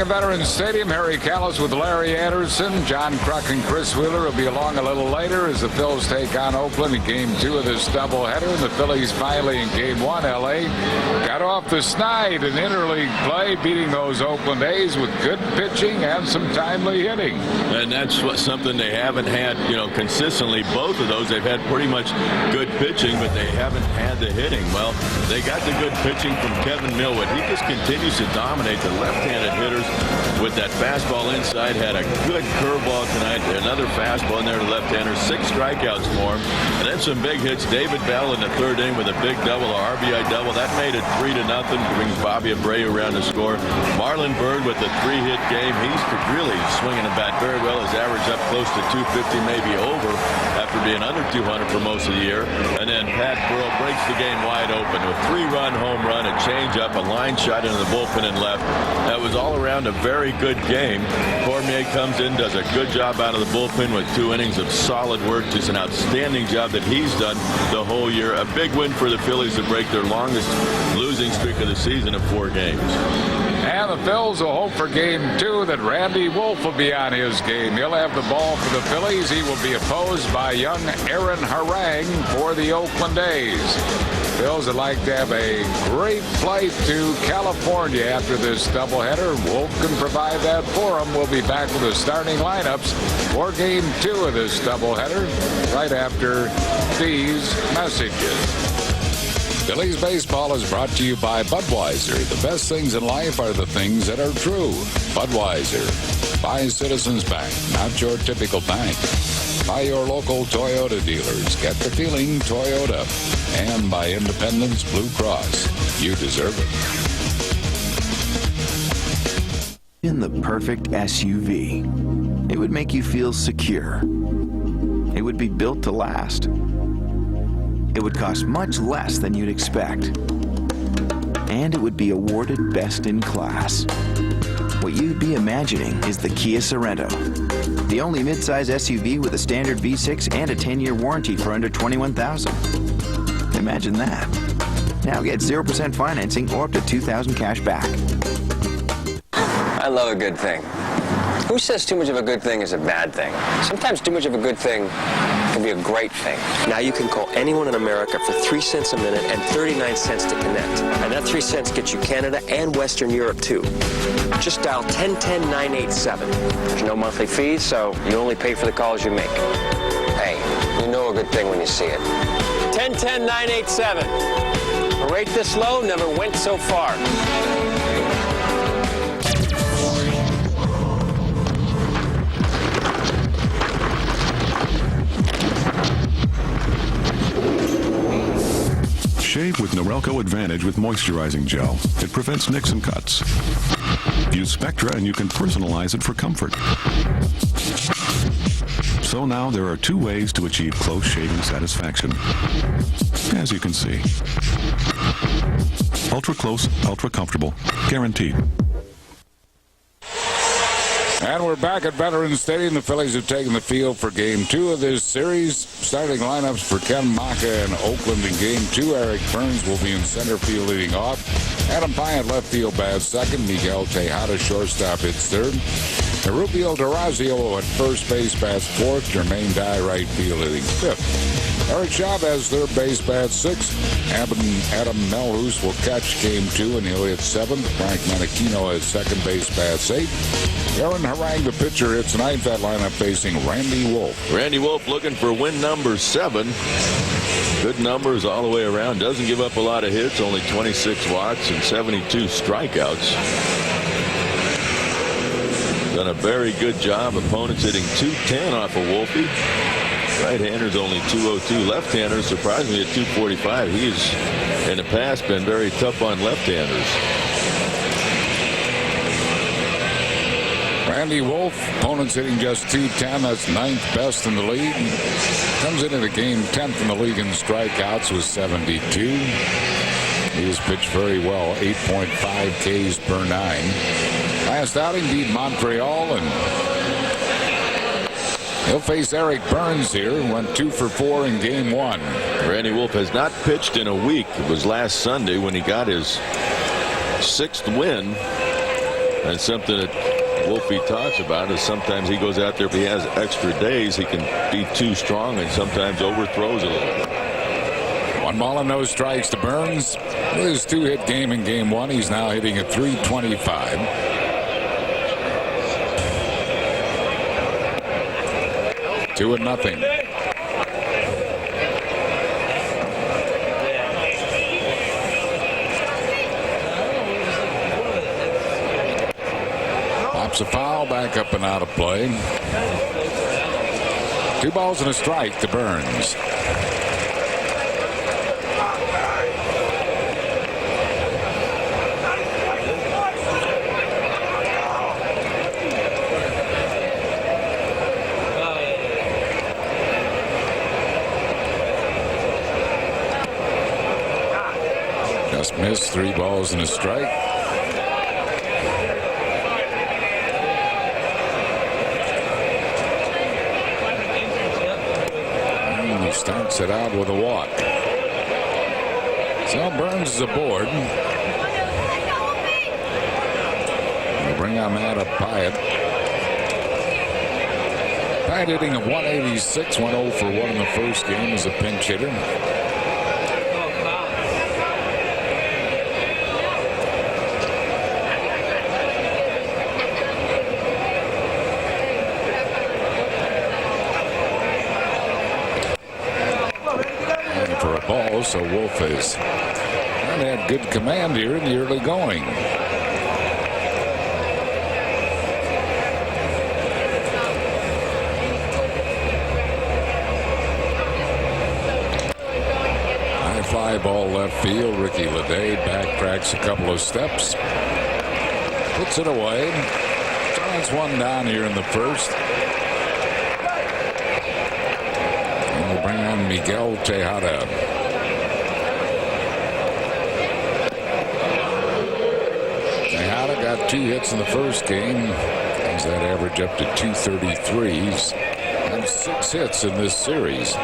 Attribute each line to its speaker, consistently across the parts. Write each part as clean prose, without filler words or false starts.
Speaker 1: at Veterans Stadium. Harry Callis with Larry Anderson. John Kruk and Chris Wheeler will be along a little later as the Phils take on Oakland in Game 2 of this doubleheader. And the Phillies finally in Game 1. L.A. got off the snide in interleague play, beating those Oakland A's with good pitching and some timely hitting.
Speaker 2: And that's something they haven't had, consistently. Both of those, they've had pretty much good pitching, but they haven't had the hitting. Well, they got the good pitching from Kevin Millwood. He just continues to dominate the left-handed hitters with that fastball inside. Had a good curveball tonight. Another fastball in there to left-hander. 6 strikeouts for him. And then some big hits. David Bell in the 3rd inning with a big double, a RBI double. That made it 3-0. Brings Bobby Abreu around to score. Marlon Byrd with the 3-hit game. He's really swinging the bat very well. His average up close to 250, maybe over, after being under 200 for most of the year. And then Pat Burrell breaks the game wide open with 3-run home run, a changeup, a line shot into the bullpen and left. That was all around a very good game. Cormier comes in, does a good job out of the bullpen with 2 innings of solid work. Just an outstanding job that he's done the whole year. A big win for the Phillies to break their longest losing streak of the season of 4 games.
Speaker 1: And the Phils will hope for Game 2 that Randy Wolf will be on his game. He'll have the ball for the Phillies. He will be opposed by young Aaron Harang for the Oakland A's. Phils would like to have a great flight to California after this doubleheader. Wolf can provide that for him. We'll be back with the starting lineups for Game 2 of this doubleheader right after these messages. Phillies baseball is brought to you by Budweiser. The best things in life are the things that are true. Budweiser. By Citizens Bank, not your typical bank. By your local Toyota dealers. Get the feeling Toyota. And by Independence Blue Cross. You deserve it.
Speaker 3: In the perfect SUV, it would make you feel secure. It would be built to last. It would cost much less than you'd expect. And it would be awarded best in class. What you'd be imagining is the Kia Sorento. The only midsize SUV with a standard V6 and a 10-year warranty for under $21,000. Imagine that. Now get 0% financing or up to $2,000 cash back.
Speaker 4: I love a good thing. Who says too much of a good thing is a bad thing? Sometimes too much of a good thing can be a great thing.
Speaker 5: Now you can call anyone in America for 3 cents a minute and 39 cents to connect. And that 3 cents gets you Canada and Western Europe too. Just dial 1010-987.
Speaker 4: There's no monthly fees, so you only pay for the calls you make. Hey, you know a good thing when you see it.
Speaker 5: 1010-987. A rate this low never went so far.
Speaker 6: Shave with Norelco Advantage with moisturizing gel. It prevents nicks and cuts. Use Spectra and you can personalize it for comfort. So now there are 2 ways to achieve close shaving satisfaction. As you can see. Ultra close, ultra comfortable. Guaranteed.
Speaker 1: And we're back at Veterans Stadium. The Phillies have taken the field for Game 2 of this series. Starting lineups for Ken Maka and Oakland in Game 2. Eric Burns will be in center field leading off. Adam Pyatt left field bats second. Miguel Tejada shortstop hits third. Rubio D'Orazio at first base bats fourth. Jermaine Dye right field hitting fifth. Eric Chavez third base bats sixth. Adam Melhus will catch Game 2 and he'll hit seventh. Frank Menachino at second base bats eighth. Aaron Harang, the pitcher, hits ninth. That lineup facing Randy Wolf.
Speaker 2: Randy Wolf looking for win number 7. Good numbers all the way around. Doesn't give up a lot of hits. Only 26 walks and 72 strikeouts. Done a very good job. Opponents hitting 210 off of Wolfie. Right-handers only 202. Left-handers surprisingly at 245. He's in the past been very tough on left-handers.
Speaker 1: Randy Wolf, opponents hitting just 210. That's 9th best in the league. Comes into the game 10th in the league in strikeouts with 72. He has pitched very well, 8.5 Ks per 9. Last outing beat Montreal, and he'll face Eric Burns here, and went 2 for 4 in Game 1.
Speaker 2: Randy Wolf has not pitched in a week. It was last Sunday when he got his 6th win. And something that Wolfie talks about is sometimes he goes out there, if he has extra days, he can be too strong and sometimes overthrows a little bit.
Speaker 1: 1 ball and no strikes to Burns. With his 2-hit game in game 1, he's now hitting at .325. Two and nothing. Pops a foul, back up and out of play. 2 balls and a strike to Burns. Just missed. 3 balls and a strike. And he starts it out with a walk. So Burns is aboard. We'll bring on Adam Pyatt. Pyatt hitting at 186, went 0 for 1 in the first game as a pinch hitter. Ball, so Wolf has had good command here in the early going. High fly ball left field. Ricky Leday backtracks a couple of steps, puts it away. Giants 1 down here in the first. And we'll bring on Miguel Tejada. Got 2 hits in the first game. Brings that average up to 233s and 6 hits in this series.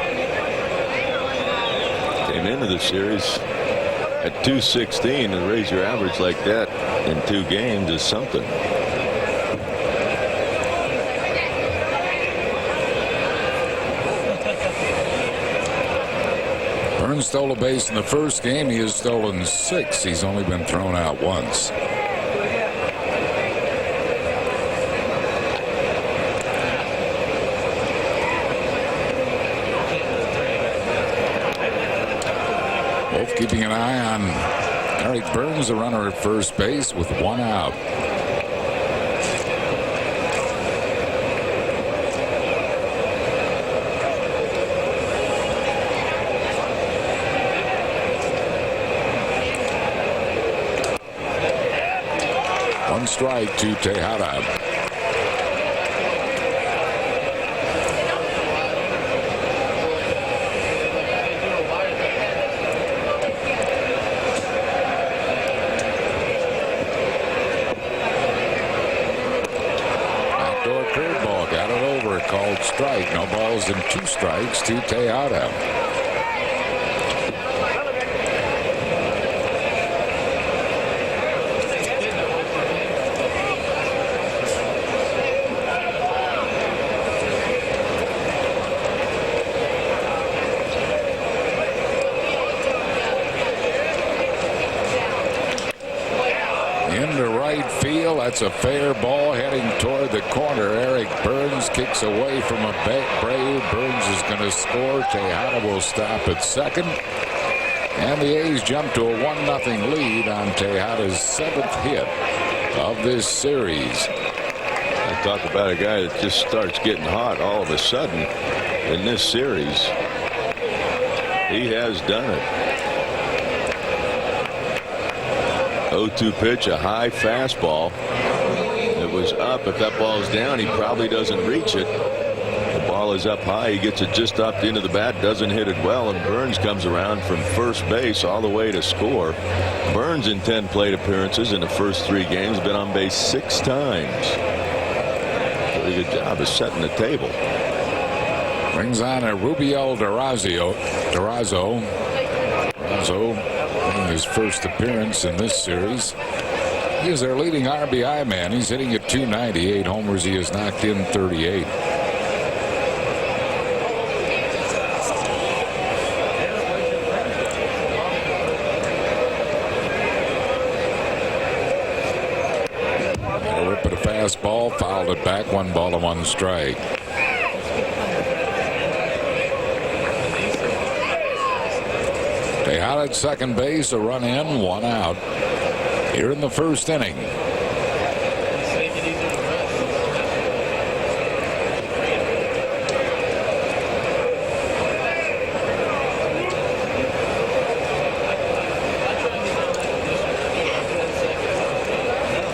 Speaker 2: Came into the series at 216, and raise your average like that in 2 games is something.
Speaker 1: Burns stole a base in the first game. He has stolen 6. He's only been thrown out once. Keeping an eye on Eric Burns, the runner at first base with 1 out. One strike to Tejada. Called strike. No balls and 2 strikes to Tejada. Into right field. That's a fair ball heading toward the corner. Eric Burns kicks away from Abreu. Burns is going to score. Tejada will stop at second. And the A's jump to a 1-0 lead on Tejada's 7th hit of this series.
Speaker 2: I talk about a guy that just starts getting hot all of a sudden in this series. He has done it. 0-2 pitch, a high fastball. It was up. If that ball's down, he probably doesn't reach it. The ball is up high. He gets it just up into the bat, doesn't hit it well, and Burns comes around from first base all the way to score. Burns in 10 plate appearances in the first 3 games, been on base 6 times. Pretty good job of setting the table.
Speaker 1: Brings on a Rubiel Durazo in his first appearance in this series. He is their leading RBI man. He's hitting at 298 homers. He has knocked in 38. A rip at a fastball, fouled it back. 1 ball and 1 strike. Tejada at second base, a run in, 1 out. Here in the first inning.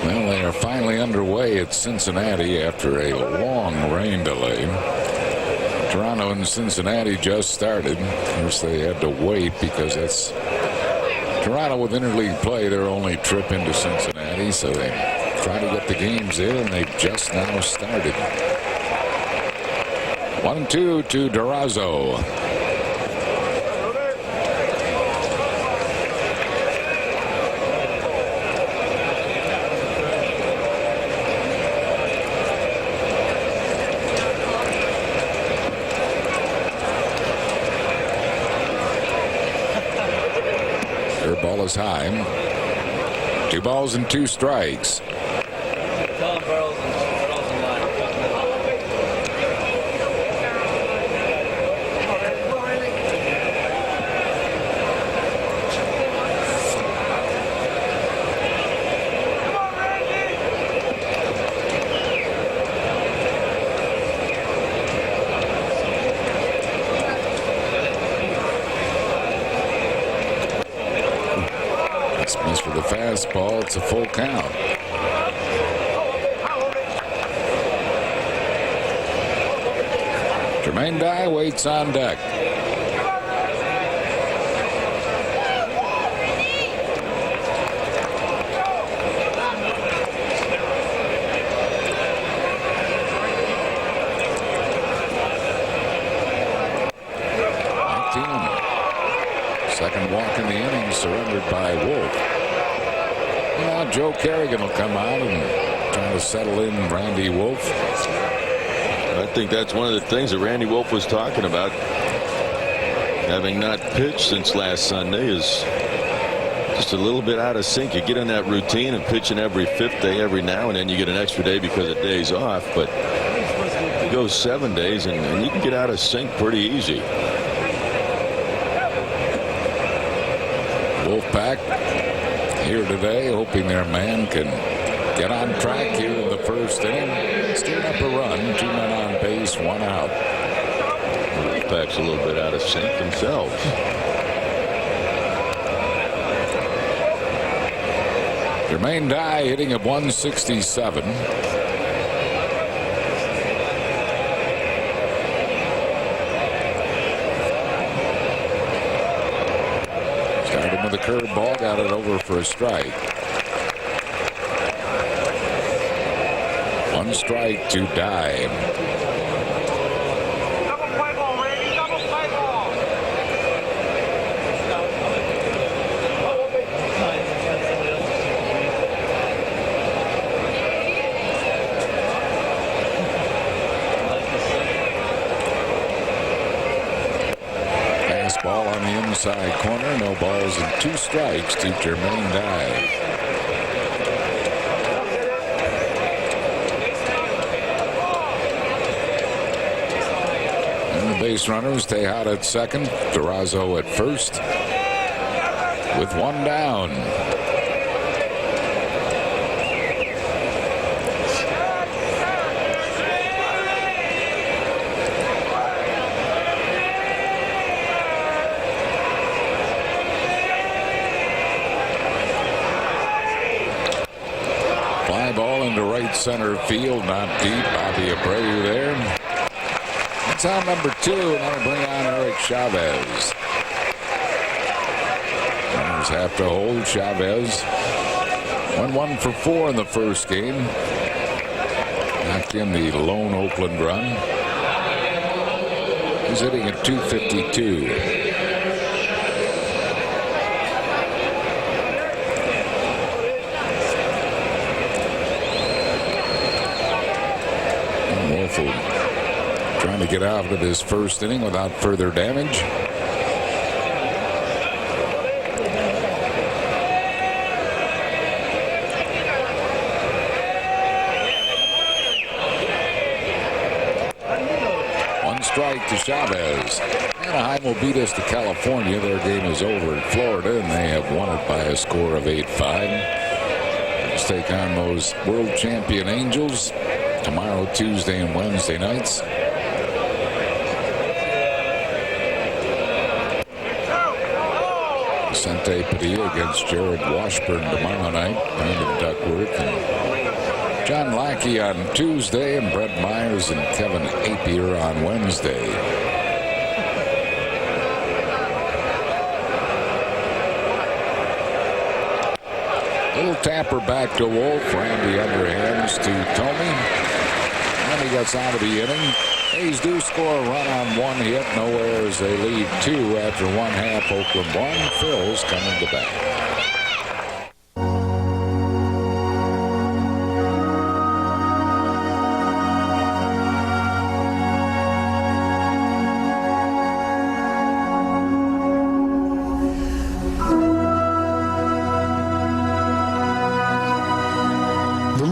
Speaker 1: Well, they are finally underway at Cincinnati after a long rain delay. Toronto and Cincinnati just started. Of course, they had to wait because that's Toronto with interleague play, their only trip into Cincinnati, so they try to get the games in, and they've just now started. 1-2 to Durazo. Ball is high. 2 balls and 2 strikes. Missed for the fastball. It's a full count. Jermaine Dye waits on deck. Second walk in the inning surrendered by Wolf. Now Joe Kerrigan will come out and try to settle in Randy Wolf.
Speaker 2: I think that's one of the things that Randy Wolf was talking about. Having not pitched since last Sunday is just a little bit out of sync. You get in that routine of pitching every 5th day every now and then. You get an extra day because of days off, but you go 7 days and you can get out of sync pretty easy.
Speaker 1: Wolfpack here today, hoping their man can get on track here in the first inning. Steer up a run, 2 men on base, 1 out.
Speaker 2: Wolfpack's a little bit out of sync themselves.
Speaker 1: Jermaine Dye hitting at 167. Started with a curveball, got it over for a strike. 1 strike to Dye.
Speaker 7: Double play ball, Randy. Double play ball.
Speaker 1: Fastball on the inside corner. No balls and 2 strikes to Jermaine Dye. Base runners, Tejada at second, Durazo at first, with 1 down. Fly ball into right center field, not deep. Bobby Abreu there. It's on number 2, and that'll bring on Eric Chavez. Runners have to hold. Chavez went 1 for 4 in the first game. Knocked in the lone Oakland run. He's hitting at 252. Wolf, trying to get out of this first inning without further damage. One strike to Chavez. Anaheim will beat us to California. Their game is over in Florida, and they have won it by a score of 8-5. Let's take on those world champion Angels tomorrow, Tuesday, and Wednesday nights. Vicente Padilla against Jared Washburn tomorrow night. Brandon Duckworth and John Lackey on Tuesday, and Brett Myers and Kevin Apier on Wednesday. Little tapper back to Wolf. Randy underhands to Tomey. And he gets out of the inning. A's do score a run on one hit. No errors. They lead 2 after 1/2. Oakland 1. Phil's coming to bat.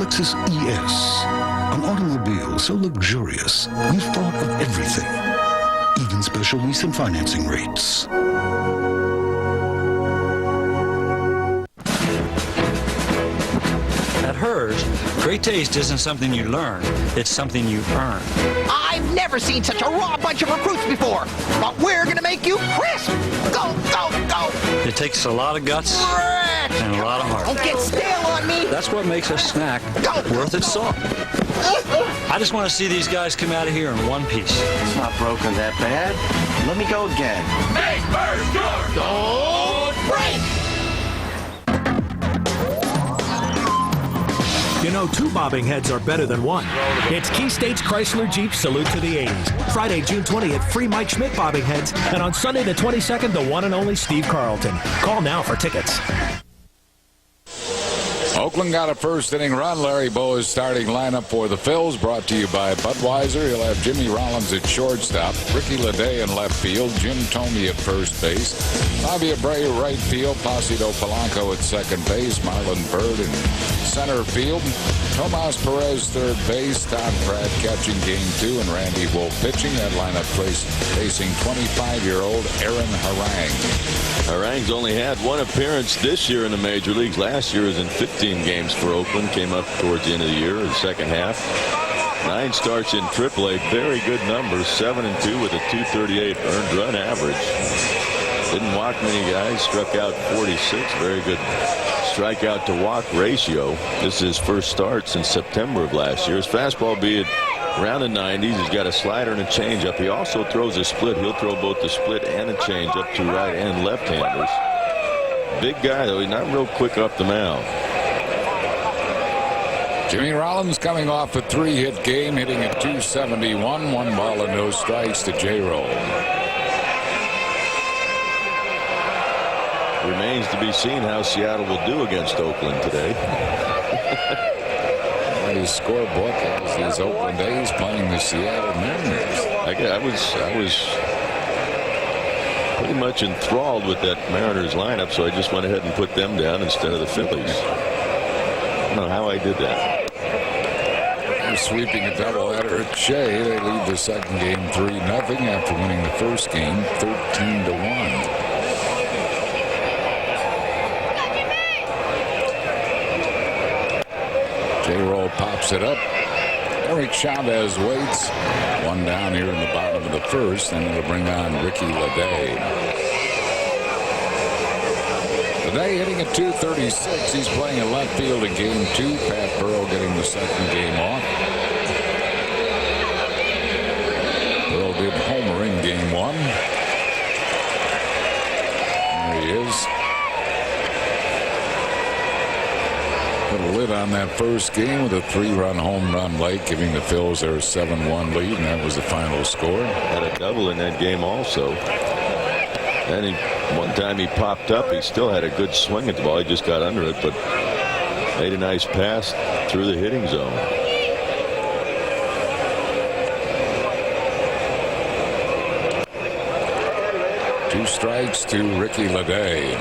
Speaker 8: Lexus ES, an automobile so luxurious, we've thought of everything, even special lease and financing rates.
Speaker 9: At hers, great taste isn't something you learn, it's something you earn.
Speaker 10: I've never seen such a raw bunch of recruits before, but we're gonna make you crisp. Go, go, go.
Speaker 9: It takes a lot of guts and a lot of heart.
Speaker 10: Don't get stale on me.
Speaker 9: That's what makes a snack worth its salt. I just want to see these guys come out of here in one piece.
Speaker 11: It's not broken that bad. Let me go again.
Speaker 7: Make first score.
Speaker 10: Don't break.
Speaker 12: You know, 2 bobbing heads are better than 1. It's Key State's Chrysler Jeep Salute to the 80s. Friday, June 20th, free Mike Schmidt bobbing heads. And on Sunday the 22nd, the one and only Steve Carlton. Call now for tickets.
Speaker 1: Oakland got a first inning run. Larry Bowa's starting lineup for the Phils, brought to you by Budweiser. He'll have Jimmy Rollins at shortstop, Ricky Leday in left field, Jim Tomey at first base, Bobby Abreu right field, Placido Polanco at second base, Marlon Byrd in center field, Tomas Perez third base, Todd Pratt catching game 2, and Randy Wolf pitching. That lineup facing 25-year-old Aaron Harang.
Speaker 2: Harang's only had 1 appearance this year in the major leagues. Last year was in 15 games for Oakland. Came up towards the end of the year, the second half. 9 starts in AAA. Very good numbers. 7-2 with a .238 earned run average. Didn't walk many guys. Struck out 46. Very good strikeout to walk ratio. This is his first start since September of last year. His fastball be around the 90s. He's got a slider and a changeup. He also throws a split. He'll throw both the split and a changeup to right and left-handers. Big guy, though. He's not real quick off the mound.
Speaker 1: Jimmy Rollins coming off a 3-hit game, hitting at .271. 1 ball and no strikes to J-Roll.
Speaker 2: Remains to be seen how Seattle will do against Oakland today.
Speaker 1: His scorebook has these Oakland A's playing the Seattle Mariners.
Speaker 2: I was pretty much enthralled with that Mariners lineup, so I just went ahead and put them down instead of the Phillies. I don't know how I did that.
Speaker 1: They're sweeping a doubleheader at Shea. They lead the second game 3-0 after winning the first game 13-1. J-Roll pops it up. Eric Chavez waits. 1 down here in the bottom of the first, and it'll bring on Ricky Leday. Leday hitting at .236. He's playing in left field in game 2. Pat Burrell getting the second game off. Burrell did homer in game 1. There he is. Put a lid on that first game with a 3-run home run late, giving the Phils their 7-1 lead, and that was the final score.
Speaker 2: Had a double in that game also. And one time he popped up, he still had a good swing at the ball. He just got under it, but made a nice pass through the hitting zone.
Speaker 1: 2 strikes to Ricky Leday.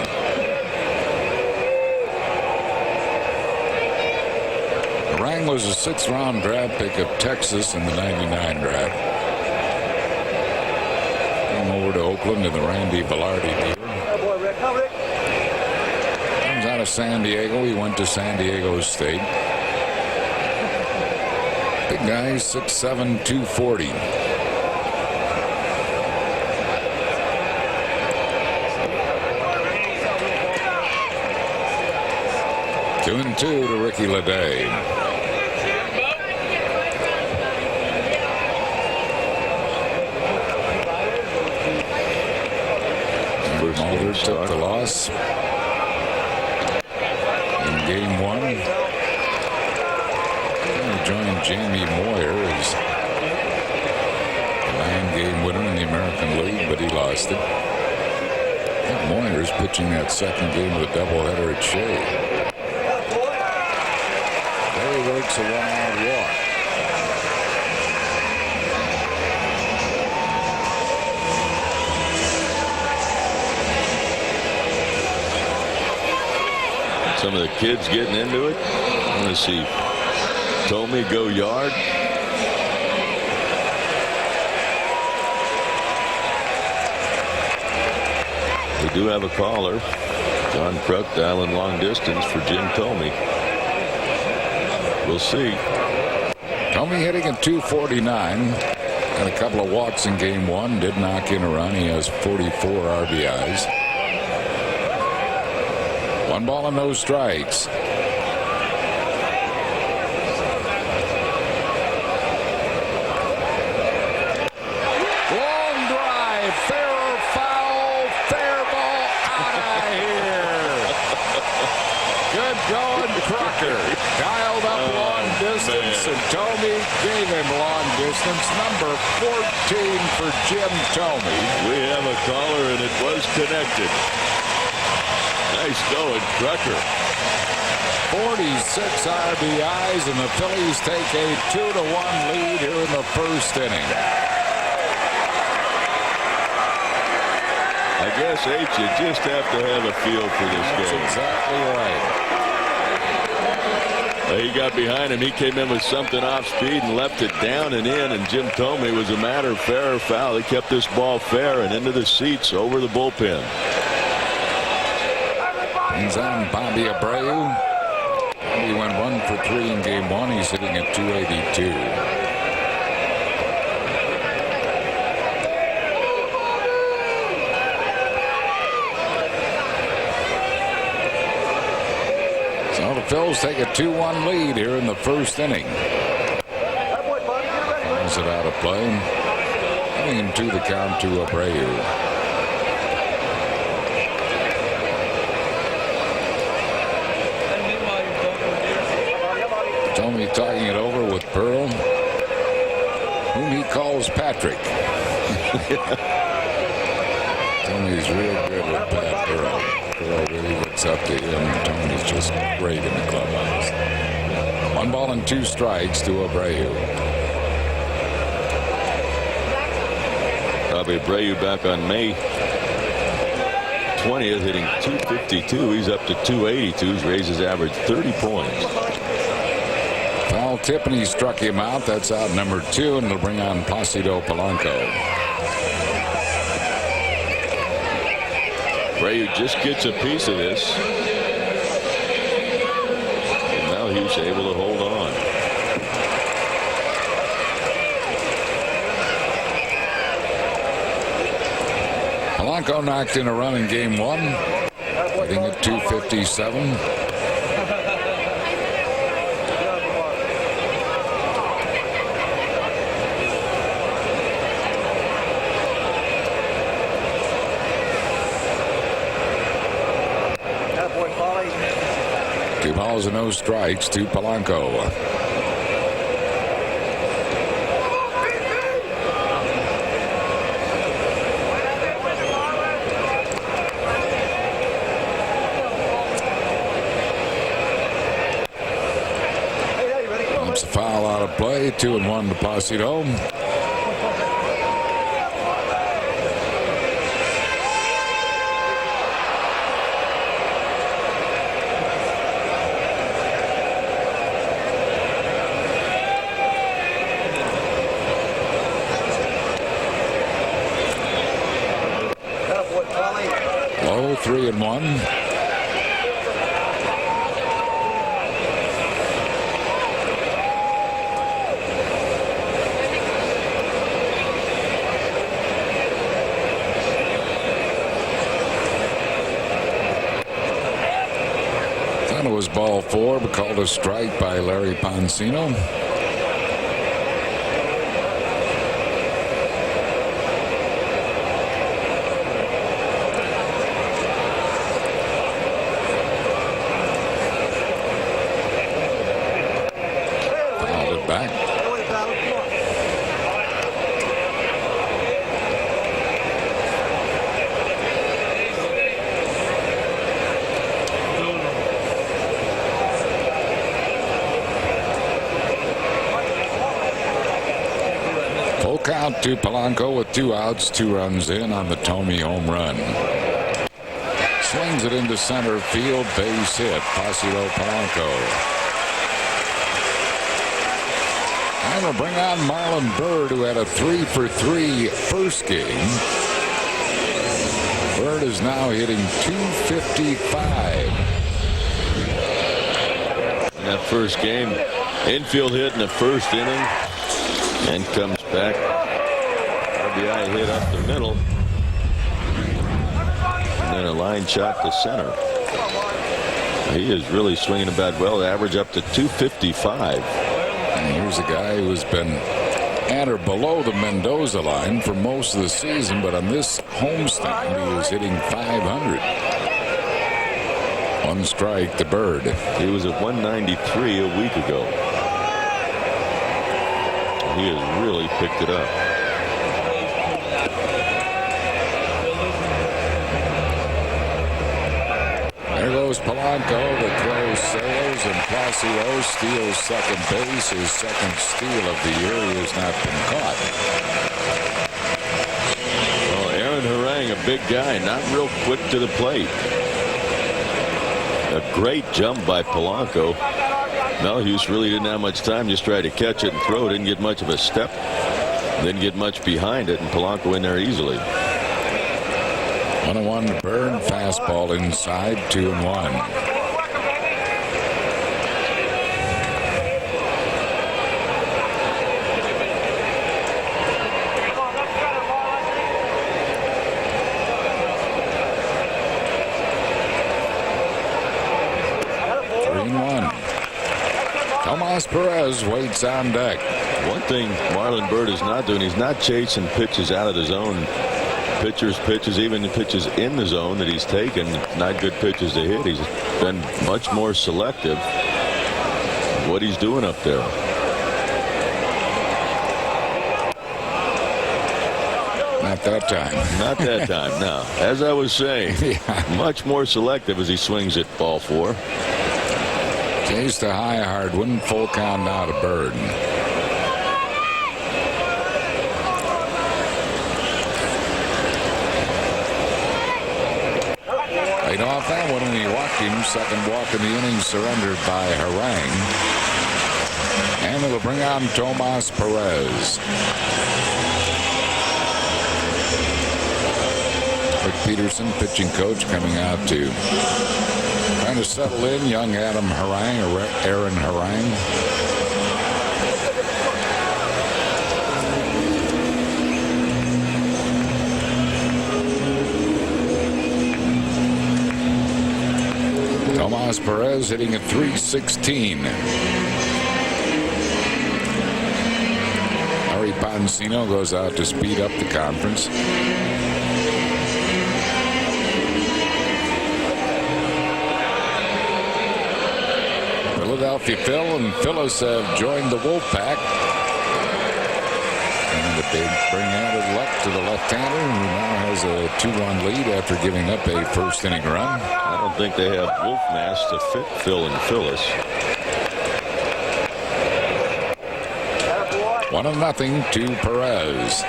Speaker 1: Harang was a 6th-round draft pick of Texas in the '99 draft. Came over to Oakland in the Randy Velarde deal. Comes out of San Diego. He went to San Diego State. Big guy, 6'7", 240. Two and 2 to Ricky Leday. Mulder took the loss in game 1. He joined Jamie Moyer as the 9-game winner in the American League, but he lost it. I think Moyer is pitching that 2nd game of the doubleheader at Shea. There he works a 1-out walk.
Speaker 2: Some of the kids getting into it. I want to see Tommy go yard. We do have a caller. John Kruk dialing long distance for Jim Tomey. We'll see.
Speaker 1: Tomey hitting at 249. Had a couple of walks in game 1. Did knock in a run. He has 44 RBIs. 1 ball and no strikes. Long drive, fair or foul, fair ball out of here. Good going, Crocker. Dialed up long distance, and Tomey gave him long distance. Number 14 for Jim Tomey.
Speaker 2: We have a caller, and it was connected. Nice going, Crocker.
Speaker 1: 46 RBIs, and the Phillies take a 2-1 lead here in the 1st inning.
Speaker 2: I guess, H, you just have to have a feel for this game.
Speaker 1: That's exactly right.
Speaker 2: He got behind him. He came in with something off speed and left it down and in, and Jim Tomey was a matter of fair or foul. He kept this ball fair and into the seats over the bullpen.
Speaker 1: He's on Bobby Abreu. He went 1 for 3 in game 1. He's hitting at 282. So the Phils take a 2-1 lead here in the 1st inning. Fouls it out of play. Getting him to the count to Abreu. Tomey talking it over with Pearl, whom he calls Patrick. Tomey's real good with Pat Pearl. Pearl really looks up to him. Tomey's just great in the clubhouse. 1 ball and 2 strikes to Abreu.
Speaker 2: Bobby Abreu back on May 20th hitting 252. He's up to 282. He's raised his average 30 points.
Speaker 1: Foul tip, and he struck him out. That's out number 2, and it'll bring on Placido Polanco.
Speaker 2: Abreu just gets a piece of this. And now he's able to hold on.
Speaker 1: Polanco knocked in a run in game 1, hitting at 257. Two balls and no strikes to Polanco. Bumps a foul out of play. 2-1 to Placido. 3-1. Thought it was ball 4, but called a strike by Larry Pansino. Count to Polanco with 2 outs, 2 runs in on the Thome home run. Swings it into center field, base hit. Placido Polanco. And we'll bring on Marlon Byrd, who had a 3-for-3 first game. Byrd is now hitting .255.
Speaker 2: In that first game, infield hit in the first inning, and comes back. RBI hit up the middle, and then a line shot to center. He is really swinging the bat well. Average up to .255.
Speaker 1: And here's a guy who's been at or below the Mendoza line for most of the season, but on this homestand he is hitting .500. 1 strike to Byrd.
Speaker 2: He was at 193 a week ago. He has really picked it up.
Speaker 1: There goes Polanco. The throw sails, and Placido steals second base. His second steal of the year. He has not been caught.
Speaker 2: Well, Aaron Harang, a big guy, not real quick to the plate. A great jump by Polanco. Melhuse really didn't have much time, just tried to catch it and throw. Didn't get much of a step, didn't get much behind it, and Polanco in there easily.
Speaker 1: 1-1 to Byrd. Fastball inside. 2-1. Perez waits on deck.
Speaker 2: One thing Marlon Byrd is not doing, he's not chasing pitches out of the zone. Pitchers pitches, even the pitches in the zone that he's taken, not good pitches to hit. He's been much more selective what he's doing up there.
Speaker 1: Not that time.
Speaker 2: Not that time. No. As I was saying, much more selective as he swings at ball 4.
Speaker 1: Chase the high, hard one. Full count now to Byrd. Laid off that one, and he walked him. Second walk in the inning surrendered by Harang. And it'll bring on Tomas Perez. Rick Peterson, pitching coach, coming out to trying to settle in young Adam Harang, or Aaron Harang. Tomas Perez hitting at .316. Harry Pansino goes out to speed up the conference. Philadelphia Phil and Phillies have joined the Wolfpack. And a big bring-handed left to the left-hander, who now has a 2-1 lead after giving up a first-inning run.
Speaker 2: I don't think they have wolf masks to fit Phil and Phyllis.
Speaker 1: 1-0 to Perez.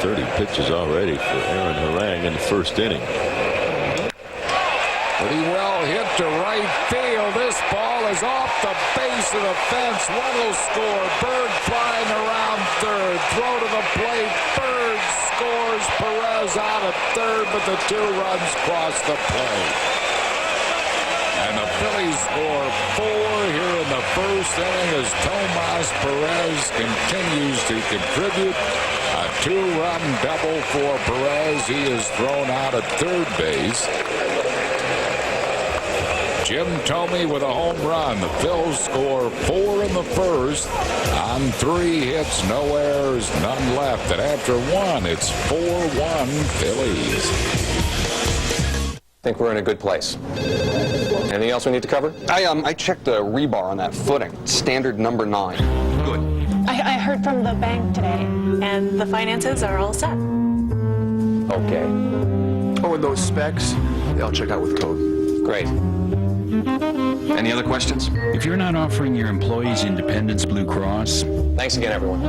Speaker 2: 30 pitches already for Aaron Harang in the first inning. Look
Speaker 1: Pretty well hit to right field. This ball is off the base of the fence. One will score. Byrd flying around third. Throw to the plate. Byrd scores. Perez out at third, but the 2 runs cross the plate. And the Phillies score 4 here in the first inning as Tomas Perez continues to contribute. A 2-run double for Perez. He is thrown out at third base. Jim Thome with a home run. The Phils score 4 in the first on 3 hits, no errors, none left. And after 1, it's 4-1 Phillies.
Speaker 4: I think we're in a good place. Anything else we need to cover?
Speaker 13: I checked the rebar on that footing. Standard number 9. Good.
Speaker 14: I heard from the bank today, and the finances are all set.
Speaker 4: Okay.
Speaker 13: Oh, and those specs, they'll check out with code.
Speaker 4: Great. Any other questions?
Speaker 15: If you're not offering your employees Independence Blue Cross...
Speaker 4: Thanks again, everyone.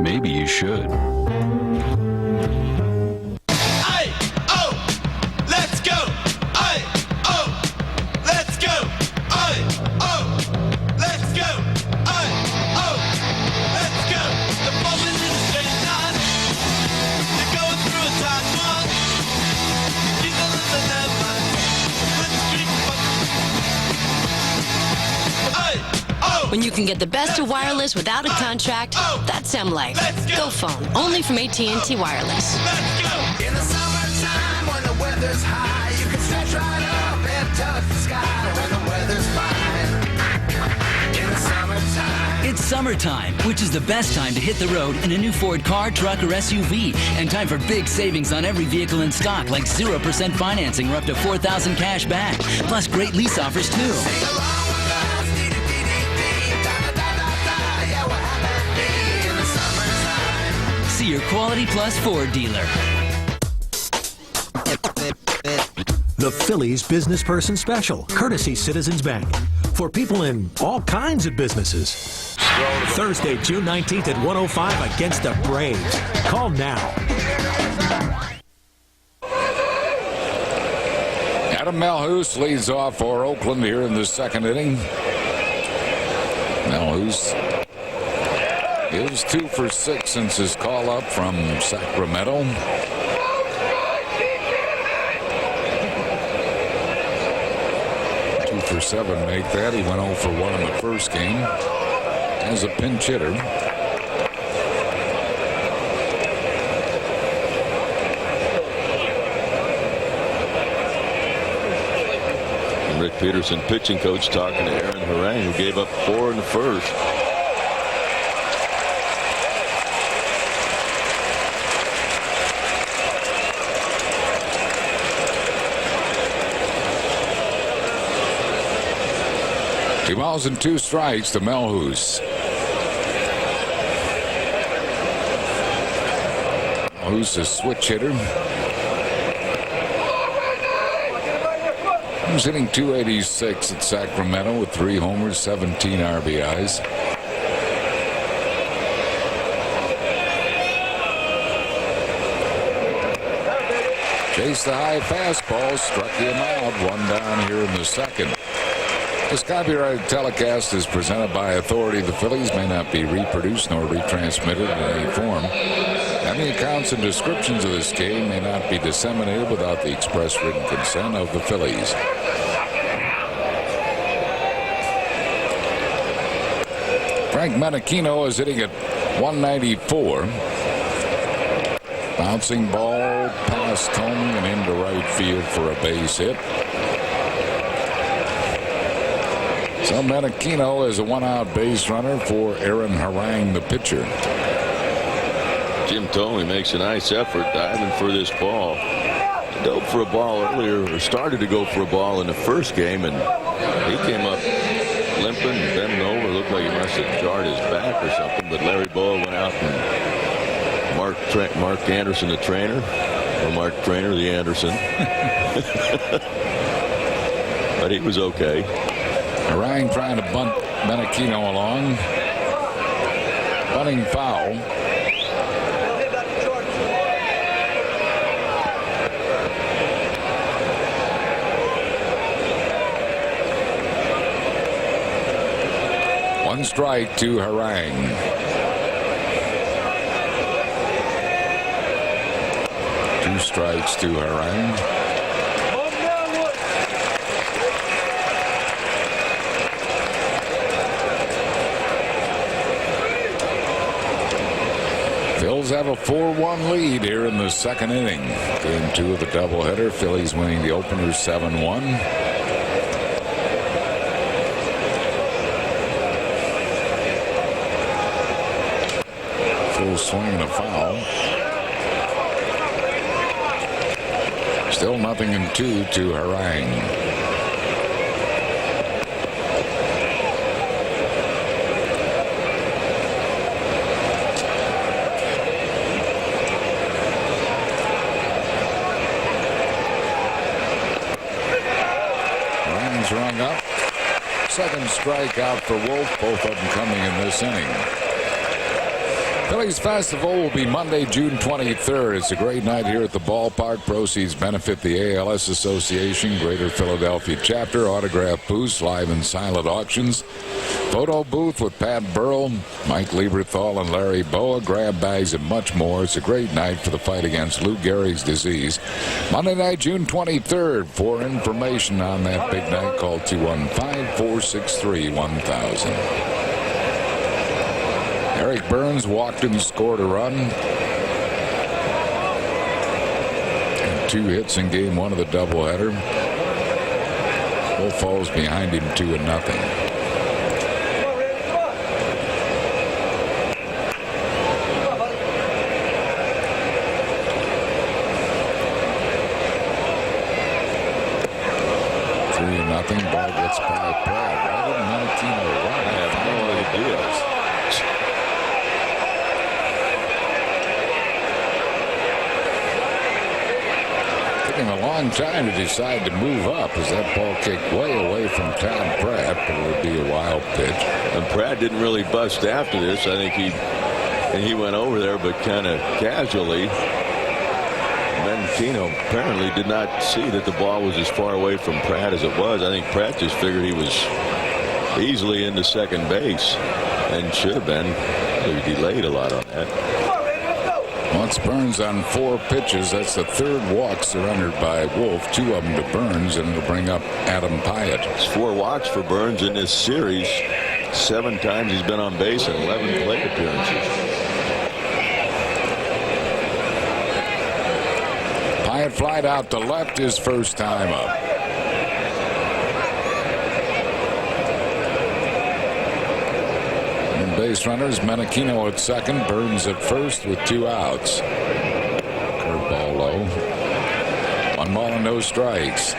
Speaker 15: Maybe you should.
Speaker 16: When you can get the best of wireless without a contract, that's M-Life. Go phone, only from AT&T Wireless.
Speaker 7: In the summertime when the weather's high, you can stretch right up and touch the sky when the weather's fine. In the summertime.
Speaker 17: It's summertime, which is the best time to hit the road in a new Ford car, truck, or SUV. And time for big savings on every vehicle in stock, like 0% financing or up to $4,000 cash back. Plus great lease offers, too. See your Quality Plus Ford dealer.
Speaker 12: The Phillies Business Person Special, courtesy Citizens Bank. For people in all kinds of businesses. Thursday, June 19th at 1:05 against the Braves. Call now.
Speaker 1: Adam Melhus leads off for Oakland here in the second inning. Melhus is 2 for 6 since his call up from Sacramento. For 7 make that. He went 0 for 1 in the first game as a pinch hitter.
Speaker 2: And Rick Peterson, pitching coach, talking to Aaron Harang, who gave up 4 in the first.
Speaker 1: Two balls and 2 strikes to Melhus. Melhus a switch hitter. He's hitting .286 at Sacramento with 3 homers, 17 RBIs. Chased the high fastball, struck him out. 1 down here in the second. This copyrighted telecast is presented by authority. The Phillies may not be reproduced nor retransmitted in any form. Any accounts and descriptions of this game may not be disseminated without the express written consent of the Phillies. Frank Menachino is hitting at 194. Bouncing ball past Thome and into right field for a base hit. So Menachino is a 1-out base runner for Aaron Harang, the pitcher.
Speaker 2: Jim Thome makes a nice effort diving for this ball. Dove for a ball earlier, or started to go for a ball in the first game, and he came up limping and bending over. Looked like he must have jarred his back or something, but Larry Bowa went out and Mark Anderson, the trainer, or Mark Trainer, the Anderson. But he was okay.
Speaker 1: Harang trying to bunt Menachino along. Bunting foul. One strike to Harang. Two strikes to Harang. Phils have a 4-1 lead here in the second inning. Game 2 of the doubleheader. Phillies winning the opener 7-1. Full swing and a foul. Still 0-2 to Harang. Rung up. Second strikeout for Wolf, both of them coming in this inning. Phillies Festival will be Monday, June 23rd. It's a great night here at the ballpark. Proceeds benefit the ALS Association, Greater Philadelphia Chapter, autograph booths, live and silent auctions, photo booth with Pat Burrell, Mike Lieberthal, and Larry Boa, grab bags, and much more. It's a great night for the fight against Lou Gehrig's disease. Monday night, June 23rd. For information on that big night, call 215-463-1000. Eric Burns walked and scored a run. And 2 hits in game 1 of the doubleheader. Wolf falls behind him 2-0. Ball gets by Perez. Why didn't Menachino run? I have no idea. Taking a long time to decide to move up as that ball kicked way away from Todd Pratt, but it would be a wild pitch.
Speaker 2: And Pratt didn't really bust after this. I think he went over there, but kind of casually. Menachino apparently did not see that the ball was as far away from Pratt as it was. I think Pratt just figured he was easily into second base and should have been. He delayed a lot on that.
Speaker 1: Once Burns on 4 pitches. That's the 3rd walk surrendered by Wolf. 2 of them to Burns, and it'll bring up Adam Pyatt.
Speaker 2: It's 4 walks for Burns in this series. 7 times he's been on base and 11 plate appearances.
Speaker 1: Pyatt flied out to left his first time up. And base runners, Menachino at second, Burns at first with 2 outs. Curveball low. 1 ball and no strikes.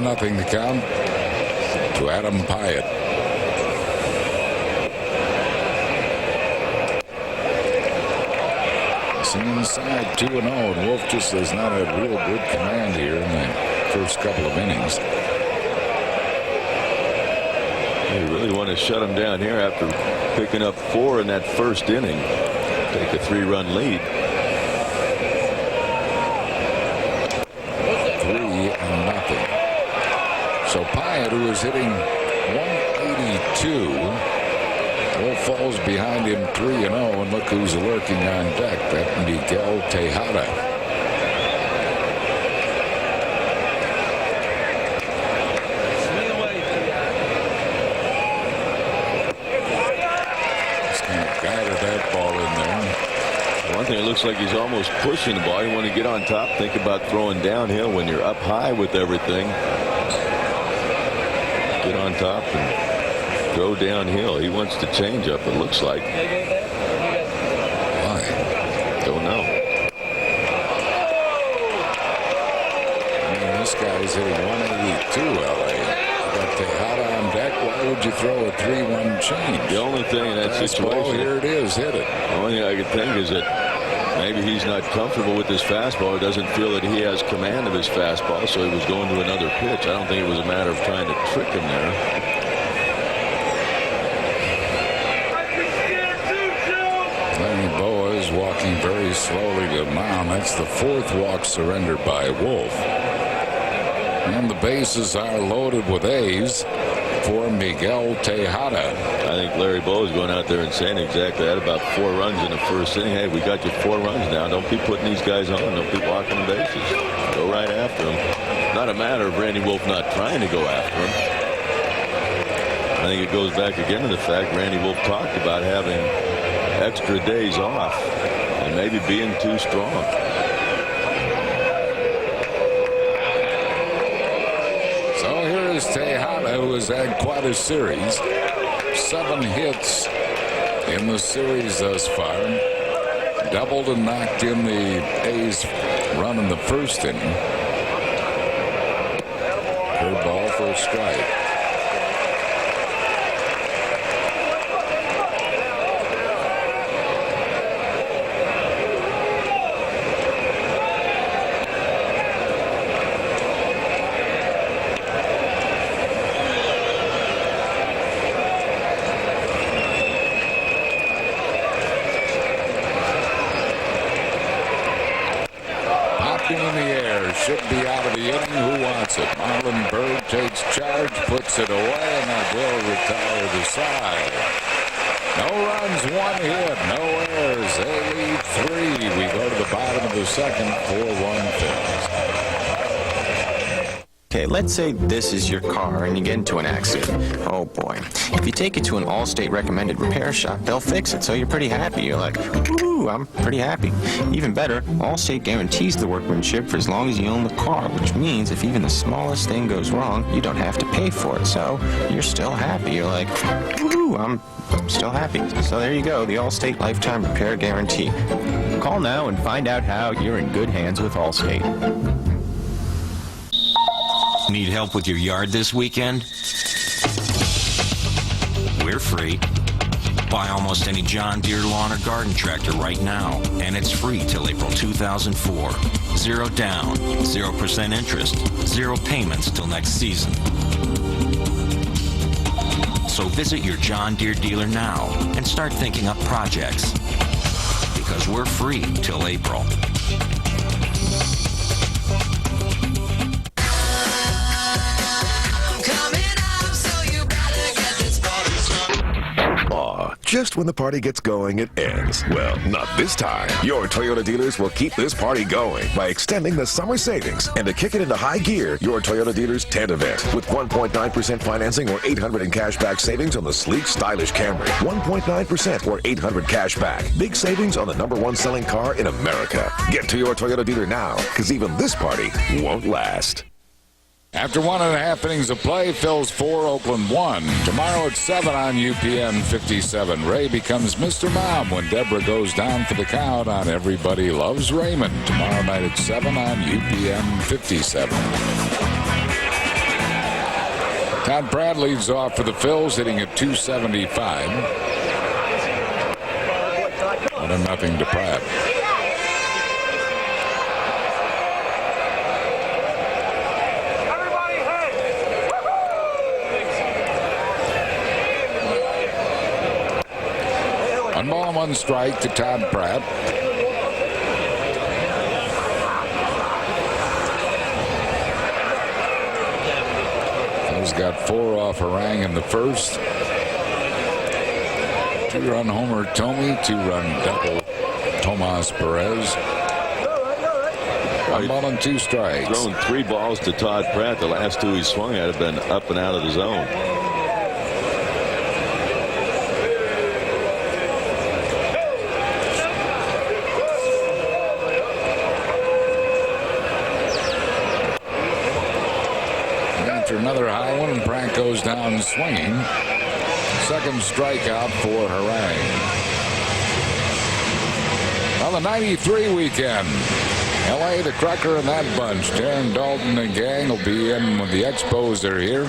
Speaker 1: Nothing to count to Adam Pyatt. Missing inside 2-0, and Wolf just does not have real good command here in the first couple of innings.
Speaker 2: You really want to shut him down here after picking up 4 in that first inning. Take a 3-run lead.
Speaker 1: 3-0. So Pyatt, who is hitting 182, Wolf falls behind him 3-0, and look who's lurking on deck. That Miguel Tejada. Just kind of guided that ball in there.
Speaker 2: One thing, it looks like he's almost pushing the ball. You want to get on top, think about throwing downhill when you're up high with everything. Get on top and go downhill. He wants to change up, it looks like.
Speaker 1: Why?
Speaker 2: Don't know.
Speaker 1: I mean, this guy's hitting 182, LA. You got Tejada on deck. Why would you throw a 3-1 change?
Speaker 2: The only thing in that situation,
Speaker 1: here it is, hit it.
Speaker 2: The only thing I could think is that Maybe he's not comfortable with his fastball, or doesn't feel that he has command of his fastball, so he was going to another pitch. I don't think it was a matter of trying to trick him there.
Speaker 1: Lenny Boa is walking very slowly to the mound. That's the 4th walk surrendered by Wolf. And the bases are loaded with A's for Miguel Tejada.
Speaker 2: I think Larry Bowa is going out there and saying exactly that about 4 runs in the first inning. Hey, we got you 4 runs now. Don't be putting these guys on. Don't be walking the bases. Go right after them. Not a matter of Randy Wolf not trying to go after him. I think it goes back again to the fact Randy Wolf talked about having extra days off and maybe being too strong.
Speaker 1: So here is Tejada, who has had quite a series. 7 hits in the series thus far. Doubled and knocked in the A's run in the first inning. Curveball for a strike. Should be out of the inning. Who wants it? Marlon Byrd takes charge, puts it away, and that will retire the side. No runs, 1 hit, no errors. They lead 3. We go to the bottom of the second, 4-1 Phillies.
Speaker 3: Okay, let's say this is your car and you get into an accident. Oh boy. If you take it to an Allstate recommended repair shop, they'll fix it, so you're pretty happy. You're like, ooh, I'm pretty happy. Even better, Allstate guarantees the workmanship for as long as you own the car, which means if even the smallest thing goes wrong, you don't have to pay for it, so you're still happy. You're like, ooh, I'm still happy. So there you go, the Allstate Lifetime Repair Guarantee. Call now and find out how you're in good hands with Allstate.
Speaker 18: Need help with your yard this weekend? We're free. Buy almost any John Deere lawn or garden tractor right now, and it's free till April 2004. 0 down, 0% interest, 0 payments till next season. So visit your John Deere dealer now and start thinking up projects. Because we're free till April.
Speaker 19: Just when the party gets going, it ends. Well, not this time. Your Toyota dealers will keep this party going by extending the summer savings. And to kick it into high gear, your Toyota dealers tent event with 1.9% financing or $800 in cash back savings on the sleek, stylish Camry. 1.9% or $800 cash back. Big savings on the #1 selling car in America. Get to your Toyota dealer now, because even this party won't last.
Speaker 1: After 1.5 innings of play, Phil's 4, Oakland 1. Tomorrow at 7 on UPN 57. Ray becomes Mr. Mom when Deborah goes down for the count on Everybody Loves Raymond. Tomorrow night at 7 on UPN 57. Todd Pratt leads off for the Phils, hitting at .275. 1-0 to Pratt. One ball, 1 strike to Todd Pratt. Phil's got 4 off Harang in the first. 2-run homer Tomey, 2-run double Tomas Perez. 1 ball and 2 strikes.
Speaker 2: Thrown 3 balls to Todd Pratt. The last 2 he swung at have been up and out of the zone.
Speaker 1: Another high one, and Pratt goes down swinging. Second strikeout for Harang. On the 93 weekend, L.A. the Crucker and that bunch. Darren Dalton and gang will be in when the Expos are here.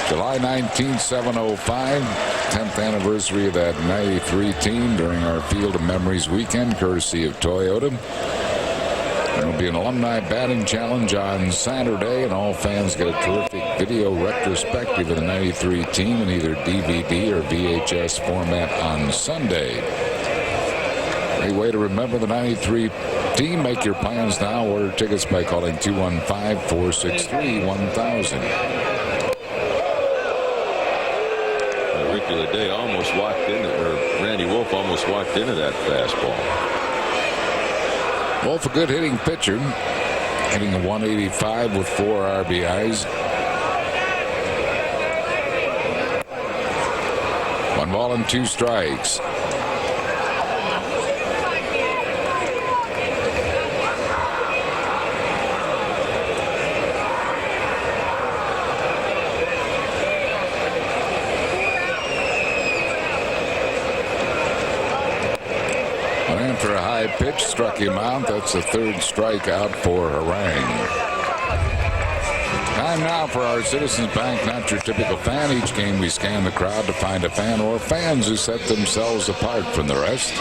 Speaker 1: July 19th, 7:05, 10th anniversary of that 93 team during our Field of Memories weekend, courtesy of Toyota. There will be an alumni batting challenge on Saturday, and all fans get a terrific video retrospective of the 93 team in either DVD or VHS format on Sunday. Great way to remember the 93 team. Make your plans now. Order tickets by calling 215-463-1000.
Speaker 2: Ricky Leday almost walked into, or Randy Wolf almost walked into that fastball.
Speaker 1: Wolf, a good hitting pitcher, hitting a 185 with 4 RBIs. 1 ball and 2 strikes. For a high pitch, struck him out. That's the 3rd strikeout for Harang. Time now for our Citizens Bank Not Your Typical Fan. Each game we scan the crowd to find a fan or fans who set themselves apart from the rest.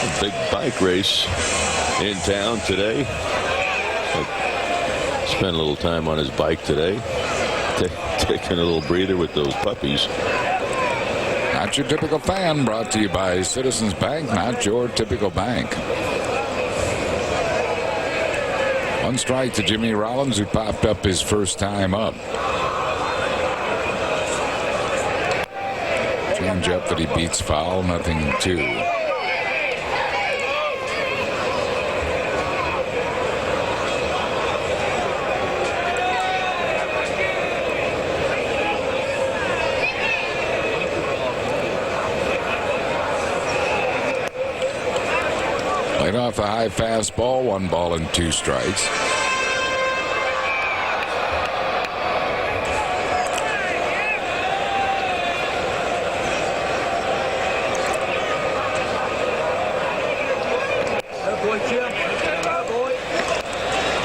Speaker 2: A big bike race in town today. Spent a little time on his bike today. Taking a little breather with those puppies.
Speaker 1: Not Your Typical Fan, brought to you by Citizens Bank, not your typical bank. 1 strike to Jimmy Rollins, who popped up his first time up. Change up that he beats foul, 0-2. Laid off a high fastball, 1 ball and 2 strikes.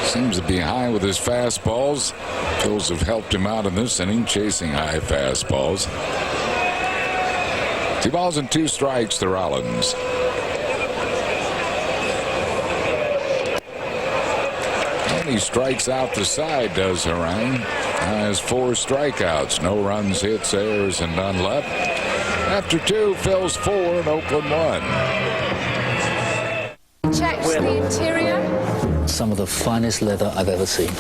Speaker 1: Seems to be high with his fastballs. Phils have helped him out in this inning, chasing high fastballs. 2 balls and 2 strikes to Rollins. He strikes out the side, does Harang. Has 4 strikeouts, no runs, hits, errors, and none left. After 2, Phil's 4 and Oakland 1.
Speaker 20: Checks the interior.
Speaker 21: Some of the finest leather I've ever seen.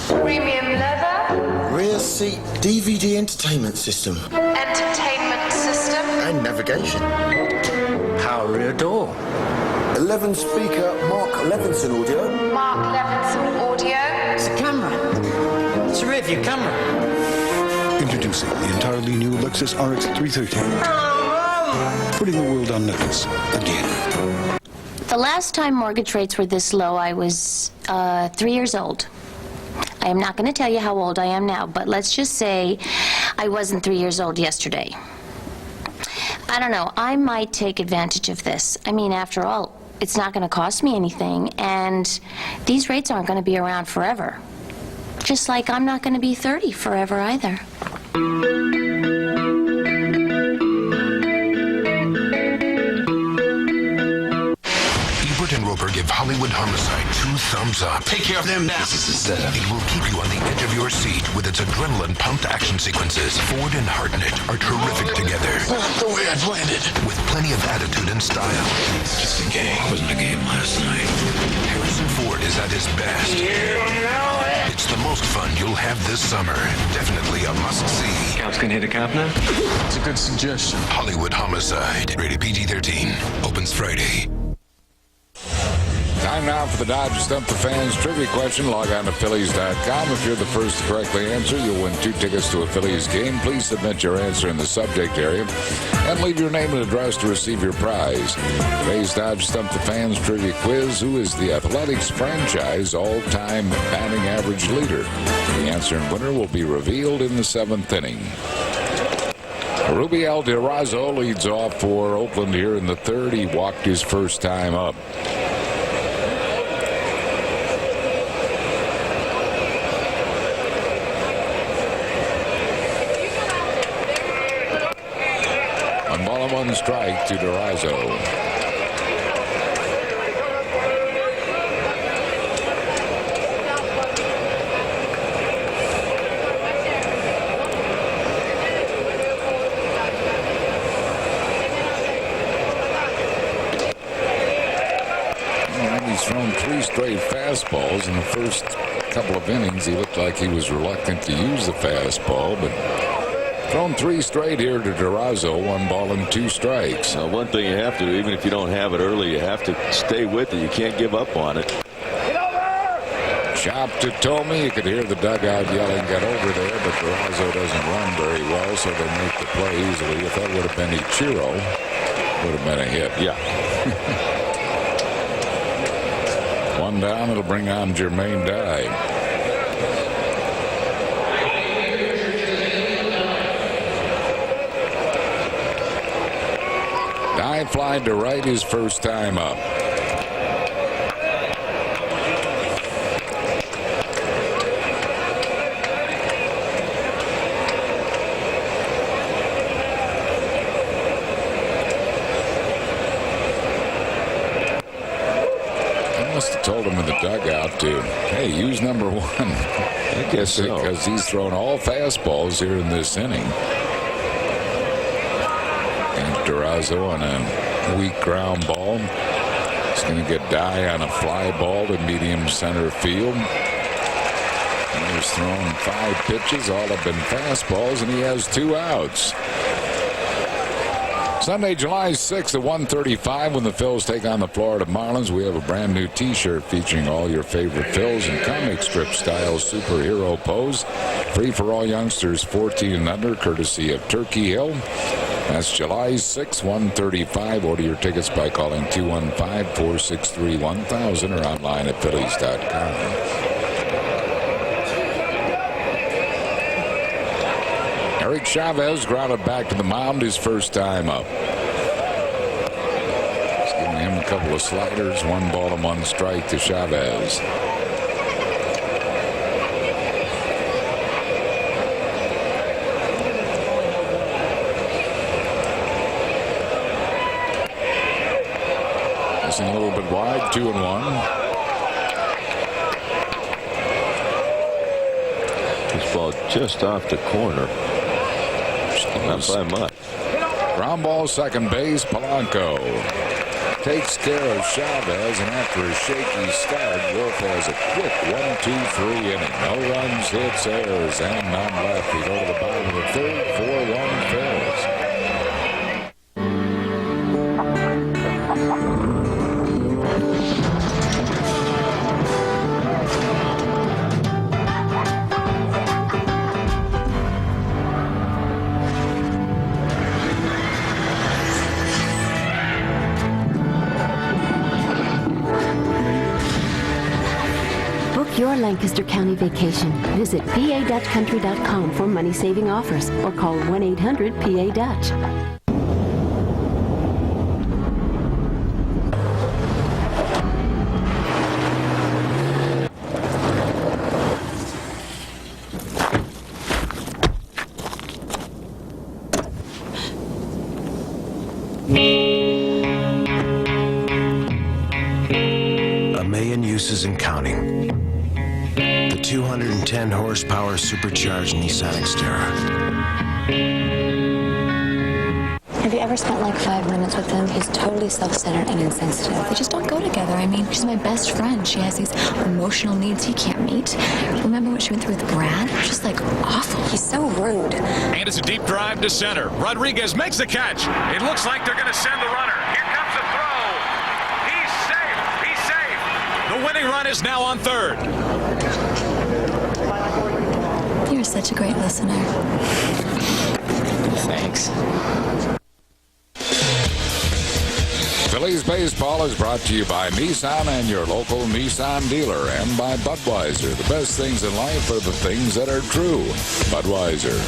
Speaker 20: Premium leather.
Speaker 22: Rear seat DVD entertainment system.
Speaker 20: Entertainment system.
Speaker 22: And navigation.
Speaker 21: Power rear door.
Speaker 22: 11 speaker Mark Levinson audio.
Speaker 20: Mark Levinson audio.
Speaker 21: It's a camera. It's a rear view camera.
Speaker 8: Introducing the entirely new Lexus RX 330. Putting the world on notice again.
Speaker 23: The last time mortgage rates were this low, I was 3 years old. I am not going to tell you how old I am now, but let's just say I wasn't 3 years old yesterday. I don't know. I might take advantage of this. I mean, after all, it's not going to cost me anything, and these rates aren't going to be around forever. Just like I'm not going to be 30 forever either.
Speaker 24: And Roper give Hollywood Homicide 2 thumbs up.
Speaker 7: Take care of them now.
Speaker 24: This is a setup. It will keep you on the edge of your seat with its adrenaline-pumped action sequences. Ford and Hartnett are terrific together.
Speaker 7: Not the way I planned it.
Speaker 24: With plenty of attitude and style.
Speaker 7: It's just a game. It wasn't a game last night.
Speaker 24: Harrison Ford is at his best.
Speaker 7: You know it.
Speaker 24: It's the most fun you'll have this summer. Definitely a must-see.
Speaker 13: Cops can hit a cop now?
Speaker 7: It's a good suggestion.
Speaker 24: Hollywood Homicide. Rated PG-13. Opens Friday.
Speaker 1: Time now for the Dodge Stump the Fans trivia question. Log on to Phillies.com. If you're the first to correctly answer, you'll win 2 tickets to a Phillies game. Please submit your answer in the subject area and leave your name and address to receive your prize. Today's Dodge Stump the Fans trivia quiz: who is the Athletics franchise all-time batting average leader? The answer and winner will be revealed in the 7th inning. Rubiel DeRazzo leads off for Oakland here in the 3rd. He walked his first time up. One ball and one strike to Durazo. He's thrown 3 straight fastballs in the first couple of innings. He looked like he was reluctant to use the fastball, but thrown 3 straight here to Durazo. 1 ball and 2 strikes.
Speaker 2: One thing you have to do, even if you don't have it early, you have to stay with it. You can't give up on it.
Speaker 1: Chop to Tomey. You could hear the dugout yelling, "Get over there," but Durazo doesn't run very well, so they make the play easily. If that would have been Ichiro, would have been a hit.
Speaker 2: Yeah.
Speaker 1: 1 down. It'll bring on Jermaine Dye. Dye fly to right his first time up. Told him in the dugout to, hey, use number 1.
Speaker 2: I guess so.
Speaker 1: Because he's thrown all fastballs here in this inning. And Durazo on a weak ground ball. He's going to get Dye on a fly ball to medium center field. And he's thrown 5 pitches. All have been fastballs, and he has 2 outs. Sunday, July 6th at 1:35 when the Phils take on the Florida Marlins. We have a brand new T-shirt featuring all your favorite Phils and comic strip style superhero pose. Free for all youngsters 14 and under, courtesy of Turkey Hill. That's July 6th, 1:35. Order your tickets by calling 215-463-1000 or online at Phillies.com. Eric Chavez grounded back to the mound his first time up. He's giving him a couple of sliders. 1 ball and 1 strike to Chavez. Missing a little bit wide. 2-1.
Speaker 2: This ball just off the corner. Not by much.
Speaker 1: Ground ball, second base. Polanco takes care of Chavez, and after a shaky start, Wolf has a quick 1-2-3 inning. No runs, hits, errors, and none left. We go to the bottom of the third. 4-1 Phils.
Speaker 5: Your Lancaster County vacation. Visit PADutchCountry.com for money-saving offers or call 1-800-PA-DUTCH.
Speaker 6: A million uses and counting. 210 horsepower supercharged Nissan Xterra.
Speaker 9: Have you ever spent like 5 minutes with him? He's totally self-centered and insensitive. They just don't go together. I mean, she's my best friend. She has these emotional needs he can't meet. Remember what she went through with Brad? Just like awful. He's so rude.
Speaker 11: And it's a deep drive to center. Rodriguez makes the catch. It looks like they're going to send the runner. Here comes the throw. He's safe. He's safe. The winning run is now on third.
Speaker 9: You're such a great listener.
Speaker 4: Thanks.
Speaker 1: Phillies baseball is brought to you by Nissan and your local Nissan dealer, and by Budweiser. The best things in life are the things that are true. Budweiser.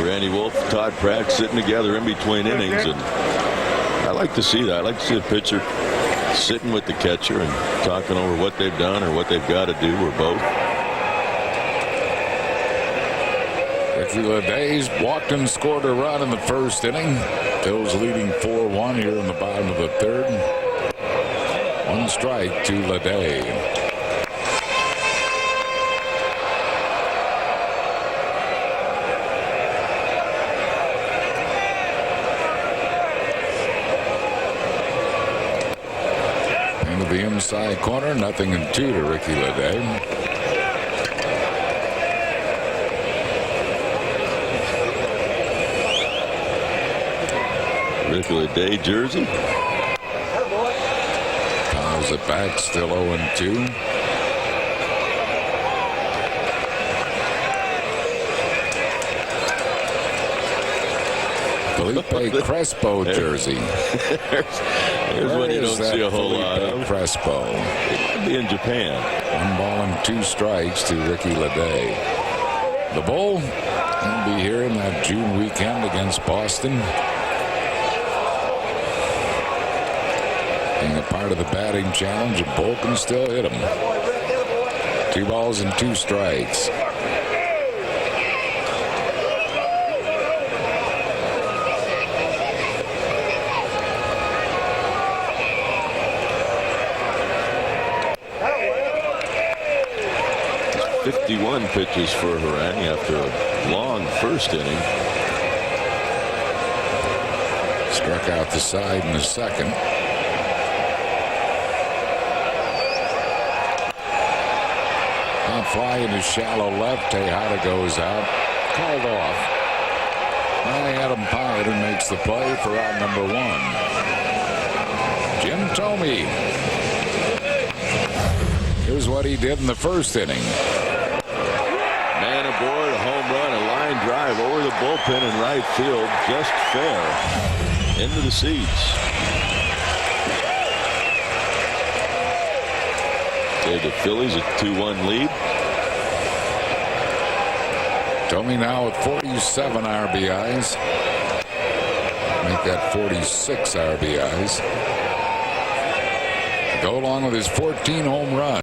Speaker 2: Randy Wolf, Todd Pratt sitting together in between innings, and I like to see that. I like to see a pitcher sitting with the catcher and talking over what they've done or what they've got to do, or both.
Speaker 1: Ricky Leday's walked and scored a run in the first inning. Phil's leading 4-1 here in the bottom of the third. 1 strike to Leday. Into the inside corner, 0-2 to Ricky Leday.
Speaker 2: Ricky Leday jersey.
Speaker 1: Fouls it back, still 0-2. Felipe Crespo jersey.
Speaker 2: There's one you don't see a whole lot of.
Speaker 1: Crespo.
Speaker 2: It might be in Japan.
Speaker 1: 1 ball and 2 strikes to Ricky Leday. The Bull will be here in that June weekend against Boston. Being a part of the batting challenge, and Bull can still hit him. 2 balls and 2 strikes.
Speaker 2: It's 51 pitches for Harang after a long first inning.
Speaker 1: Struck out the side in the second. Fly into shallow left. Tejada goes out. Called off. Now Adam Pyatt makes the play for out number 1. Jim Thome. Here's what he did in the first inning.
Speaker 2: Man aboard, a home run, a line drive over the bullpen in right field. Just fair. Into the seats. Gave the Phillies a 2-1 lead.
Speaker 1: Thome now with 47 RBIs. Make that 46 RBIs. Go along with his 14 home runs.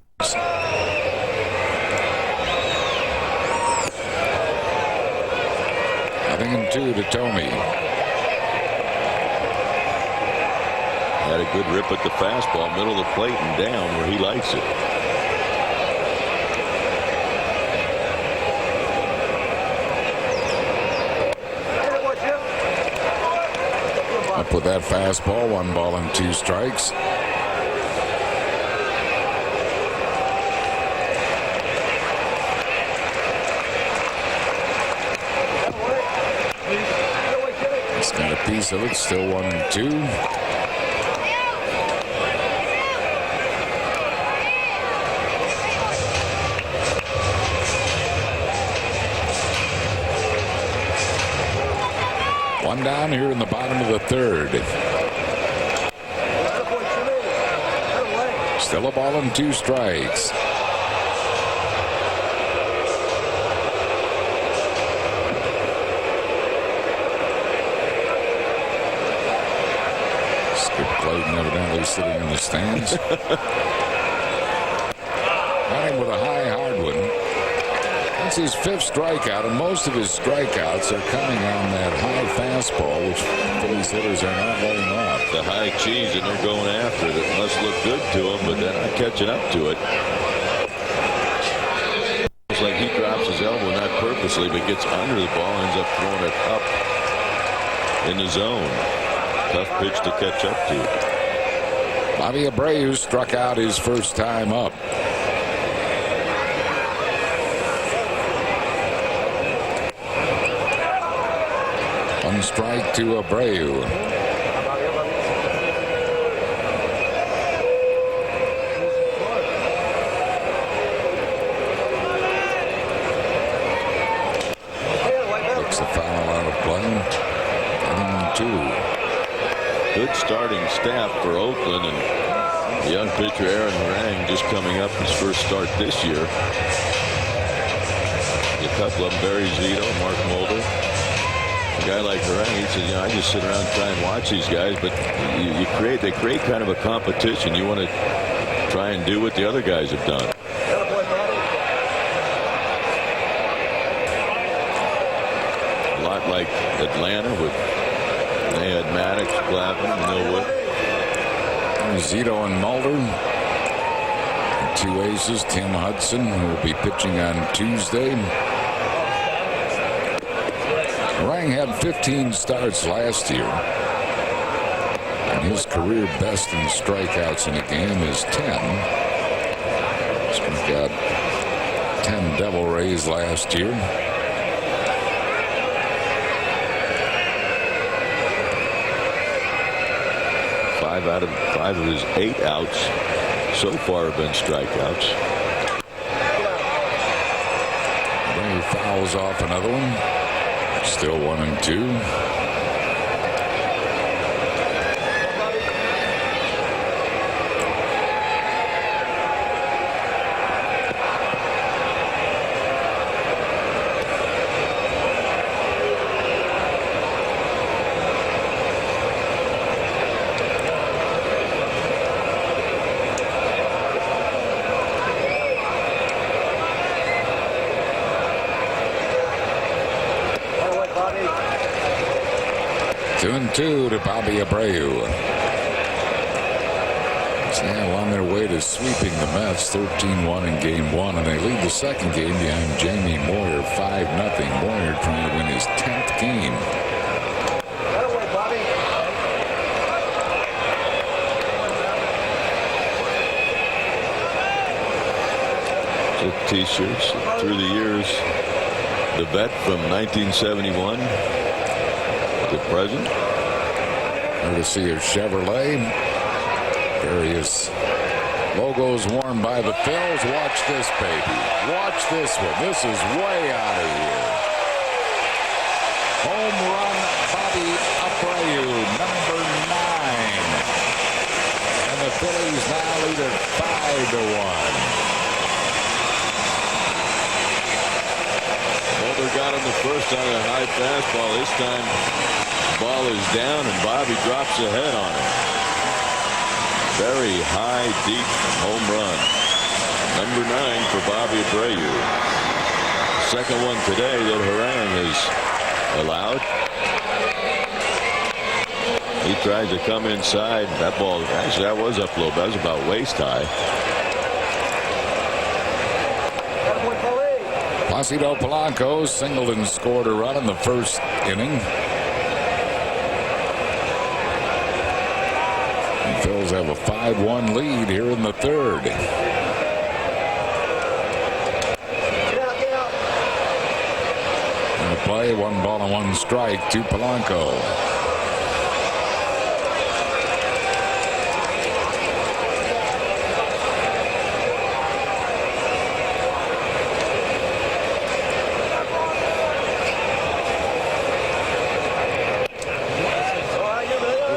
Speaker 1: 0-2 to Thome.
Speaker 2: Had a good rip at the fastball, middle of the plate and down where he likes it.
Speaker 1: Up with that fastball, 1 ball and 2 strikes. He's got a piece of it, still 1-2. One down here in the bottom of the third. Still a ball and 2 strikes. Skip Clayton evidently sitting in the stands. Got him with a high hard one. That's his 5th strikeout, and most of his strikeouts are coming on that high fastball, which Phillies hitters are not letting off.
Speaker 2: The high cheese, and they're going after it. It must look good to him, but they're not catching up to it. It's like he drops his elbow, not purposely, but gets under the ball, ends up throwing it up in the zone. Tough pitch to catch up to.
Speaker 1: Bobby Abreu struck out his first time up. One strike to Abreu. Looks the foul out of play. 1-2.
Speaker 2: Good starting staff for Oakland, and the young pitcher Aaron Harang just coming up his first start this year. A couple of them, Barry Zito, Mark Mulder. A guy like Harang, he says, I just sit around and try and watch these guys, but they create kind of a competition. You want to try and do what the other guys have done. like Atlanta with they had Maddox, Glavine, Millwood.
Speaker 1: Zito and Mulder. Two aces, Tim Hudson, who will be pitching on Tuesday. Harang had 15 starts last year. And his career best in strikeouts in a game is 10. So we've got 10 Devil Rays last year.
Speaker 2: 5 of his 8 outs so far have been strikeouts.
Speaker 1: Then he fouls off another one. Still 1-2. 2-2 to Bobby Abreu. Now on their way to sweeping the Mets 13-1 in game 1, and they lead the second game behind Jamie Moyer 5-0. Moyer trying to win his 10th game.
Speaker 2: T-shirts through the years. The vet from 1971 to present.
Speaker 1: Courtesy of Chevrolet. Various logos worn by the Phils. Watch this, baby. Watch this one. This is way out of here. Home run, Bobby Abreu, number 9. And the Phillies now lead it 5-1.
Speaker 2: Got him the first on a high fastball. This time ball is down and Bobby drops the head on it. Very high, deep home run. Number 9 for Bobby Abreu. Second one today that Harang has allowed. He tries to come inside. That ball, actually that was up low. That was about waist high.
Speaker 1: Placido Polanco singled and scored a run in the first inning. The Phils have a 5-1 lead here in the third. In the play, 1 ball and 1 strike to Polanco.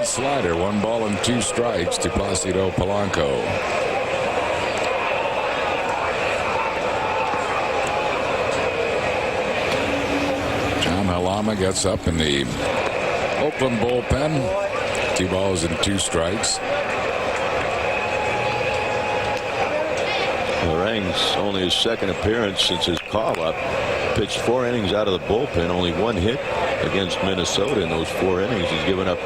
Speaker 1: Slider, 1 ball and 2 strikes to Placido Polanco. John Halama gets up in the Oakland bullpen. 2 balls and 2 strikes.
Speaker 2: Harang's only his second appearance since his call-up. Pitched 4 innings out of the bullpen, only 1 hit against Minnesota in those 4 innings. He's given up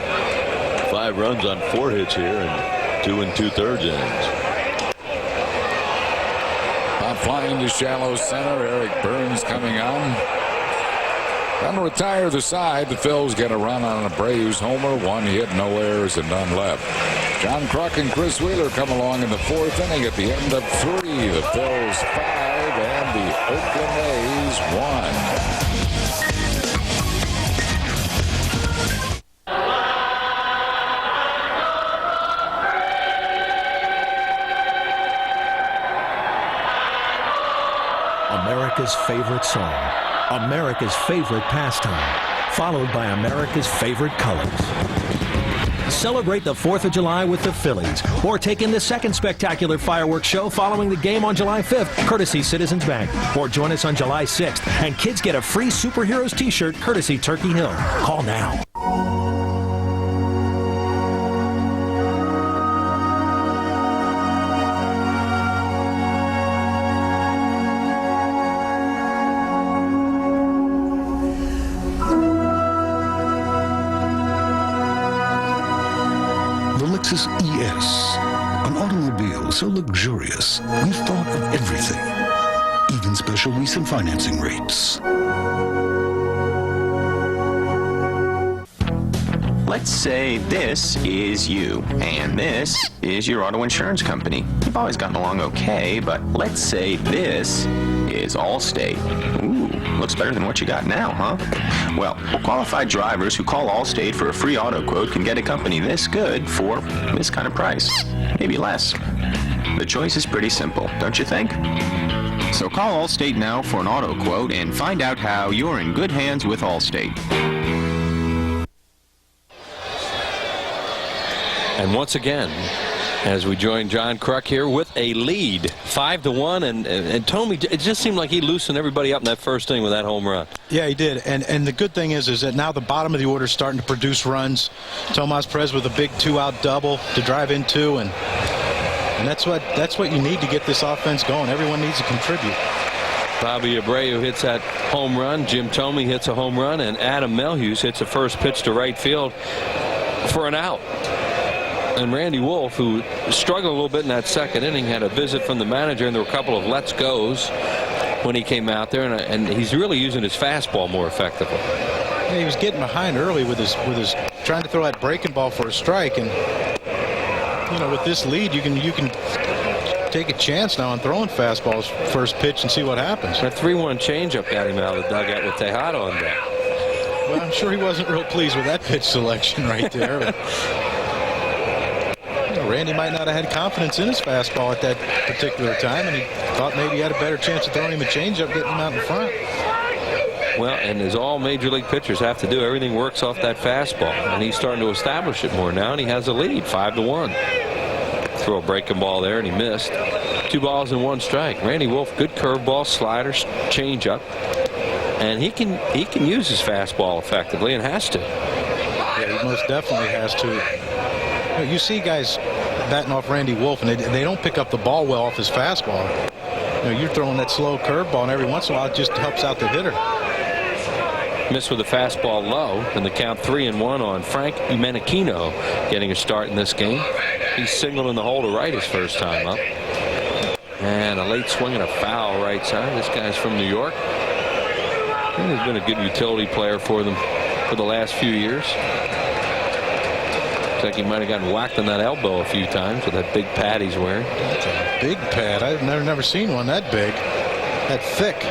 Speaker 2: 5 runs on 4 hits here in 2 2/3 innings.
Speaker 1: Pop flying to shallow center. Eric Burns coming on. Going to retire the side. The Phils get a run on Abreu's homer. 1 hit, no errors, and none left. John Kruk and Chris Wheeler come along in the 4th inning at the end of 3. The Phils 5 and the Oakland A's 1.
Speaker 12: America's favorite song, America's favorite pastime, followed by America's favorite colors. Celebrate the 4th of July with the Phillies, or take in the second spectacular fireworks show following the game on July 5th, courtesy Citizens Bank. Or join us on July 6th, and kids get a free Superheroes t-shirt courtesy Turkey Hill. Call now.
Speaker 8: Lexus ES. An automobile so luxurious, we've thought of everything. Even special lease and financing rates.
Speaker 3: Let's say this is you, and this is your auto insurance company. You've always gotten along okay, but let's say this is Allstate. Ooh, looks better than what you got now, huh? Well, qualified drivers who call Allstate for a free auto quote can get a company this good for this kind of price, maybe less. The choice is pretty simple, don't you think? So call Allstate now for an auto quote and find out how you're in good hands with Allstate.
Speaker 10: And once again, as we join John Kruk here with a lead, 5-1, and Tommy, it just seemed like he loosened everybody up in that first inning with that home run.
Speaker 14: Yeah, he did. And the good thing is that now the bottom of the order is starting to produce runs. Tomas Perez with a big 2-out double to drive in 2, and that's what you need to get this offense going. Everyone needs to contribute.
Speaker 10: Bobby Abreu hits that home run. Jim Thome hits a home run, and Adam Melhuse hits a first pitch to right field for an out. And Randy Wolf, who struggled a little bit in that second inning, had a visit from the manager, and there were a couple of let's goes when he came out there, and he's really using his fastball more effectively.
Speaker 14: Yeah, he was getting behind early with his trying to throw that breaking ball for a strike, and with this lead, you can take a chance now on throwing fastballs first pitch and see what happens.
Speaker 10: That 3-1 changeup got him out of the dugout with Tejada on deck.
Speaker 14: Well, I'm sure he wasn't real pleased with that pitch selection right there. Randy might not have had confidence in his fastball at that particular time, and he thought maybe he had a better chance of throwing him a changeup, getting him out in front.
Speaker 10: Well, and as all major league pitchers have to do, everything works off that fastball, and he's starting to establish it more now, and he has a lead, 5-1. Throw a breaking ball there, and he missed. 2 balls and 1 strike. Randy Wolf, good curveball, slider, changeup, and he can use his fastball effectively, and has to.
Speaker 14: Yeah, he most definitely has to. You see guys batting off Randy Wolf, and they don't pick up the ball well off his fastball. You're throwing that slow curveball, and every once in a while it just helps out the hitter.
Speaker 10: Missed with the fastball low, and the count 3-1 on Frank Menechino getting a start in this game. He singled in the hole to right his first time up. And a late swing and a foul right side. This guy's from New York. He's been a good utility player for them for the last few years. Looks like he might have gotten whacked on that elbow a few times with that big pad he's wearing.
Speaker 14: That's a big pad. I've never seen one that big, that thick.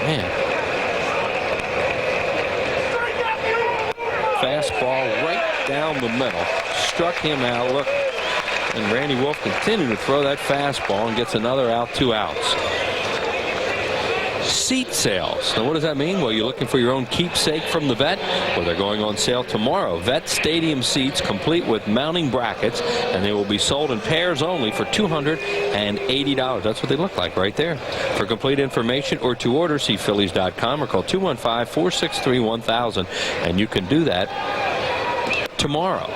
Speaker 10: Man. Fastball right down the middle. Struck him out. Look. And Randy Wolf continued to throw that fastball and gets another out, 2 outs. Seat sales. Now, what does that mean? Well, you're looking for your own keepsake from the vet. Well, they're going on sale tomorrow. Vet Stadium seats complete with mounting brackets, and they will be sold in pairs only for $280. That's what they look like right there. For complete information or to order, see Phillies.com or call 215-463-1000, and you can do that tomorrow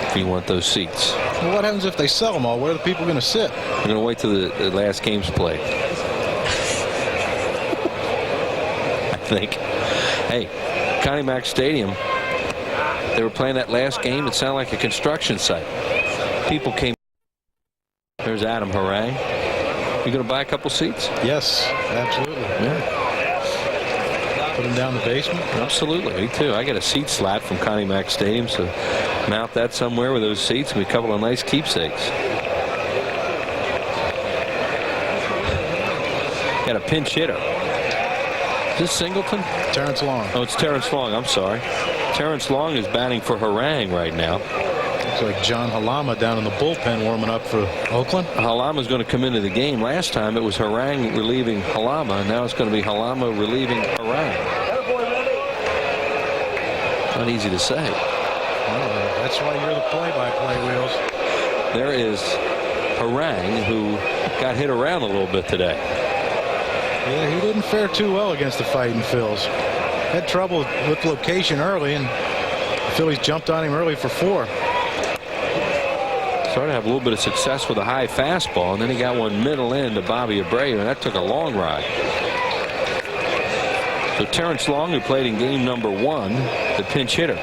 Speaker 10: if you want those seats.
Speaker 14: Well, what happens if they sell them all? Where are the people going to sit?
Speaker 10: They're going to wait till the last game's played. I think. Hey, Connie Mack Stadium, they were playing that last game. It sounded like a construction site. People came. There's Adam Harang. You going to buy a couple seats?
Speaker 14: Yes, absolutely.
Speaker 10: Yeah.
Speaker 14: Put them down the basement?
Speaker 10: Absolutely. Me too. I got a seat slat from Connie Mack Stadium, so mount that somewhere with those seats and a couple of nice keepsakes. Got a pinch hitter. Is this Singleton?
Speaker 14: Terrence Long.
Speaker 10: Oh, it's Terrence Long. I'm sorry. Terrence Long is batting for Harang right now.
Speaker 14: Looks like John Halama down in the bullpen warming up for Oakland.
Speaker 10: Halama's going to come into the game. Last time it was Harang relieving Halama. Now it's going to be Halama relieving Harang. Not easy to say.
Speaker 14: Well, that's why you're the play-by-play, Wheels.
Speaker 10: There is Harang, who got hit around a little bit today.
Speaker 14: Yeah, he didn't fare too well against the Fighting Phils. Had trouble with location early, and the Phillies jumped on him early for 4.
Speaker 10: Started to have a little bit of success with a high fastball, and then he got one middle in to Bobby Abreu, and that took a long ride. So Terrence Long, who played in game number 1, the pinch hitter.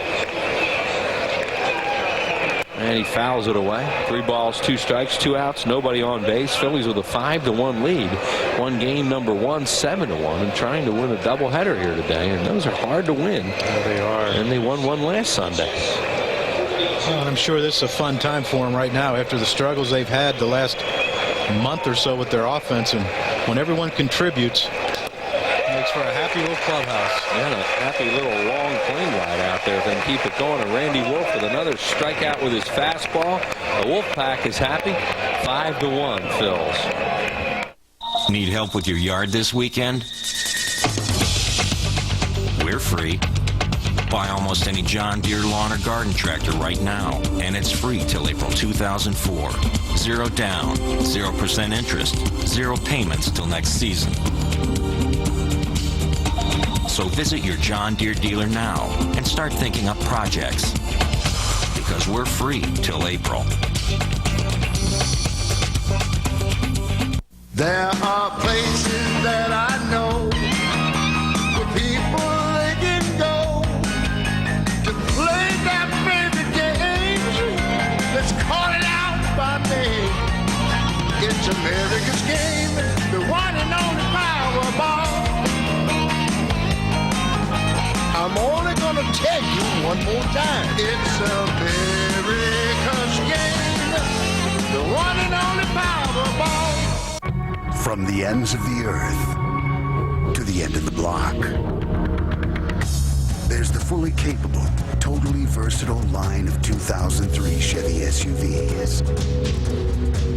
Speaker 10: And he fouls it away. 3 balls, 2 strikes, 2 outs, nobody on base. Phillies with a 5-1 lead. Won game number 1, 7-1, and trying to win a doubleheader here today. And those are hard to win.
Speaker 14: Yeah, they are.
Speaker 10: And they won one last Sunday.
Speaker 14: Well, I'm sure this is a fun time for them right now after the struggles they've had the last month or so with their offense. And when everyone contributes, it makes for a happy little clubhouse.
Speaker 10: And a happy little long plane ride out there if they can keep it going. And Randy Wolf with another strikeout with his fastball. The Wolf Pack is happy. 5-1 Phils.
Speaker 15: Need help with your yard this weekend? We're free. Buy almost any John Deere lawn or garden tractor right now, and it's free till April 2004. 0 down, 0% interest, 0 payments till next season. So visit your John Deere dealer now and start thinking up projects. Because we're free till April.
Speaker 7: There are places that I know where people they can go to play their favorite games. Let's call it out by name. It's America's game, the one and only Powerball. I'm only gonna tell you one more time. It's America's game, the one and only Powerball.
Speaker 8: From the ends of the earth to the end of the block, there's the fully capable, totally versatile line of 2003 Chevy SUVs.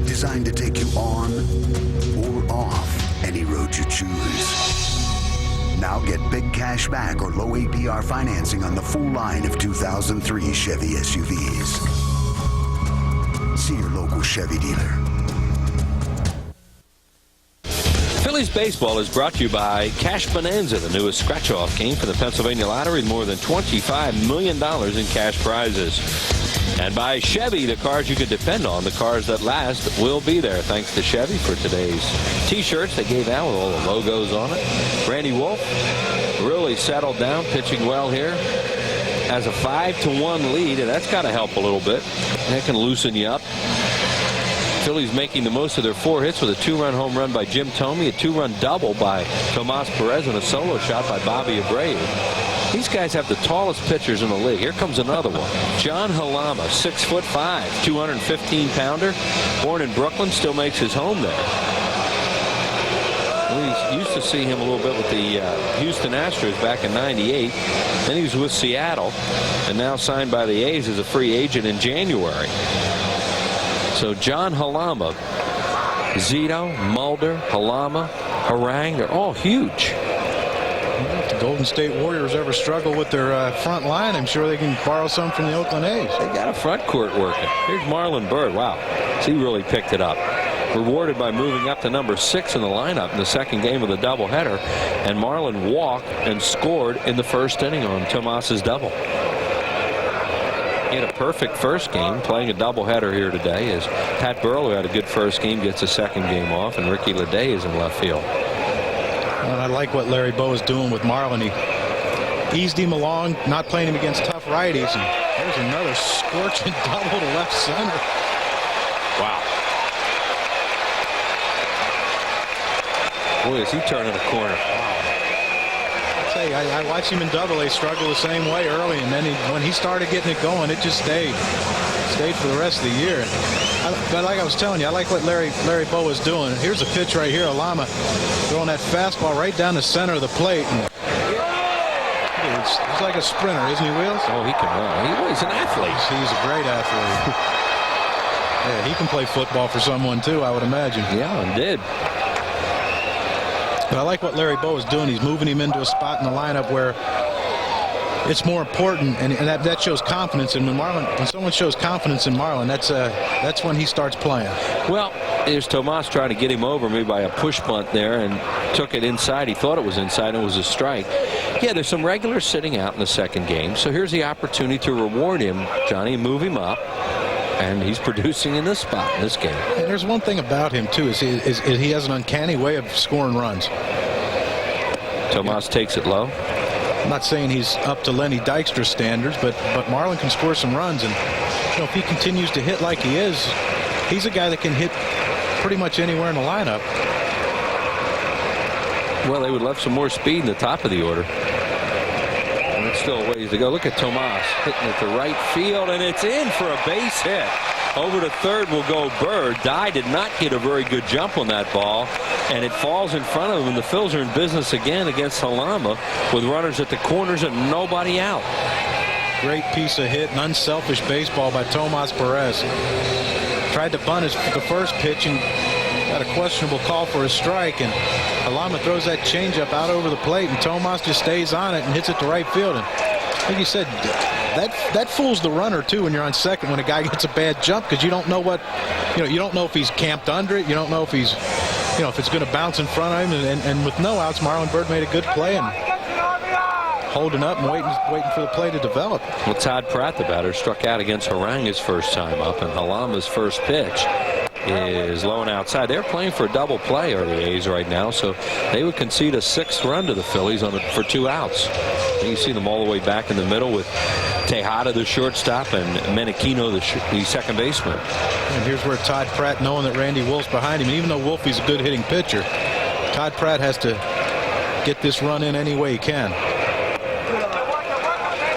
Speaker 8: Designed to take you on or off any road you choose. Now get big cash back or low APR financing on the full line of 2003 Chevy SUVs. See your local Chevy dealer.
Speaker 10: Phillies baseball is brought to you by Cash Bonanza, the newest scratch-off game for the Pennsylvania Lottery, more than $25 million in cash prizes. And by Chevy, the cars you can depend on, the cars that last will be there. Thanks to Chevy for today's T-shirts they gave out with all the logos on it. Randy Wolf really settled down, pitching well here. Has a 5-1 lead, and that's got to help a little bit. That can loosen you up. Phillies making the most of their 4 hits with a 2-run home run by Jim Thome, a 2-run double by Tomas Perez, and a solo shot by Bobby Abreu. These guys have the tallest pitchers in the league. Here comes another one. John Halama, 6'5", 215-pounder, born in Brooklyn, still makes his home there. We used to see him a little bit with the Houston Astros back in '98. Then he was with Seattle, and now signed by the A's as a free agent in January. So John Halama, Zito, Mulder, Halama, Harang, they're all huge.
Speaker 14: If the Golden State Warriors ever struggle with their front line, I'm sure they can borrow some from the Oakland A's.
Speaker 10: They got a front court working. Here's Marlon Byrd. Wow, he really picked it up. Rewarded by moving up to number 6 in the lineup in the second game of the doubleheader. And Marlon walked and scored in the first inning on Tomas's double. He had a perfect first game, playing a doubleheader here today, as Pat Burrow, who had a good first game, gets a second game off, and Ricky Leday is in left field.
Speaker 14: Well, I like what Larry Bowa is doing with Marlon. He eased him along, not playing him against tough righties. And there's another scorching double to left center.
Speaker 10: Wow. Boy, is he turning a corner.
Speaker 14: I watched him in Double-A struggle the same way early, and then when he started getting it going, it just stayed for the rest of the year. But like I was telling you, I like what Larry Bowa is doing. Here's a pitch right here. Alama throwing that fastball right down the center of the plate. And he's like a sprinter, isn't he, Wheels?
Speaker 10: Oh, he can run. He's an athlete.
Speaker 14: He's a great athlete. Yeah, he can play football for someone, too, I would imagine.
Speaker 10: Yeah, and did.
Speaker 14: But I like what Larry Bowa is doing. He's moving him into a spot in the lineup where it's more important, and that shows confidence. And when someone shows confidence in Marlon, that's when he starts playing.
Speaker 10: Well, there's Tomas trying to get him over maybe by a push bunt there, and took it inside. He thought it was inside, and it was a strike. Yeah, there's some regulars sitting out in the second game, so here's the opportunity to reward him, Johnny, and move him up. And he's producing in this spot in this game.
Speaker 14: And there's one thing about him, too, is he has an uncanny way of scoring runs.
Speaker 10: Tomas takes it low.
Speaker 14: I'm not saying he's up to Lenny Dykstra standards, but Marlon can score some runs. And if he continues to hit like he is, he's a guy that can hit pretty much anywhere in the lineup.
Speaker 10: Well, they would love some more speed in the top of the order. And it's still a ways to go. Look at Tomas hitting it to right field, and it's in for a base hit. Over to third will go Byrd. Dye did not get a very good jump on that ball, and it falls in front of him. And the Phils are in business again against Halama with runners at the corners and nobody out.
Speaker 14: Great piece of hit and unselfish baseball by Tomas Perez. Tried to bunt the first pitch and got a questionable call for a strike, and Halama throws that changeup out over the plate, and Tomas just stays on it and hits it to right field. And like you said, that fools the runner too when you're on second when a guy gets a bad jump, because you don't know you don't know if he's camped under it, you don't know if he's if it's going to bounce in front of him, and with no outs, Marlon Byrd made a good play and holding up and waiting for the play to develop.
Speaker 10: Well, Todd Pratt, the batter, struck out against Harang his first time up, and Halama's first pitch is low and outside. They're playing for a double play, are the A's right now, so they would concede a 6th run to the Phillies for 2 outs. And you see them all the way back in the middle with Tejada, the shortstop, and Menechino, the second baseman.
Speaker 14: And here's where Todd Pratt, knowing that Randy Wolf's behind him, and even though Wolfie's a good hitting pitcher, Todd Pratt has to get this run in any way he can.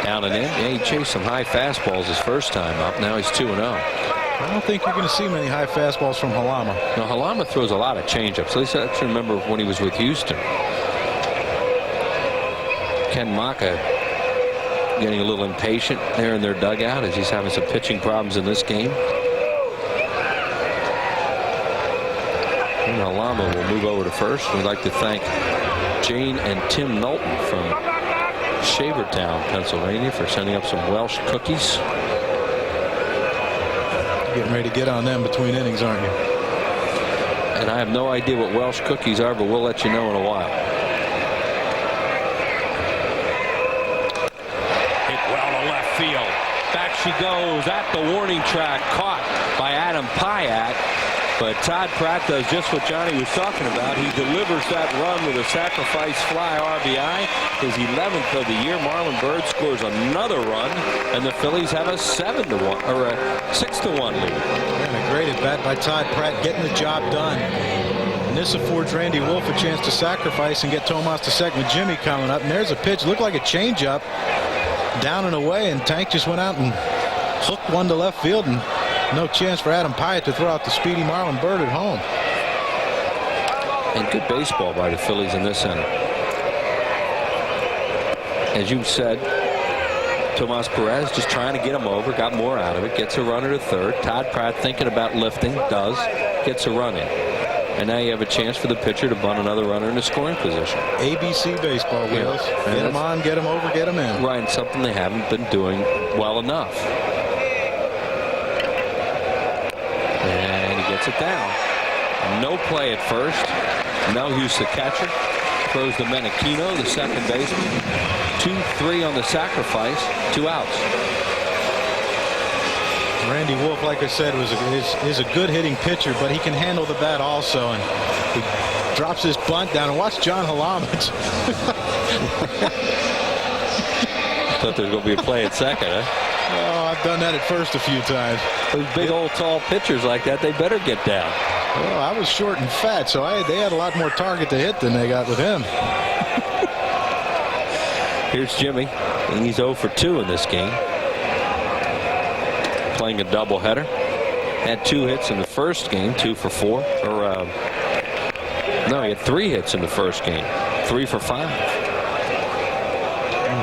Speaker 10: Down and in. Yeah, he chased some high fastballs his first time up. Now he's 2-0.
Speaker 14: I don't think you're going to see many high fastballs from Halama.
Speaker 10: No, Halama throws a lot of changeups. At least I actually remember when he was with Houston. Ken Maka getting a little impatient there in their dugout as he's having some pitching problems in this game. And Halama will move over to first. We'd like to thank Jane and Tim Knowlton from Shavertown, Pennsylvania, for sending up some Welsh cookies.
Speaker 14: Getting ready to get on them between innings, aren't you?
Speaker 10: And I have no idea what Welsh cookies are, but we'll let you know in a while. Hit well to left field. Back she goes at the warning track, caught by Adam Pyatt. But Todd Pratt does just what Johnny was talking about. He delivers that run with a sacrifice fly RBI, his 11th of the year. Marlon Byrd scores another run, and the Phillies have a 7-1 or a 6-1 lead.
Speaker 14: And a great at bat by Todd Pratt, getting the job done. And this affords Randy Wolf a chance to sacrifice and get Tomas to second with Jimmy coming up. And there's a pitch, looked like a changeup, down and away, and Tank just went out and hooked one to left field, and no chance for Adam Pyatt to throw out the speedy Marlon Byrd at home.
Speaker 10: And good baseball by the Phillies in this inning. As you said, Tomas Perez just trying to get him over, got more out of it, gets a runner to third. Todd Pratt thinking about lifting, does, gets a run in. And now you have a chance for the pitcher to bunt another runner in the scoring position.
Speaker 14: ABC baseball, Wheels.
Speaker 10: Yeah.
Speaker 14: Get him on, get him over, get him in.
Speaker 10: Right, and something they haven't been doing well enough. And he gets it down. No play at first. Melhuse, the catcher, throws to Menechino, the second baseman. 2-3 on the sacrifice, 2 outs.
Speaker 14: Randy Wolf, like I said, is a good hitting pitcher, but he can handle the bat also. And he drops his bunt down. And watch John Halama.
Speaker 10: Thought there was going to be a play at second, huh?
Speaker 14: Oh, I've done that at first a few times.
Speaker 10: Those big old tall pitchers like that, they better get down.
Speaker 14: Well, I was short and fat, so they had a lot more target to hit than they got with him.
Speaker 10: Here's Jimmy, and he's 0 for 2 in this game. Playing a doubleheader. Had 2 hits in the first game, 2 for 4. No, he had 3 hits in the first game, 3 for 5.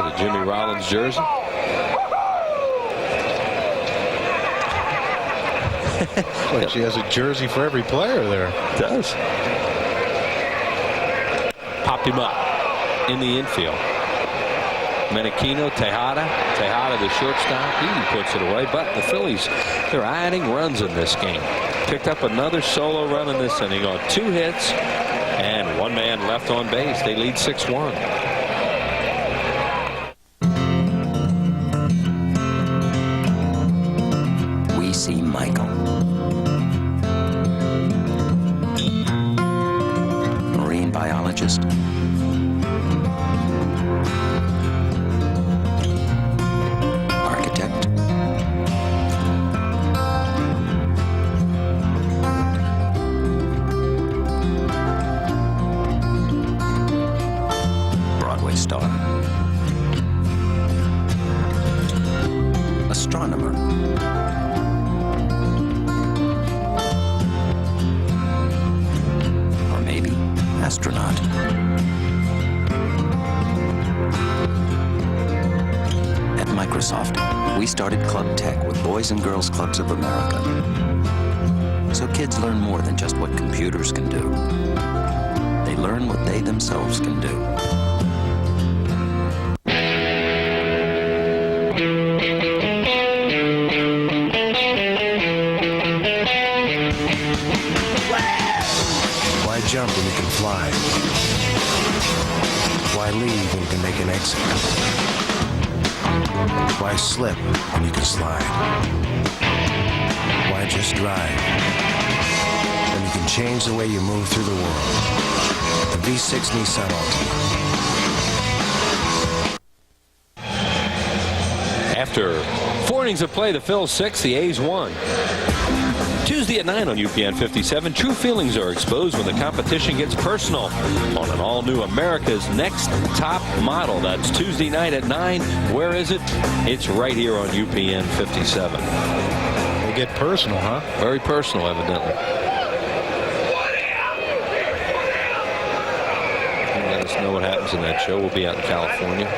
Speaker 10: The Jimmy Rollins jersey.
Speaker 14: Like she has a jersey for every player there.
Speaker 10: Does. Popped him up in the infield. Menechino, Tejada the shortstop. He puts it away, but the Phillies, they're adding runs in this game. Picked up another solo run in this inning on 2 hits and 1 man left on base. They lead 6-1.
Speaker 15: We see Michael. Marine biologist.
Speaker 6: astronomer. Or maybe astronaut. At Microsoft, we started Club Tech with Boys and Girls Clubs of America. So kids learn more than just what computers can do. They learn what they themselves can do. Why jump when you can fly? Why leave when you can make an exit? Why slip when you can slide? Why just drive when you can change the way you move through the world? The V6 Nissan Altima.
Speaker 10: After 4 innings of play, the Phils 6, the A's 1. Tuesday at 9 on UPN 57, true feelings are exposed when the competition gets personal on an all-new America's Next Top Model. That's Tuesday night at 9. Where is it? It's right here on UPN 57.
Speaker 14: They get personal, huh?
Speaker 10: Very personal, evidently. Let us know what happens in that show. We'll be out in California.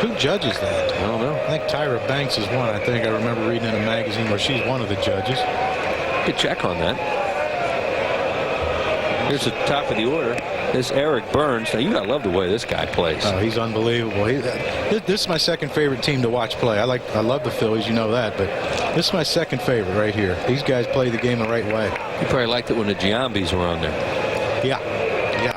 Speaker 14: Who judges that?
Speaker 10: I don't know.
Speaker 14: I think Tyra Banks is one. I think I remember reading in a magazine where she's one of the judges.
Speaker 10: Good check on that. Here's the top of the order. This Eric Burns. Now, you gotta love the way this guy plays.
Speaker 14: Oh, he's unbelievable. This is my second favorite team to watch play. I love the Phillies, you know that, but this is my second favorite right here. These guys play the game the right way.
Speaker 10: You probably liked it when the Giambis were on there.
Speaker 14: Yeah,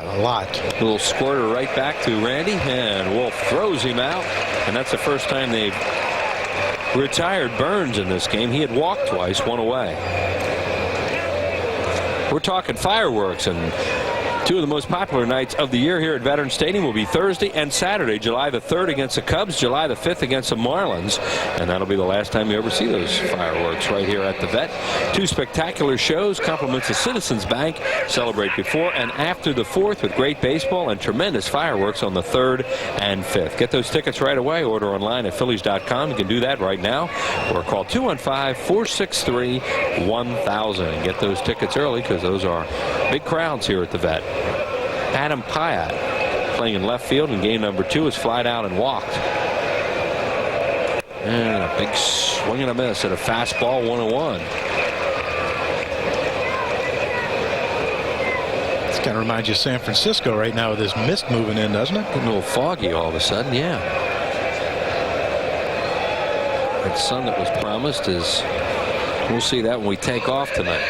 Speaker 14: a lot.
Speaker 10: A little squirter right back to Randy, and Wolf throws him out, and that's the first time they've retired Burns in this game. He had walked twice, one away. We're talking fireworks, and two of the most popular nights of the year here at Veterans Stadium will be Thursday and Saturday, July the 3rd against the Cubs, July the 5th against the Marlins, and that'll be the last time you ever see those fireworks right here at the Vet. Two spectacular shows, compliments of Citizens Bank. Celebrate before and after the 4th with great baseball and tremendous fireworks on the 3rd and 5th. Get those tickets right away. Order online at Phillies.com. You can do that right now, or call 215-463-1000 and get those tickets early, because those are big crowds here at the Vet. Adam Pyatt, playing in left field in game number 2, is flied out and walked. And a big swing and a miss at a fastball, 1-1.
Speaker 14: This kind of reminds you of San Francisco right now with this mist moving in, doesn't it?
Speaker 10: Getting a little foggy all of a sudden, yeah. That sun that was promised is, we'll see that when we take off tonight.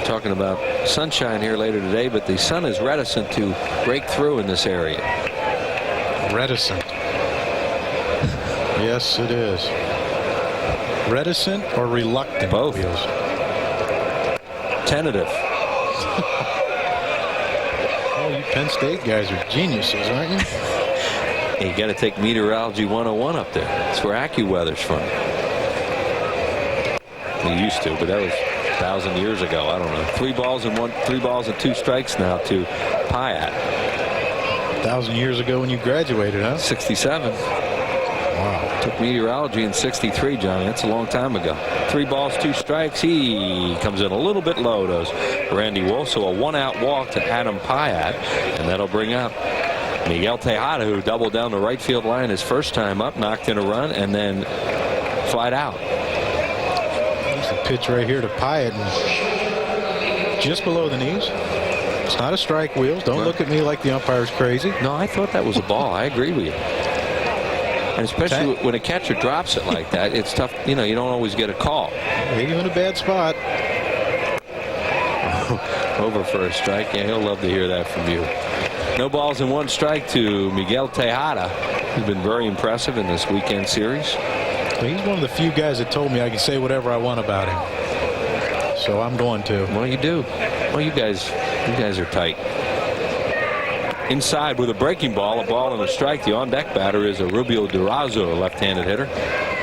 Speaker 10: Talking about sunshine here later today, but the sun is reticent to break through in this area.
Speaker 14: Reticent. Yes, it is. Reticent or reluctant?
Speaker 10: Both.
Speaker 14: Wheels.
Speaker 10: Tentative.
Speaker 14: Oh, you Penn State guys are geniuses, aren't you?
Speaker 10: You got to take Meteorology 101 up there. That's where AccuWeather's from. We used to, but that was 1,000 years ago. I don't know. 3 balls and 2 strikes now to Pyatt.
Speaker 14: 1,000 years ago when you graduated, huh?
Speaker 10: 67. Wow. Took meteorology in 63, Johnny. That's a long time ago. 3 balls, 2 strikes. He comes in a little bit low, does Randy Wolf. So a 1-out walk to Adam Pyatt, and that'll bring up Miguel Tejada, who doubled down the right field line his first time up, knocked in a run, and then flied out.
Speaker 14: Pitch right here to Pyatt, and just below the knees. It's not a strike, Wheels. Don't look at me like the umpire's crazy.
Speaker 10: No, I thought that was a ball. I agree with you. And especially when a catcher drops it like that, it's tough. You know, you don't always get a call.
Speaker 14: Maybe in a bad spot.
Speaker 10: Over for a strike. Yeah, he'll love to hear that from you. No balls and 1 strike to Miguel Tejada. He's been very impressive in this weekend series.
Speaker 14: He's one of the few guys that told me I can say whatever I want about him. So I'm going to.
Speaker 10: Well, you do. Well, you guys are tight. Inside with a breaking ball, a ball and a strike. The on-deck batter is Abreu Durazo, a left-handed hitter.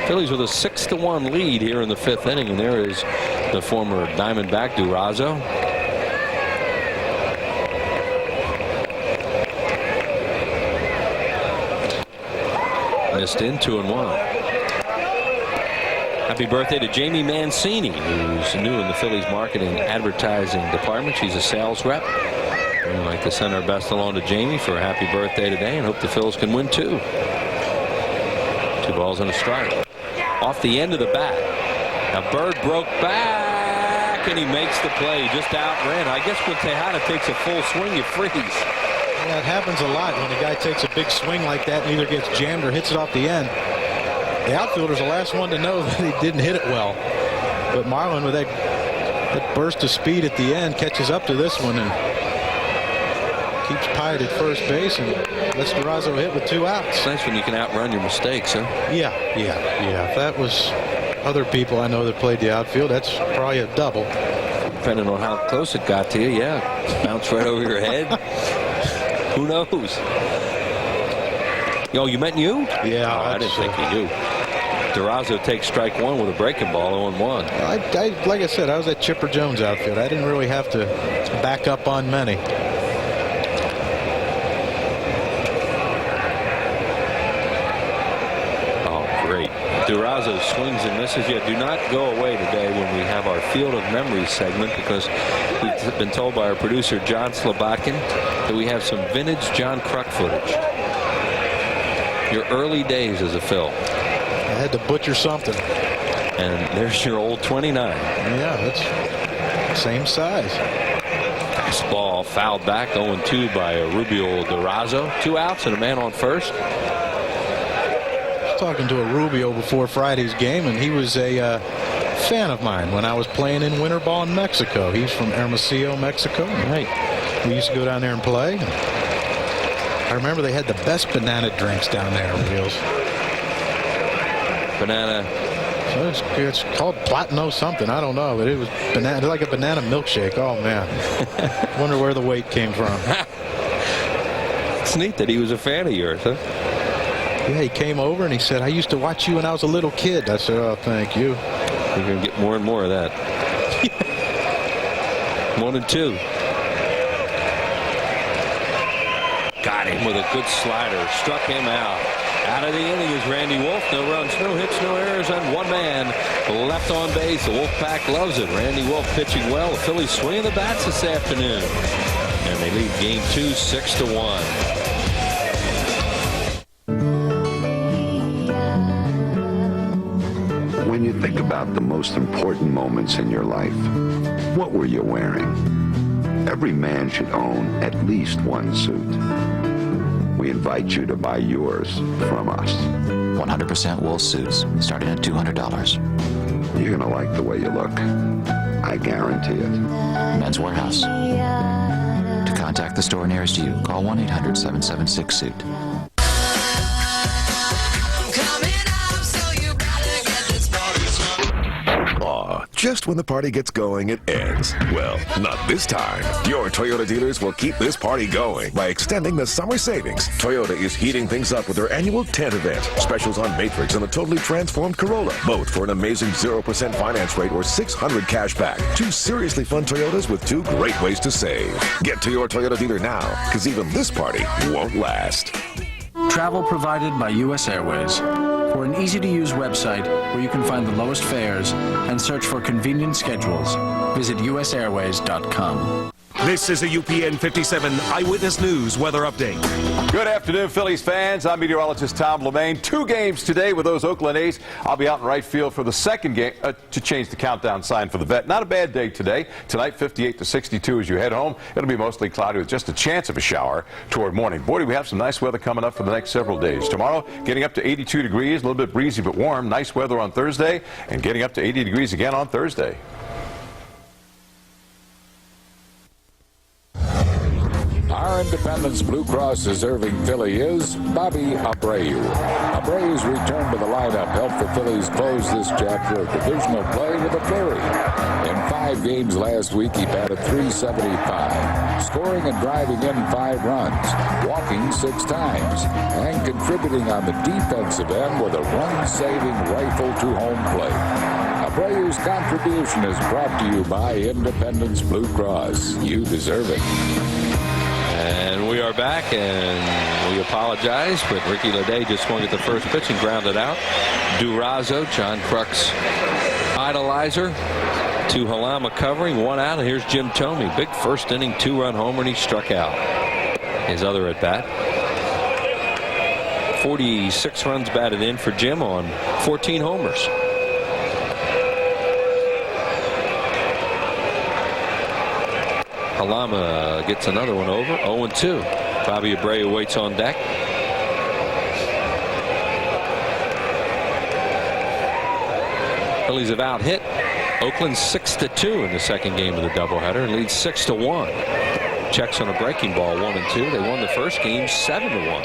Speaker 10: Phillies with a 6-1 lead here in the 5th inning, and there is the former Diamondback Durazo. Missed in 2-1. Happy birthday to Jamie Mancini, who's new in the Phillies marketing advertising department. She's a sales rep. We'd like to send our best along to Jamie for a happy birthday today and hope the Phils can win 2. 2 balls and a strike. Off the end of the bat. Now Byrd broke back and he makes the play. Just outran. I guess when Tejada takes a full swing, you freeze.
Speaker 14: Yeah, it happens a lot when a guy takes a big swing like that and either gets jammed or hits it off the end. The outfielder's the last one to know that he didn't hit it well. But Marlon, with that burst of speed at the end, catches up to this one and keeps Pyatt at first base and lets Durazo hit with 2 outs.
Speaker 10: It's nice when you can outrun your mistakes, huh?
Speaker 14: Yeah. If that was other people I know that played the outfield, that's probably a double.
Speaker 10: Depending on how close it got to you, yeah. Bounce right over your head. Who knows? Yo, you meant you?
Speaker 14: Yeah.
Speaker 10: Oh, I didn't think you knew. Durazo takes strike 1 with a breaking ball 0-1.
Speaker 14: Like I said, I was at Chipper Jones outfield. I didn't really have to back up on many.
Speaker 10: Oh, great. Durazo swings and misses. Yet do not go away today when we have our Field of Memories segment, because we've been told by our producer, John Slobakin, that we have some vintage John Kruk footage. Your early days as a Phil.
Speaker 14: I had to butcher something.
Speaker 10: And there's your old 29.
Speaker 14: Yeah, that's same size.
Speaker 10: This ball fouled back 0-2 by Rubio Durazo. 2 outs and a man on first.
Speaker 14: I was talking to a Rubio before Friday's game, and he was a fan of mine when I was playing in winter ball in Mexico. He's from Hermosillo, Mexico.
Speaker 10: Right.
Speaker 14: We used to go down there and play. I remember they had the best banana drinks down there, Wheels.
Speaker 10: Banana.
Speaker 14: So it's called Platano something. I don't know, but it was banana, like a banana milkshake. Oh man, wonder where the weight came from.
Speaker 10: It's neat that he was a fan of yours, huh?
Speaker 14: Yeah, he came over and he said, "I used to watch you when I was a little kid." I said, "Oh, thank you."
Speaker 10: We're gonna get more and more of that. 1-2. Got him with a good slider. Struck him out. Out of the inning is Randy Wolf. No runs, no hits, no errors, and 1 man left on base. The Wolfpack loves it. Randy Wolf pitching well. The Phillies swinging the bats this afternoon. And they lead game 2 6-1.
Speaker 16: When you think about the most important moments in your life, what were you wearing? Every man should own at least 1 suit. We invite you to buy yours from us.
Speaker 6: 100% wool suits, starting at $200.
Speaker 16: You're going to like the way you look. I guarantee it.
Speaker 6: Men's Warehouse. To contact the store nearest you, call 1-800-776-SUIT.
Speaker 17: Just when the party gets going, it ends. Well, not this time. Your Toyota dealers will keep this party going by extending the summer savings. Toyota is heating things up with their annual tent event. Specials on Matrix and the totally transformed Corolla, both for an amazing 0% finance rate or $600 cash back. 2 seriously fun Toyotas with 2 great ways to save. Get to your Toyota dealer now, because even this party won't last.
Speaker 18: Travel provided by U.S. Airways. For an easy-to-use website where you can find the lowest fares and search for convenient schedules, visit usairways.com.
Speaker 11: This is a UPN 57 Eyewitness News weather update.
Speaker 19: Good afternoon, Phillies fans. I'm meteorologist Tom Lemaine. 2 games today with those Oakland A's. I'll be out in right field for the second game to change the countdown sign for the vet. Not a bad day today. Tonight, 58 to 62 as you head home. It'll be mostly cloudy with just a chance of a shower toward morning. Boy, do we have some nice weather coming up for the next several days. Tomorrow, getting up to 82 degrees, a little bit breezy but warm. Nice weather on Thursday, and getting up to 80 degrees again on Thursday.
Speaker 1: Our Independence Blue Cross deserving Philly is Bobby Abreu. Abreu's return to the lineup helped the Phillies close this chapter of divisional play with a flurry. In 5 games last week, he batted .375, scoring and driving in 5 runs, walking 6 times, and contributing on the defensive end with a run-saving rifle to home plate. Abreu's contribution is brought to you by Independence Blue Cross. You deserve it.
Speaker 10: And we are back, and we apologize, but Ricky Leday just swung at the first pitch and grounded out. Durazo, John Kruk's idolizer, to Halama covering, 1 out, and here's Jim Thome. Big first inning 2-run homer, and he struck out. His other at bat. 46 runs batted in for Jim on 14 homers. Halama gets another one over. 0-2. Bobby Abreu waits on deck. Phillies have out hit Oakland 6-2 in the second game of the doubleheader and leads 6-1. Checks on a breaking ball, 1-2. They won the first game 7-1.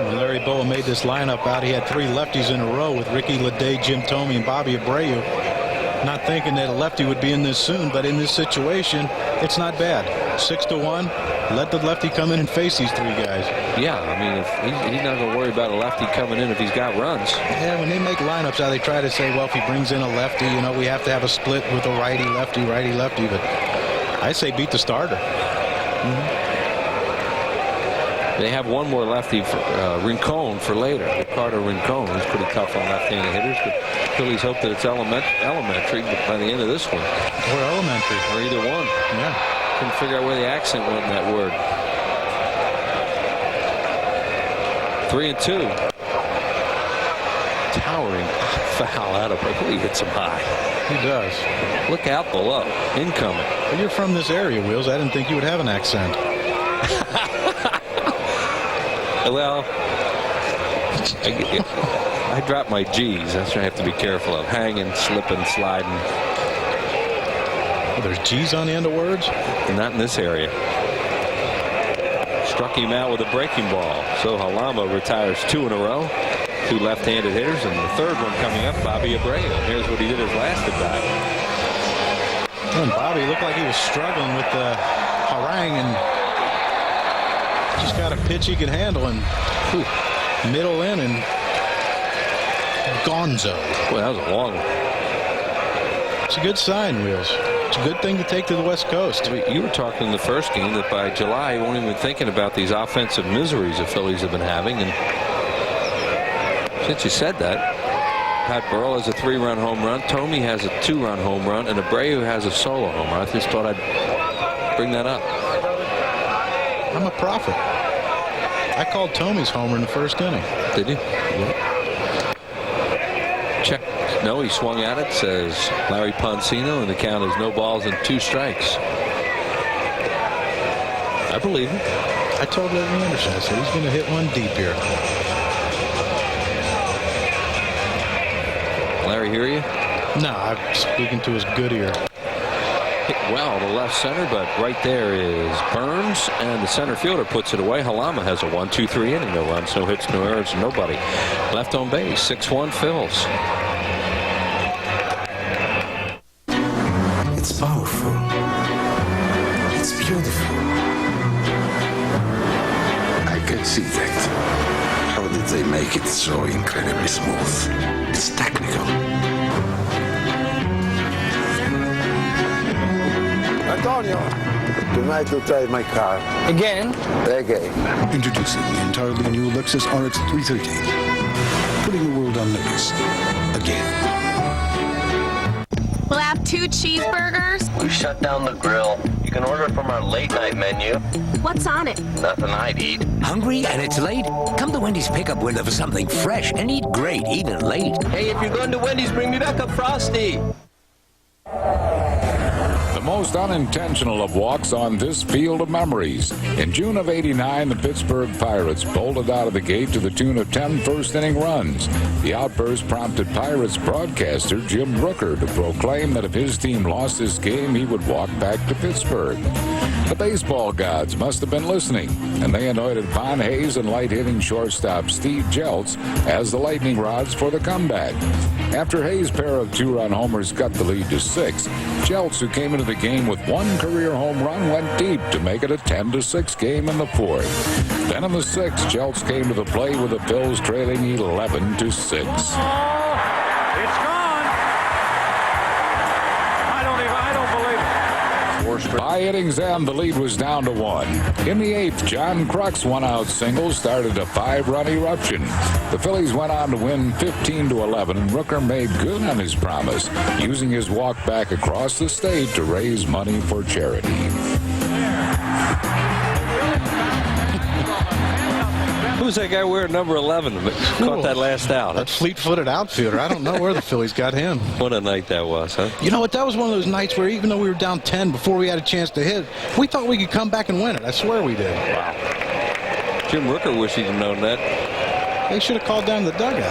Speaker 14: When Larry Bowa made this lineup out, he had 3 lefties in a row with Ricky Leday, Jim Thome, and Bobby Abreu. Not thinking that a lefty would be in this soon, but in this situation, it's not bad. 6-1. Let the lefty come in and face these 3 guys.
Speaker 10: Yeah, I mean, if he's not going to worry about a lefty coming in if he's got runs.
Speaker 14: Yeah, when they make lineups out, they try to say, well, if he brings in a lefty, you know, we have to have a split with a righty-lefty, righty-lefty. But I say beat the starter.
Speaker 10: They have one more lefty, for, Rincon, for later. Ricardo Rincon. He's pretty tough on left-handed hitters, but Phillies hope that it's elementary by the end of this one.
Speaker 14: Or elementary.
Speaker 10: Or either one.
Speaker 14: Yeah.
Speaker 10: Couldn't figure out where the accent went in that word. 3-2. Towering foul out of it. He hits him high.
Speaker 14: He does.
Speaker 10: Look out below. Incoming.
Speaker 14: Well, you're from this area, Wheels. I didn't think you would have an accent.
Speaker 10: Well, I dropped my G's. That's what I have to be careful of. Hanging, slipping, sliding.
Speaker 14: Well, there's G's on the end of words?
Speaker 10: Not in this area. Struck him out with a breaking ball. So Halama retires 2 in a row. 2 left-handed hitters, and the third one coming up, Bobby Abreu. Here's what he did his last at bat.
Speaker 14: And Bobby looked like he was struggling with the Harang, and just got a pitch he can handle, and middle in, and gonzo.
Speaker 10: Boy, that was a long one.
Speaker 14: It's a good sign, Wheels. It's a good thing to take to the West Coast.
Speaker 10: You were talking in the first game that by July you won't even be thinking about these offensive miseries the Phillies have been having, and since you said that, Pat Burrell has a 3-run home run, Thome has a 2-run home run, and Abreu has a solo home run. I just thought I'd bring that up.
Speaker 14: I'm a prophet. I called Thome's homer in the first inning.
Speaker 10: Did you? Yeah. Check. No, he swung at it, says Larry Poncino, and the count is no balls and 2 strikes. I believe him.
Speaker 14: I told Larry Anderson, I said he's going to hit one deep here.
Speaker 10: Larry hear you?
Speaker 14: No, I'm speaking to his good ear.
Speaker 10: Hit well to left center, but right there is Burns, and the center fielder puts it away. Halama has a 1-2-3 inning, no runs, no hits, no errors, nobody left on base. 6-1 Phils.
Speaker 8: It's powerful. It's beautiful.
Speaker 20: I can see that. How did they make it so incredibly smooth? It's technical.
Speaker 21: Antonio, tonight you drive my car. Again? Again.
Speaker 8: Introducing the entirely new Lexus RX 330. Putting the world on notice. Again.
Speaker 22: We'll have 2 cheeseburgers.
Speaker 23: We shut down the grill. You can order from our late night menu.
Speaker 22: What's on it?
Speaker 23: Nothing I'd eat.
Speaker 25: Hungry and it's late? Come to Wendy's pickup window for something fresh and eat great, even late.
Speaker 23: Hey, if you're going to Wendy's, bring me back a Frosty.
Speaker 1: The most unintentional of walks on this field of memories. In June of '89, the Pittsburgh Pirates bolted out of the gate to the tune of 10 first-inning runs. The outburst prompted Pirates broadcaster Jim Brooker to proclaim that if his team lost this game, he would walk back to Pittsburgh. The baseball gods must have been listening, and they anointed Von Hayes and light-hitting shortstop Steve Jeltz as the lightning rods for the comeback. After Hayes' pair of 2-run homers cut the lead to 6, Jeltz, who came into the game with 1 career home run, went deep to make it a 10-6 game in the 4th. Then in the 6th, Jeltz came to the plate with the Phils trailing 11-6.
Speaker 11: It's gone. I don't believe it.
Speaker 19: Force
Speaker 1: By innings end, the lead was down to 1. In the 8th, John Kruk's one-out single started a 5-run eruption. The Phillies went on to win 15-11, and Rooker made good on his promise, using his walk back across the state to raise money for charity.
Speaker 10: Who's that guy wearing number 11 that caught that last out?
Speaker 14: That fleet-footed outfielder. I don't know where the Phillies got him.
Speaker 10: What a night that was, huh?
Speaker 14: You know what? That was one of those nights where even though we were down 10 before we had a chance to hit, we thought we could come back and win it. I swear we did.
Speaker 10: Wow. Jim Rooker wish he'd have known that.
Speaker 14: They should have called down the dugout.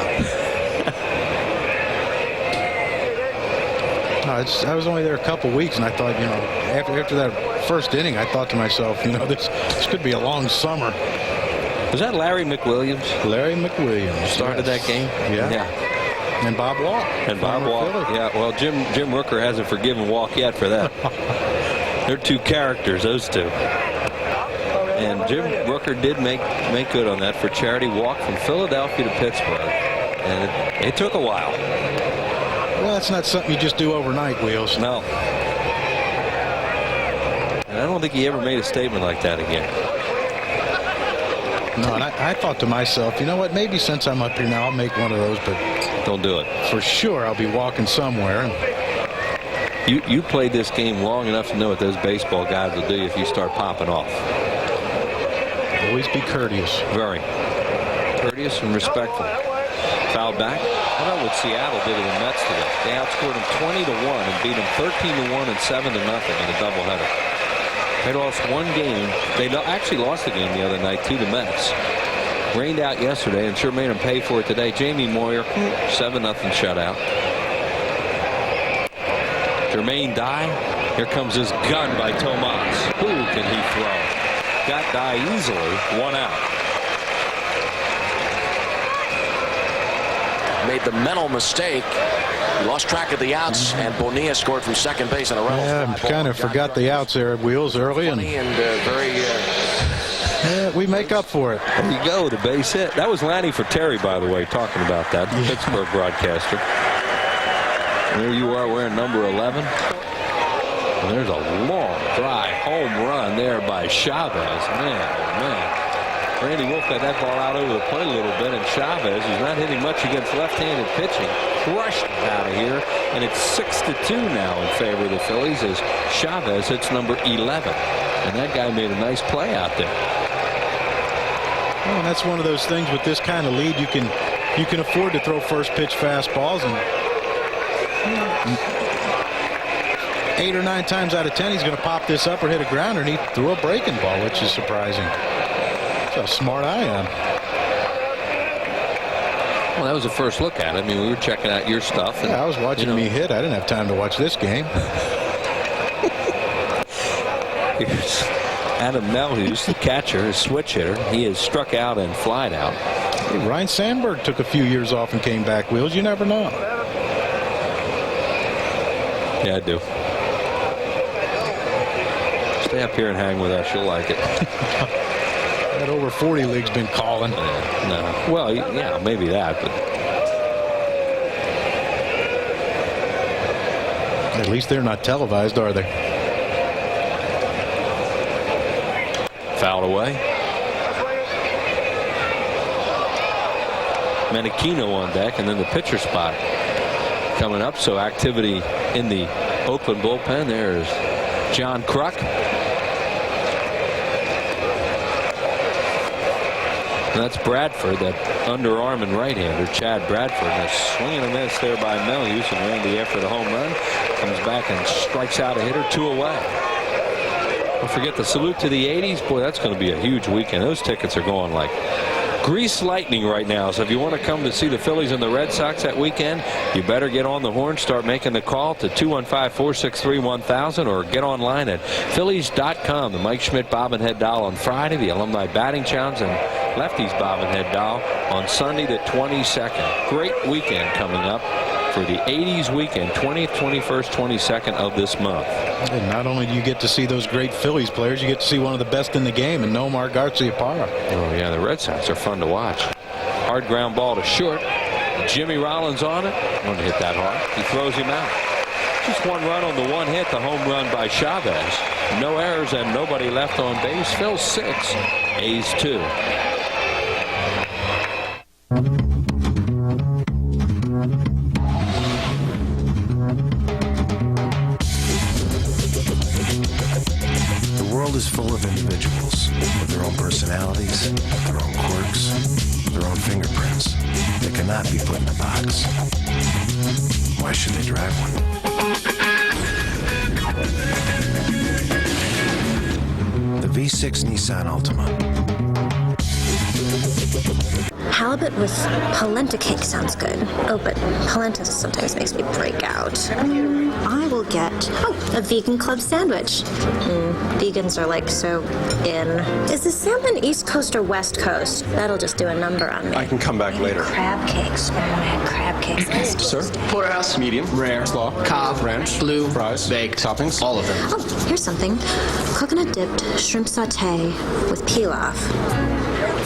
Speaker 14: I was only there a couple weeks, and I thought, you know, after that first inning, I thought to myself, you know, this could be a long summer.
Speaker 10: Was that Larry McWilliams?
Speaker 14: Larry McWilliams
Speaker 10: started that game.
Speaker 14: Yeah. And Bob Walk.
Speaker 10: And Bob Walk. Yeah. Well, Jim Rooker hasn't forgiven Walk yet for that. They're two characters, those two. And Jim Rooker did make good on that for charity walk from Philadelphia to Pittsburgh, and it took a while.
Speaker 14: Well, that's not something you just do overnight, Wheels.
Speaker 10: No. And I don't think he ever made a statement like that again.
Speaker 14: No, and I thought to myself, you know what, maybe since I'm up here now, I'll make one of those, but
Speaker 10: don't do it.
Speaker 14: For sure, I'll be walking somewhere.
Speaker 10: You played this game long enough to know what those baseball guys will do if you start popping off.
Speaker 14: Always be courteous.
Speaker 10: Very. Courteous and respectful. Fouled back. How about what Seattle did to the Mets today? They outscored them 20-1 and beat them 13-1 and 7-0 in a doubleheader. They lost one game. They actually lost the game the other night to the Mets. Rained out yesterday and sure made them pay for it today. Jamie Moyer, 7-0 shutout. Jermaine Dye. Here comes his gun by Tomas. Who can he throw? Got Dye easily. 1 out.
Speaker 4: Made the mental mistake. He lost track of the outs, and Bonilla scored from second base in a Reynolds.
Speaker 14: Yeah, kind of forgot the outs there at Wheels early, and
Speaker 4: very.
Speaker 14: Yeah, we make up for it.
Speaker 10: There you go, the base hit. That was Lanny for Terry, by the way, talking about that. Pittsburgh broadcaster. And there you are wearing number 11. And there's a long, dry home run there by Chavez. Man, oh man. Randy Wolf got that ball out over the plate a little bit, and Chavez, who's not hitting much against left-handed pitching, crushed it out of here, and it's 6-2 now in favor of the Phillies as Chavez hits number 11, and that guy made a nice play out there.
Speaker 14: Well, and that's one of those things with this kind of lead, you can afford to throw first pitch fastballs, and 8 or 9 times out of 10 he's going to pop this up or hit a grounder, and he threw a breaking ball, which is surprising. That's how smart I am.
Speaker 10: Well, that was the first look at it. I mean, we were checking out your stuff. And,
Speaker 14: yeah, I was watching me hit. I didn't have time to watch this game.
Speaker 10: Here's Adam Melhuse, the catcher, a switch hitter. He is struck out and flied out.
Speaker 14: Hey, Ryan Sandberg took a few years off and came back, Wheels. You never know.
Speaker 10: Yeah, I do. Stay up here and hang with us. You'll like it.
Speaker 14: That over 40 league's been calling.
Speaker 10: No. Well, yeah, maybe that, but
Speaker 14: at least they're not televised, are they?
Speaker 10: Fouled away. Menachino on deck, and then the pitcher spot coming up. So activity in the Oakland bullpen. There's John Kruk. And that's Bradford, that underarm and right-hander, Chad Bradford. And a swing and a miss there by Melhuse, and Randy after the home run comes back and strikes out a hitter, 2 away. Don't forget the salute to the 80s. Boy, that's going to be a huge weekend. Those tickets are going like grease lightning right now. So if you want to come to see the Phillies and the Red Sox that weekend, you better get on the horn, start making the call to 215-463-1000, or get online at Phillies.com. The Mike Schmidt Bobblehead Doll on Friday, the Alumni Batting Challenge, and Lefty's Bobblehead Doll on Sunday the 22nd. Great weekend coming up for the 80s weekend, 20th, 21st, 22nd of this month.
Speaker 14: And not only do you get to see those great Phillies players, you get to see one of the best in the game, and Nomar Garciaparra.
Speaker 10: Oh, yeah, the Red Sox are fun to watch. Hard ground ball to short. Jimmy Rollins on it. Wanted to hit that hard. He throws him out. Just one run on the one hit, the home run by Chavez. No errors and nobody left on base. Phil 6, A's 2.
Speaker 2: The world is full of individuals with their own personalities, their own quirks, their own fingerprints that cannot be put in a box. Why should they drive one? The V6 Nissan Altima.
Speaker 5: Halibut with polenta cake sounds good. Oh, but polenta sometimes makes me break out. I will get, a vegan club sandwich. Vegans are like so in. Is the salmon East Coast or West Coast? That'll just do a number on me.
Speaker 9: I can come back later.
Speaker 5: Crab cakes. Oh, man, crab cakes.
Speaker 9: Sir? Porterhouse, medium, rare, slaw, cod, ranch, blue, fries, baked, toppings, all of them.
Speaker 5: Oh, here's something. Coconut dipped shrimp sauté with pilaf.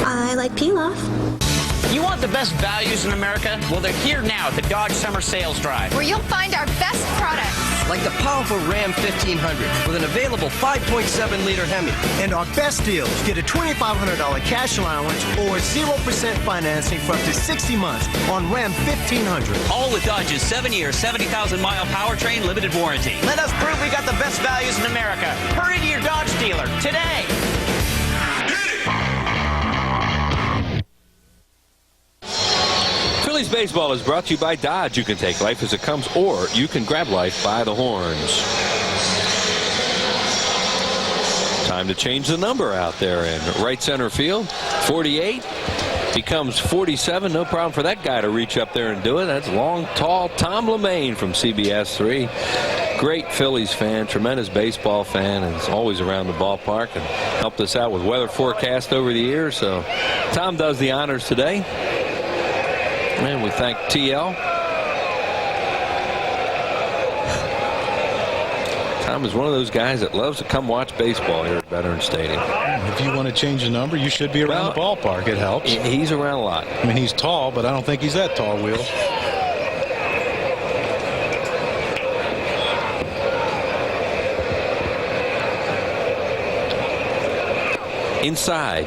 Speaker 5: I like pilaf.
Speaker 13: You want the best values in America? Well, they're here now at the Dodge Summer Sales Drive.
Speaker 24: Where you'll find our best products.
Speaker 26: Like the powerful Ram 1500 with an available 5.7-liter Hemi.
Speaker 27: And our best deals. Get a $2,500 cash allowance or 0% financing for up to 60 months on Ram 1500.
Speaker 13: All with Dodge's 7-year, 70,000-mile powertrain limited warranty. Let us prove we got the best values in America. Hurry to your Dodge dealer today.
Speaker 10: Phillies baseball is brought to you by Dodge. You can take life as it comes, or you can grab life by the horns. Time to change the number out there in right center field. 48 becomes 47. No problem for that guy to reach up there and do it. That's long, tall Tom LeMaine from CBS 3. Great Phillies fan, tremendous baseball fan, and is always around the ballpark and helped us out with weather forecast over the years. So Tom does the honors today. And we thank TL. Tom is one of those guys that loves to come watch baseball here at Veterans Stadium.
Speaker 14: If you want to change the number, you should be around the ballpark. It helps.
Speaker 10: He's around a lot.
Speaker 14: I mean, he's tall, but I don't think he's that tall, Wheels.
Speaker 10: Inside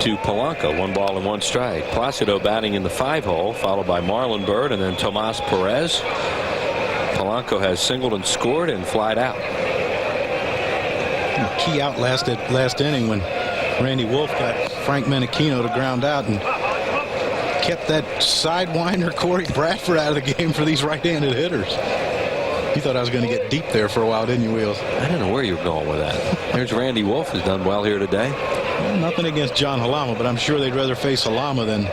Speaker 10: to Polanco, 1 ball and 1 strike. Placido batting in the 5-hole, followed by Marlon Byrd and then Tomas Perez. Polanco has singled and scored and flied out.
Speaker 14: Key out last inning when Randy Wolf got Frank Menachino to ground out and kept that sidewinder Corey Bradford out of the game for these right-handed hitters. You thought I was going to get deep there for a while, didn't you, Wheels?
Speaker 10: I don't know where you were going with that. There's Randy Wolf, who's done well here today.
Speaker 14: Well, nothing against John Halama, but I'm sure they'd rather face Halama than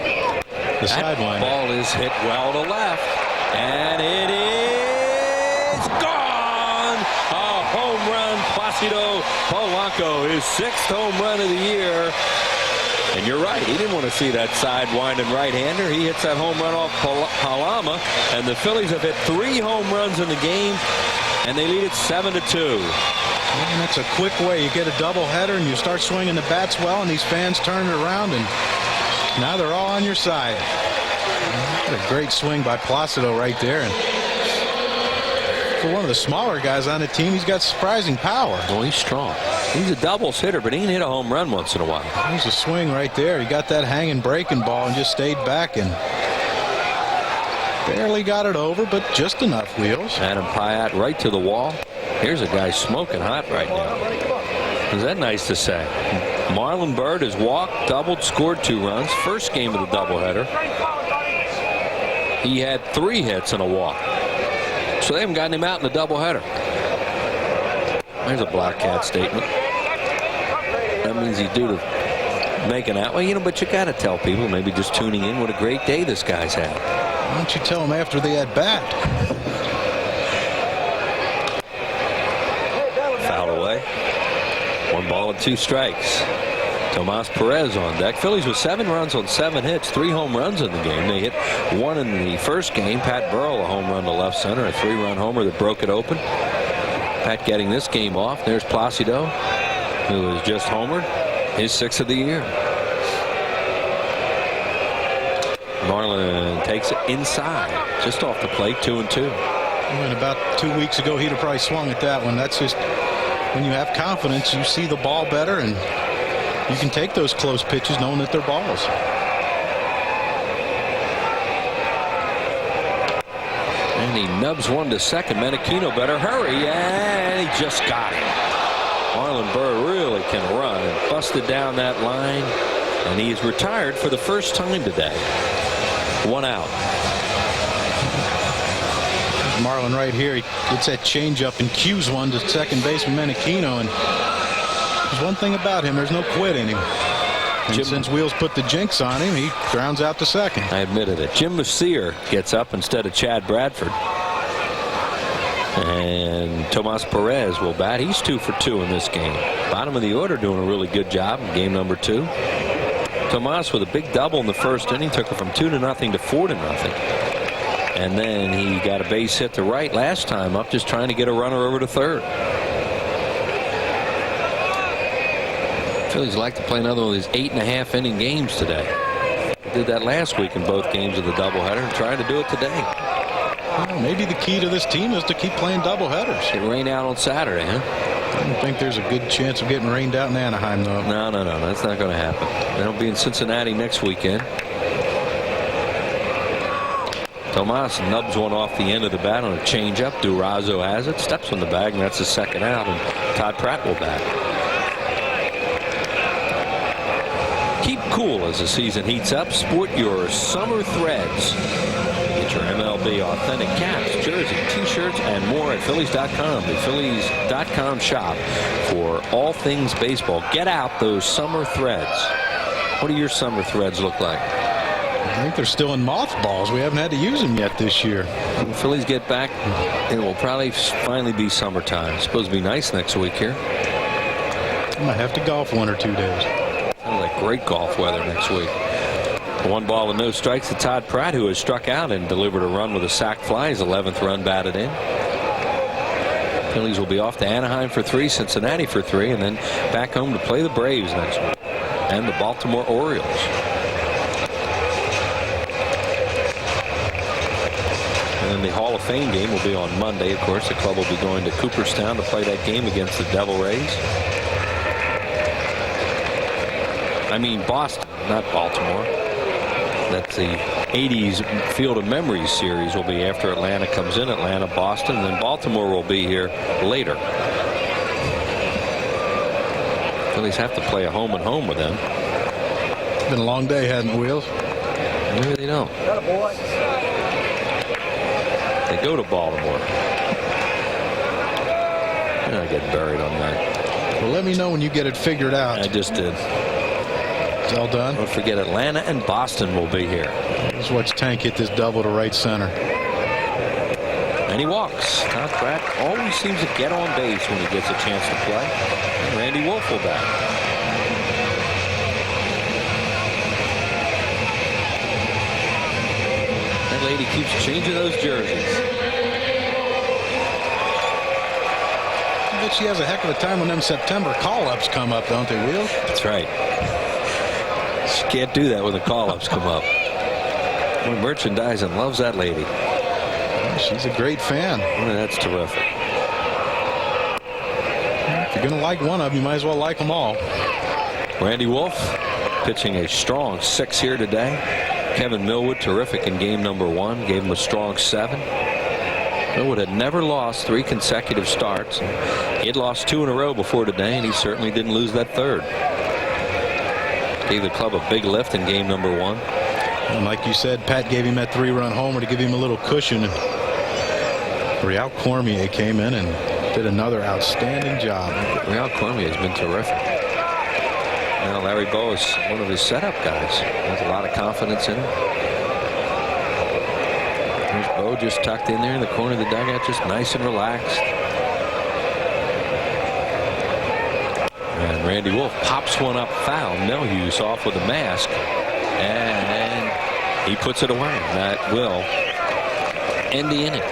Speaker 14: the sideline.
Speaker 10: Ball is hit well to left, and it is gone. A home run. Placido Polanco, his 6th home run of the year. And you're right, he didn't want to see that sidewinding right-hander. He hits that home run off Halama, and the Phillies have hit 3 home runs in the game, and they lead it 7-2.
Speaker 14: And that's a quick way. You get a doubleheader, and you start swinging the bats well, and these fans turn it around, and now they're all on your side. What a great swing by Placido right there. And for one of the smaller guys on the team, he's got surprising power.
Speaker 10: Oh, he's strong. He's a doubles hitter, but he can hit a home run once in a while.
Speaker 14: There's a swing right there. He got that hanging breaking ball and just stayed back and barely got it over, but just enough, Wheels.
Speaker 10: Adam Pyatt right to the wall. Here's a guy smoking hot right now. Is that nice to say? Marlon Byrd has walked, doubled, scored 2 runs. First game of the doubleheader. He had 3 hits and a walk. So they haven't gotten him out in the doubleheader. There's a Black Cat statement. That means he's due to making out. Well, you know, but you got to tell people, maybe just tuning in, what a great day this guy's had.
Speaker 14: Why don't you tell him after the at-bat?
Speaker 10: Foul away. 1 ball and 2 strikes. Tomas Perez on deck. Phillies with 7 runs on 7 hits, 3 home runs in the game. They hit 1 in the first game. Pat Burrell, a home run to left center, a 3-run homer that broke it open. Pat getting this game off. There's Placido, who has just homered, his 6th of the year. Marlon takes it inside, just off the plate, 2-2.
Speaker 14: And about 2 weeks ago, he'd have probably swung at that one. That's just when you have confidence, you see the ball better, and you can take those close pitches knowing that they're balls.
Speaker 10: And he nubs one to second. Menachino better hurry, and he just got him. Marlon Byrd really can run and busted down that line, and he is retired for the first time today. 1 out.
Speaker 14: Marlon right here, he gets that changeup and cues one to second baseman Menachino, and there's one thing about him, there's no quit in him. And since Wheels put the jinx on him, he grounds out to second.
Speaker 10: I admitted it. Jim Messier gets up instead of Chad Bradford. And Tomas Perez will bat. He's 2 for 2 in this game. Bottom of the order doing a really good job in game number 2. Tomas with a big double in the first inning, took it from 2-0 to 4-0. And then he got a base hit to right last time up, just trying to get a runner over to third. Phillies like to play another one of these 8.5 inning games today. Did that last week in both games of the doubleheader, and trying to do it today.
Speaker 14: Well, maybe the key to this team is to keep playing doubleheaders.
Speaker 10: It rained out on Saturday, huh?
Speaker 14: I don't think there's a good chance of getting rained out in Anaheim, though.
Speaker 10: No, that's not going to happen. They'll be in Cincinnati next weekend. Tomas nubs one off the end of the bat on a changeup. Durazo has it, steps on the bag, and that's his second out, and Todd Pratt will bat. Keep cool as the season heats up. Sport your summer threads. Get your MLB authentic caps, jersey, t-shirts, and more at Phillies.com. The Phillies.com shop for all things baseball. Get out those summer threads. What do your summer threads look like?
Speaker 14: I think they're still in mothballs. We haven't had to use them yet this year.
Speaker 10: When the Phillies get back, it will probably finally be summertime. It's supposed to be nice next week here.
Speaker 14: I might have to golf 1 or 2 days.
Speaker 10: Sounds like great golf weather next week. 1 ball and no strikes to Todd Pratt, who has struck out and delivered a run with a sac fly. His 11th run batted in. Phillies will be off to Anaheim for 3, Cincinnati for 3, and then back home to play the Braves next week and the Baltimore Orioles. And then the Hall of Fame game will be on Monday. Of course, the club will be going to Cooperstown to play that game against the Devil Rays. I mean Boston, not Baltimore. That's the 80s Field of Memories series will be after Atlanta comes in. Atlanta, Boston, and then Baltimore will be here later. Phillies have to play a home and home with them.
Speaker 14: It's been a long day, hasn't it, Wheels?
Speaker 10: Maybe they don't. They go to Baltimore. You're not getting buried on that.
Speaker 14: Well, let me know when you get it figured out.
Speaker 10: I just did.
Speaker 14: It's all done.
Speaker 10: Don't forget Atlanta and Boston will be here.
Speaker 14: Let's watch Tank hit this double to right center.
Speaker 10: And he walks. Todd Pratt always seems to get on base when he gets a chance to play. And Randy Wolf will bat. That lady keeps changing those jerseys.
Speaker 14: I bet she has a heck of a time when them September call-ups come up, don't they, Wheels?
Speaker 10: That's right. She can't do that when the call-ups come up. Boy, merchandising loves that lady.
Speaker 14: Yeah, she's a great fan.
Speaker 10: Well, that's terrific.
Speaker 14: If you're going to like one of them, you might as well like them all.
Speaker 10: Randy Wolf pitching a strong 6 here today. Kevin Millwood terrific in game number 1. Gave him a strong 7. Millwood had never lost 3 consecutive starts. He had lost 2 in a row before today, and he certainly didn't lose that third. Gave the club a big lift in game number 1.
Speaker 14: And like you said, Pat gave him that 3-run homer to give him a little cushion. Real Cormier came in and did another outstanding job.
Speaker 10: Real Cormier has been terrific. Now Larry Bowe is one of his setup guys. Has a lot of confidence in him. There's Bowe just tucked in there in the corner of the dugout, just nice and relaxed. And Randy Wolf pops one up foul. Melhuse off with a mask. And he puts it away. That will end the inning.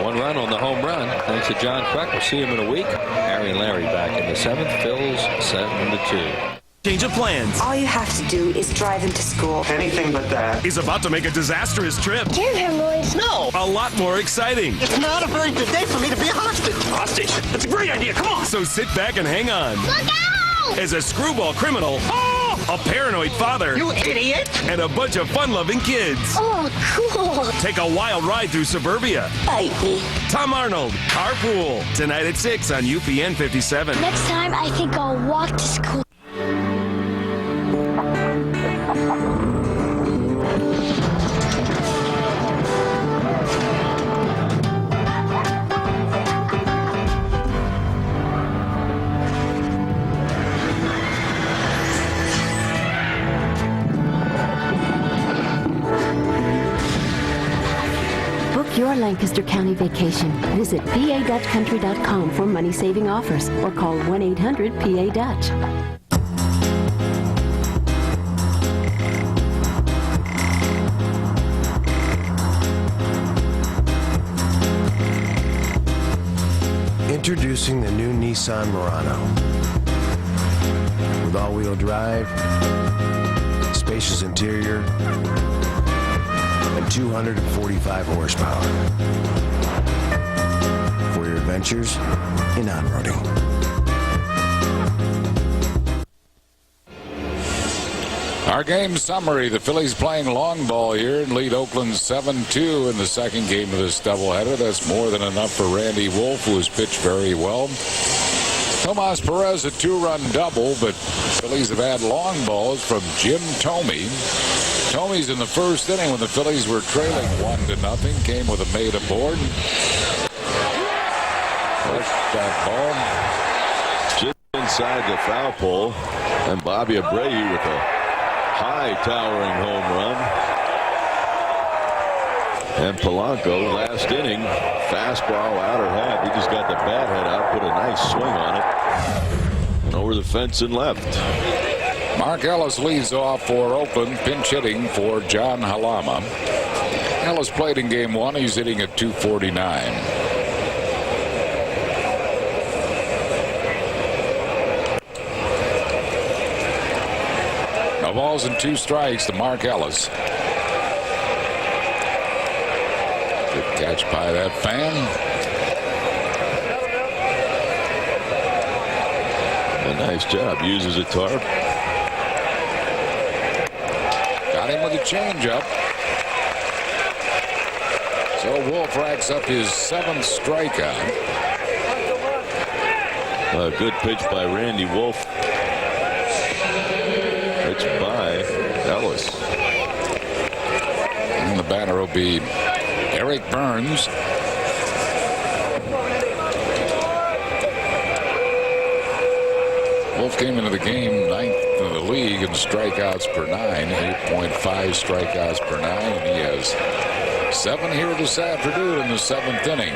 Speaker 10: 1 run on the home run. Thanks to John Kruk. We'll see him in a week. Harry and Larry back in the 7th. Phil's 7-2.
Speaker 3: Change of plans.
Speaker 6: All you have to do is drive him to school.
Speaker 3: Anything but that. He's about to make a disastrous trip.
Speaker 6: Give him, Lloyd.
Speaker 3: No. A lot more exciting.
Speaker 27: It's not a very good day for me to be a hostage.
Speaker 3: Hostage? That's a great idea. Come on. So sit back and hang on.
Speaker 6: Look out!
Speaker 3: As a screwball criminal, a paranoid father,
Speaker 27: You idiot!
Speaker 3: and a bunch of fun-loving kids.
Speaker 6: Oh, cool.
Speaker 3: Take a wild ride through suburbia.
Speaker 6: Bite me.
Speaker 3: Tom Arnold, Carpool. Tonight at 6 on UPN 57.
Speaker 6: Next time, I think I'll walk to school.
Speaker 7: Your Lancaster County vacation. Visit PADutchCountry.com for money-saving offers or call 1-800-PA-DUTCH.
Speaker 2: Introducing the new Nissan Murano. With all-wheel drive, spacious interior, and 245 horsepower. For your adventures in on-roading.
Speaker 1: Our game summary. The Phillies playing long ball here and lead Oakland 7-2 in the second game of this doubleheader. That's more than enough for Randy Wolf, who has pitched very well. Tomas Perez, a two-run double, but Phillies have had long balls from Jim Thome. Thome's in the first inning when the Phillies were trailing 1-0. Came with a made aboard. Pushed that ball.
Speaker 12: Just inside the foul pole. And Bobby Abreu with a high towering home run. And Polanco, last inning, fastball outer half. He just got the bat head out, put a nice swing on it. And over the fence and left.
Speaker 1: Mark Ellis leads off for Oakland, pinch hitting for John Halama. Ellis played in game one. He's hitting at .249. No balls and 2 strikes to Mark Ellis. Good catch by that fan.
Speaker 12: A nice job. Uses a tarp.
Speaker 1: Got him with a changeup. So Wolf racks up his 7th strikeout.
Speaker 12: A good pitch by Randy Wolf. Pitch by Ellis.
Speaker 1: And the batter will be Eric Burns. Wolf came into the game 9th in the league in strikeouts per 9, 8.5 strikeouts per 9, and he has 7 here this afternoon in the 7th inning.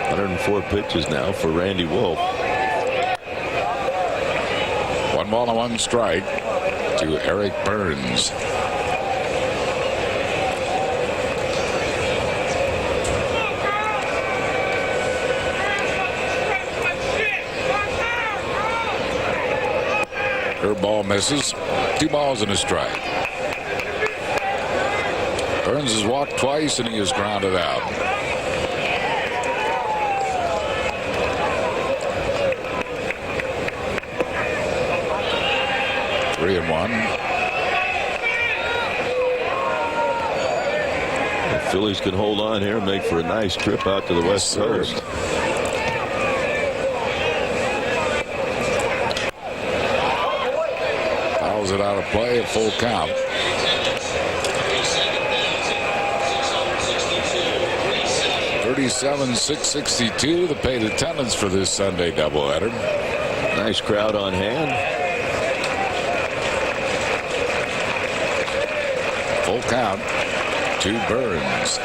Speaker 12: 104 pitches now for Randy Wolf.
Speaker 1: 1 ball and 1 strike to Eric Burns. Curveball misses. 2 balls and a strike. Burns has walked twice and he is grounded out. Three and 1.
Speaker 12: The Phillies can hold on here and make for a nice trip out to the West Coast.
Speaker 1: It out of play, a full count. $37,662 the paid attendance for this Sunday doubleheader.
Speaker 12: Nice crowd on hand.
Speaker 1: Full count to Burns.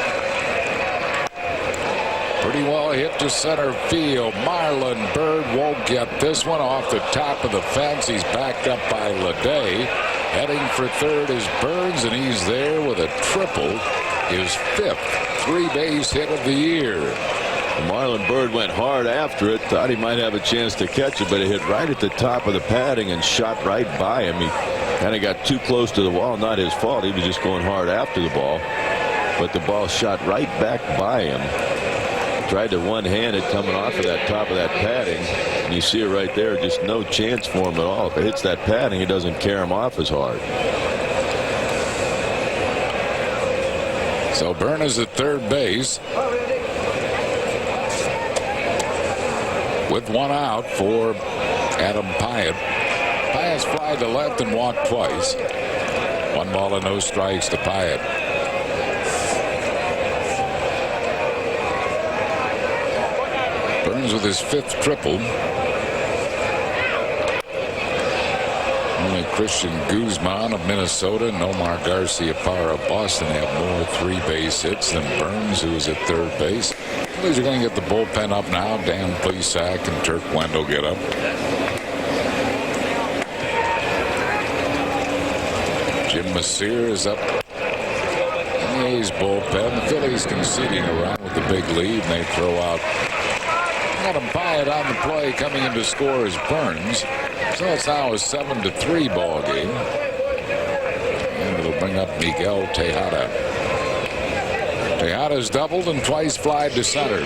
Speaker 1: Pretty well hit to center field. Marlon Byrd won't get this one off the top of the fence. He's backed up by Leday. Heading for third is Burns, and he's there with a triple. His 5th 3-base hit of the year.
Speaker 12: Marlon Byrd went hard after it, thought he might have a chance to catch it, but it hit right at the top of the padding and shot right by him. He kind of got too close to the wall. Not his fault. He was just going hard after the ball, but the ball shot right back by him. Tried to one-hand it coming off of that top of that padding, and you see it right there. Just no chance for him at all. If it hits that padding, it doesn't carry him off as hard.
Speaker 1: So Byrd is at third base with one out for Adam Pyatt. Pyatt's fly to left and walked twice. 1 ball and no strikes to Pyatt. Burns with his 5th triple. Only Christian Guzman of Minnesota and Omar Garciaparra of Boston have more 3-base hits than Burns, who is at third base. Phillies are going to get the bullpen up now. Dan Plesac and Turk Wendell get up. Jim Masear is up in the A's bullpen. The Phillies conceding a run with the big lead, and they throw out Adam Pyatt on the play. Coming in to score is Burns. So it's now a 7-3 ball game. And it'll bring up Miguel Tejada. Tejada's doubled and twice flied to center.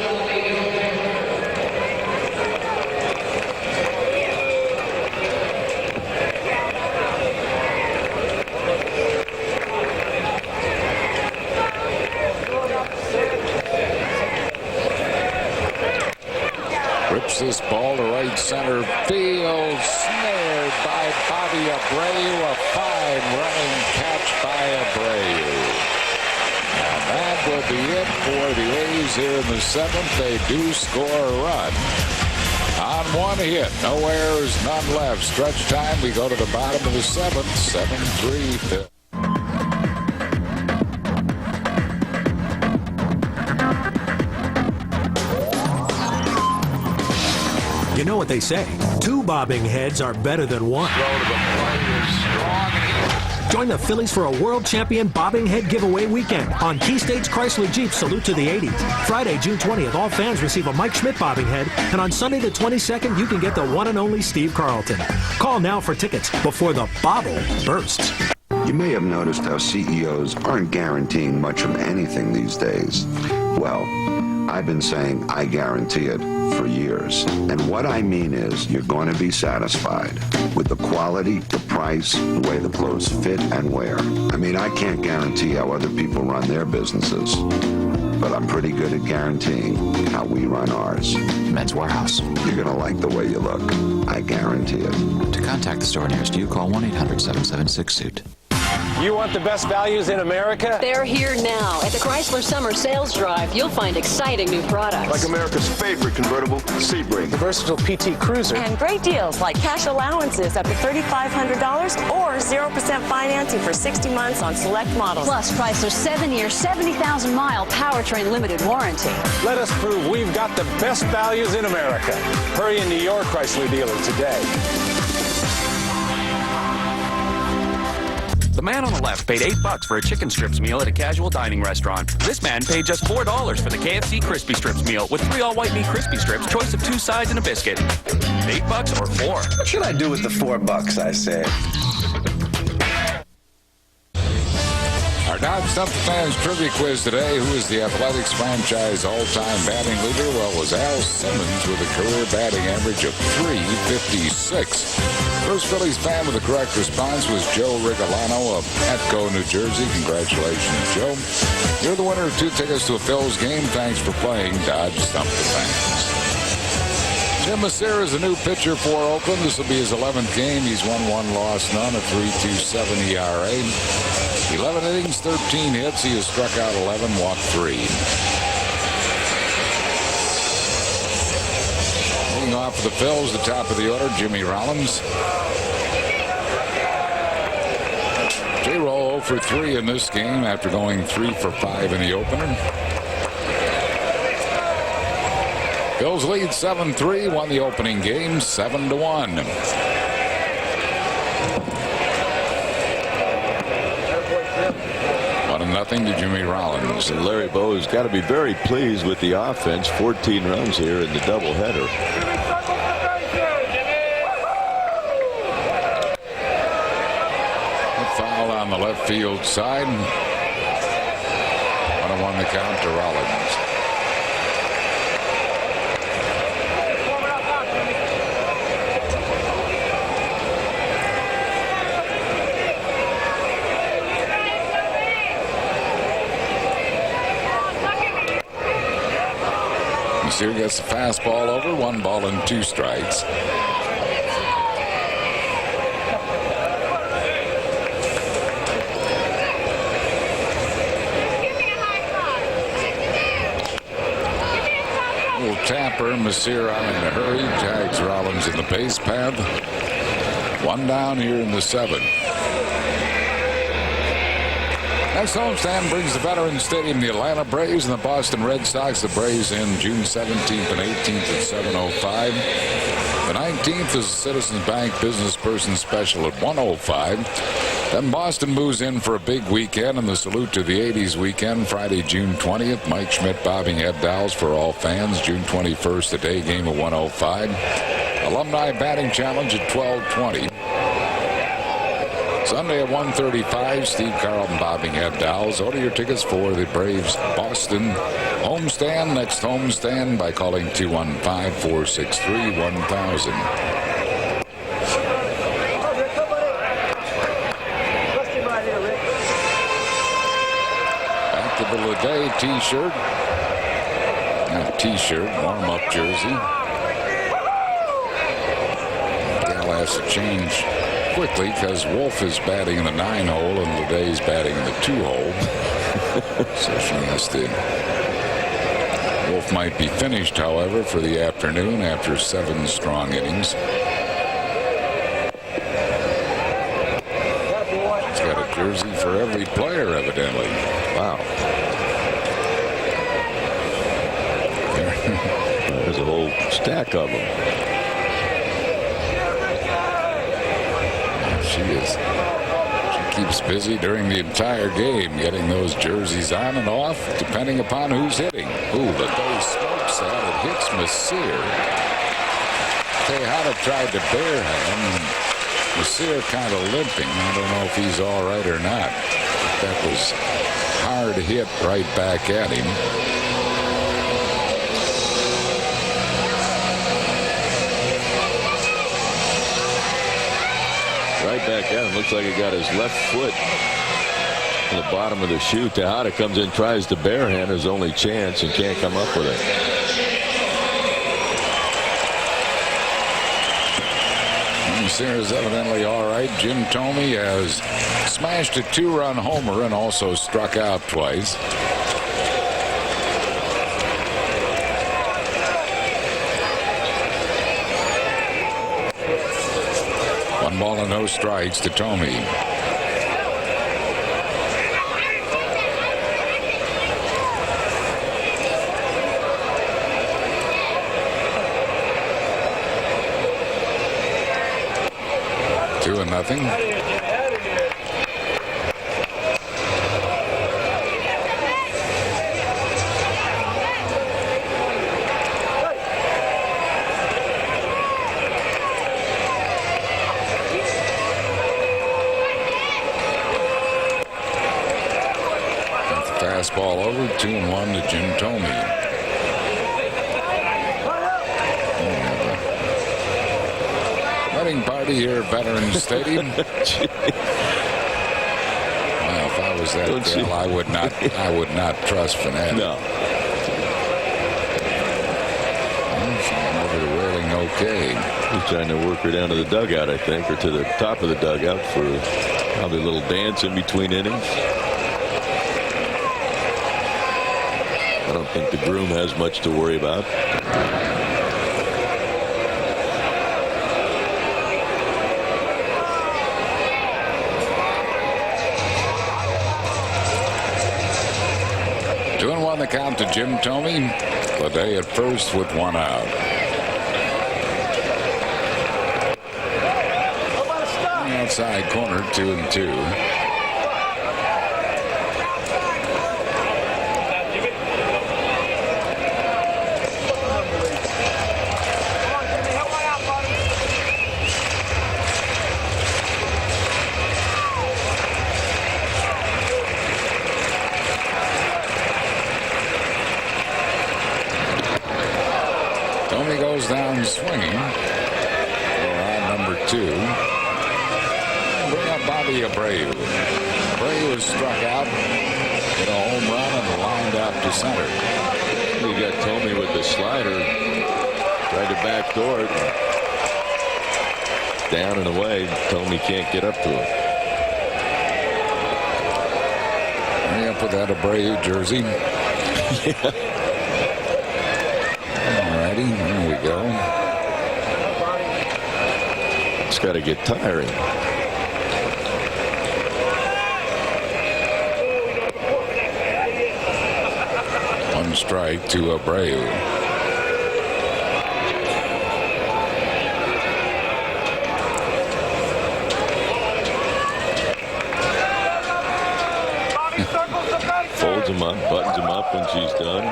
Speaker 1: Rips this ball to right center field. Snared by Bobby Abreu. A fine running catch by Abreu. And that will be it for the A's here in the 7th. They do score a run on 1 hit. No errors, none left. Stretch time, we go to the bottom of the 7th. 7-3.
Speaker 8: You know what they say, 2 bobbing heads are better than 1. Join the Phillies for a world champion bobbing head giveaway weekend on Key State's Chrysler Jeep Salute to the 80s. Friday, June 20th, all fans receive a Mike Schmidt bobbing head, and on Sunday the 22nd, you can get the one and only Steve Carlton. Call now for tickets before the bobble bursts.
Speaker 15: You may have noticed how CEOs aren't guaranteeing much of anything these days. Well, I've been saying I guarantee it for years. And what I mean is you're going to be satisfied with the quality, the price, the way the clothes fit and wear. I mean, I can't guarantee how other people run their businesses, but I'm pretty good at guaranteeing how we run ours.
Speaker 16: Men's Warehouse.
Speaker 15: You're going to like the way you look. I guarantee it.
Speaker 16: To contact the store nearest you, call 1-800-776-SUIT.
Speaker 17: You want the best values in America?
Speaker 18: They're here now. At the Chrysler Summer Sales Drive, you'll find exciting new products.
Speaker 15: Like America's favorite convertible, Sebring.
Speaker 17: The versatile PT Cruiser.
Speaker 20: And great deals like cash allowances up to $3,500 or 0% financing for 60 months on select models.
Speaker 18: Plus Chrysler's 7-year, 70,000-mile powertrain limited warranty.
Speaker 17: Let us prove we've got the best values in America. Hurry into your Chrysler dealer today.
Speaker 13: The man on the left paid $8 for a chicken strips meal at a casual dining restaurant. This man paid just $4 for the KFC Crispy Strips meal with 3 all-white meat crispy strips, choice of 2 sides and a biscuit. $8 or 4?
Speaker 16: What should I do with the $4, I say?
Speaker 1: Our Dodge Stump the Fans trivia quiz today. Who is the Athletics franchise all-time batting leader? Well, it was Al Simmons with a career batting average of .356. First Phillies fan with the correct response was Joe Rigolano of Atco, New Jersey. Congratulations, Joe. You're the winner of 2 tickets to a Phil's game. Thanks for playing Dodge Stump the Fans. Jim Masear is a new pitcher for Oakland. This will be his 11th game. He's won 1, lost none, a 3.27 ERA. 11 innings, 13 hits. He has struck out 11, walked 3. Leading off for the Phils, the top of the order, Jimmy Rollins. J-Roll 0 for 3 in this game after going 3 for 5 in the opener. Phils lead 7-3, won the opening game 7-1. 2-0 to Jimmy Rollins.
Speaker 12: And Larry Bow has got to be very pleased with the offense. 14 runs here in the doubleheader.
Speaker 1: A foul on the left field side. 1-1 the count to Rollins. Here gets the fastball over. 1 ball and 2 strikes. Little tapper. Masira in a hurry. Tags Rollins in the base path. 1 down here in the 7th. Next homestand brings the Veterans Stadium the Atlanta Braves and the Boston Red Sox. The Braves in June 17th and 18th at 7:05. The 19th is a Citizens Bank Business Person Special at 1:05. Then Boston moves in for a big weekend and the Salute to the 80s weekend. Friday, June 20th. Mike Schmidt bobbing head dials for all fans. June 21st, a day game at 1:05. Alumni Batting Challenge at 12:20. Sunday at 1:35, Steve Carlton bobbing head dials. Order your tickets for the Braves Boston homestand. Next homestand by calling 215-463-1000. Active of the day t-shirt. Not t-shirt, warm-up jersey. Gal has to change quickly because Wolf is batting in the 9-hole and Leday's batting in the 2-hole. So she has to. Wolf might be finished, however, for the afternoon after 7 strong innings. He's got a jersey for every player, evidently. Wow.
Speaker 12: There's a whole stack of them.
Speaker 1: She keeps busy during the entire game, getting those jerseys on and off, depending upon who's hitting. Ooh, Leday smokes that. It hits Masir. Tejada tried to barehand. Masir kind of limping. I don't know if he's all right or not. That was hard hit right back at him.
Speaker 12: Right back at him. Looks like he got his left foot in the bottom of the shoe. Tejada comes in, tries to barehand his only chance and can't come up with it.
Speaker 1: Masira's evidently all right. Jim Thome has smashed a 2-run homer and also struck out twice. Ball and no strikes to Thome. Two and nothing. Fastball over. 2-1 to Jim Thome. Wedding party here at Veterans Stadium. Well, if I was that girl, I would not trust Fanatic.
Speaker 12: No.
Speaker 1: She went over the railing okay.
Speaker 12: He's trying to work her down to the dugout, I think, or to the top of the dugout for probably a little dance in between innings. I don't think the groom has much to worry about.
Speaker 1: Two and one the count to Jim Thome. Ledday at first with 1 out. On the outside corner, 2-2. swinging. On number 2. Bring up Bobby Abreu. Abreu is struck out. Hit a home run and lined out to center.
Speaker 12: You got Tomey with the slider. Tried to backdoor it. Down and away. Tomey can't get up to him.
Speaker 1: Hurry up with that Abreu jersey.
Speaker 12: Yeah.
Speaker 1: Alrighty, there we go.
Speaker 12: It's got to get tiring.
Speaker 1: One strike to Abreu.
Speaker 12: Folds him up, buttons him up when she's done.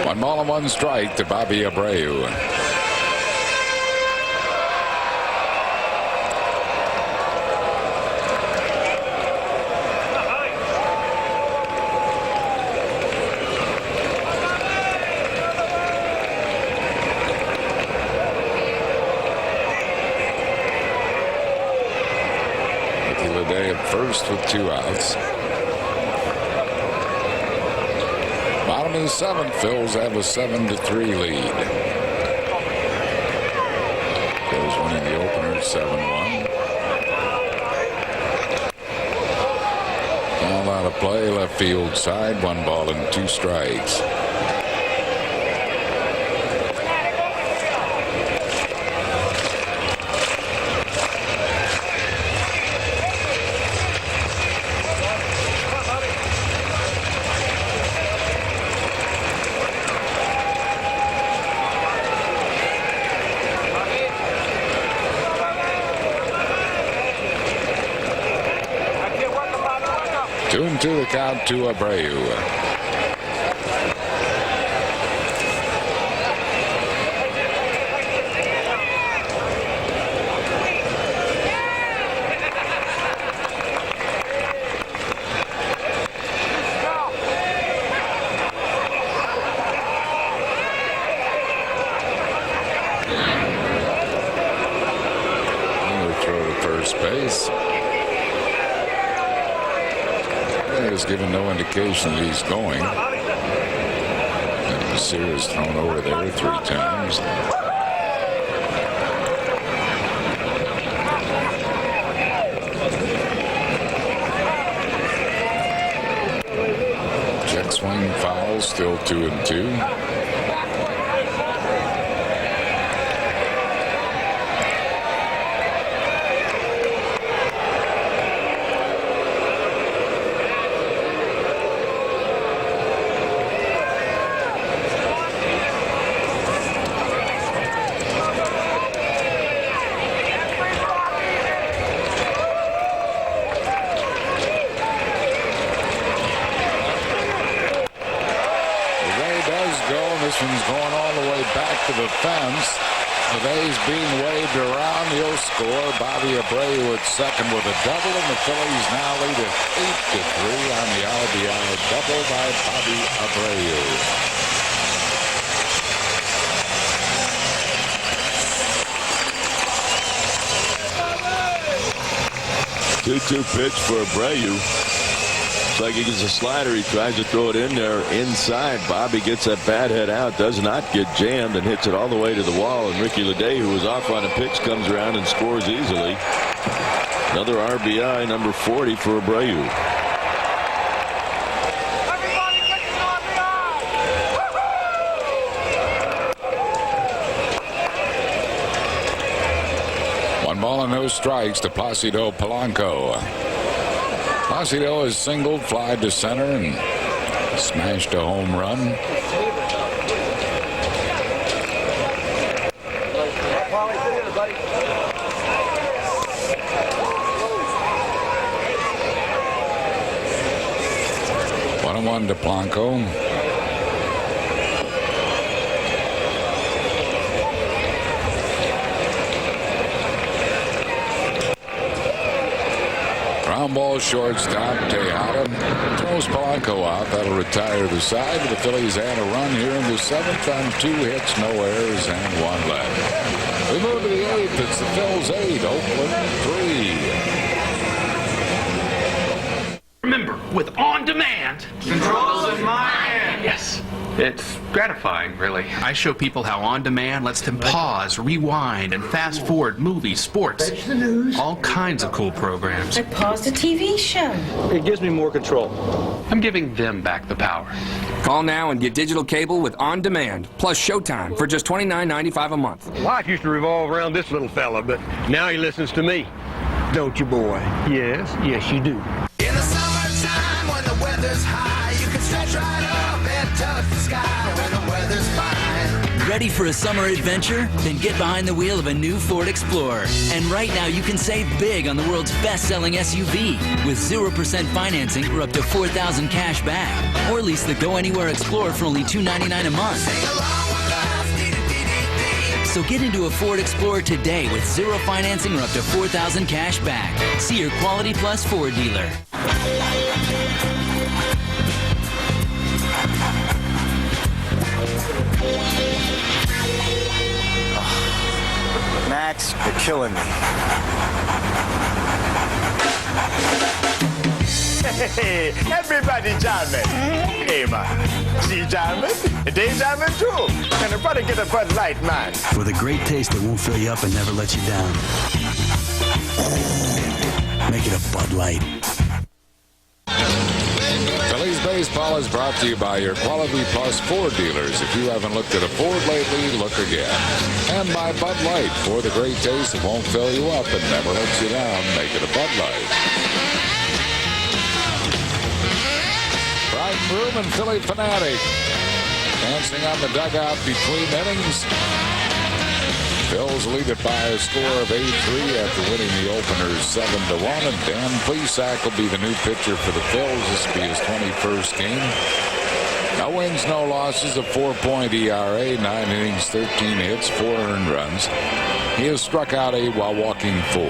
Speaker 1: One ball and one strike to Bobby Abreu. First with 2 outs. Bottom of the 7th. Phils have a 7-3 lead. Phils winning the opener 7-1. All out of play, left field side. 1 ball and 2 strikes. To the count to Abreu. Throw to first base. Has given no indication that he's going. And Sears thrown over there 3 times. Check swing foul, still 2-2. The fence. With A's being waved around, he'll score. Bobby Abreu at second with a double, and the Phillies now lead at 8-3 on the RBI double by Bobby Abreu.
Speaker 12: Two pitch for Abreu. Looks like he gets a slider. He tries to throw it in there inside. Bobby gets that bat head out, does not get jammed, and hits it all the way to the wall. And Ricky Leday, who was off on a pitch, comes around and scores easily. Another RBI, number 40 for Abreu.
Speaker 1: One ball and no strikes to Placido Polanco. Placido has singled, fly to center, and smashed a home run. One to Polanco. Ground ball shortstop Tejada throws Polanco out. That'll retire the side. The Phillies add a run here in the 7th on 2 hits, no errors, and 1 left. We move to the 8th. It's the Phils 8, Oakland 3.
Speaker 4: Remember, with On Demand, controls in my hand. Yes. It's gratifying, really. I show people how On Demand lets them pause, rewind, and fast forward movies, sports, all kinds of cool programs.
Speaker 11: I paused a TV show.
Speaker 4: It gives me more control. I'm giving them back the power.
Speaker 19: Call now and get digital cable with On Demand, plus Showtime for just $29.95 a month.
Speaker 21: Life used to revolve around this little fella, but now he listens to me. Don't you, boy? Yes, yes, you do.
Speaker 22: In the summertime when the weather's high, you can stretch right up and touch the sky when the weather's fine.
Speaker 23: Ready for a summer adventure? Then get behind the wheel of a new Ford Explorer. And right now you can save big on the world's best-selling SUV with 0% financing for up to $4,000 cash back. Or lease the Go Anywhere Explorer for only $299 a month. So get into a Ford Explorer today with 0 financing or up to $4,000 cash back. See your Quality Plus Ford dealer.
Speaker 25: Max, you're killing me.
Speaker 21: Hey, everybody jamming. Hey, man. See jamming? They jamming too. Can everybody get a Bud Light, man?
Speaker 28: With a great taste that won't fill you up and never let you down. Make it a Bud Light.
Speaker 1: Phillies Baseball is brought to you by your Quality Plus Ford dealers. If you haven't looked at a Ford lately, look again. And by Bud Light, for the great taste that won't fill you up and never lets you down. Make it a Bud Light. Brian Broom and Philly Fanatic dancing on the dugout between innings. Phils lead it by a score of 8-3 after winning the openers 7-1. And Dan Plesac will be the new pitcher for the Phils. This will be his 21st game. No wins, no losses, a 4.0 ERA, 9 innings, 13 hits, 4 earned runs. He has struck out 8 while walking 4.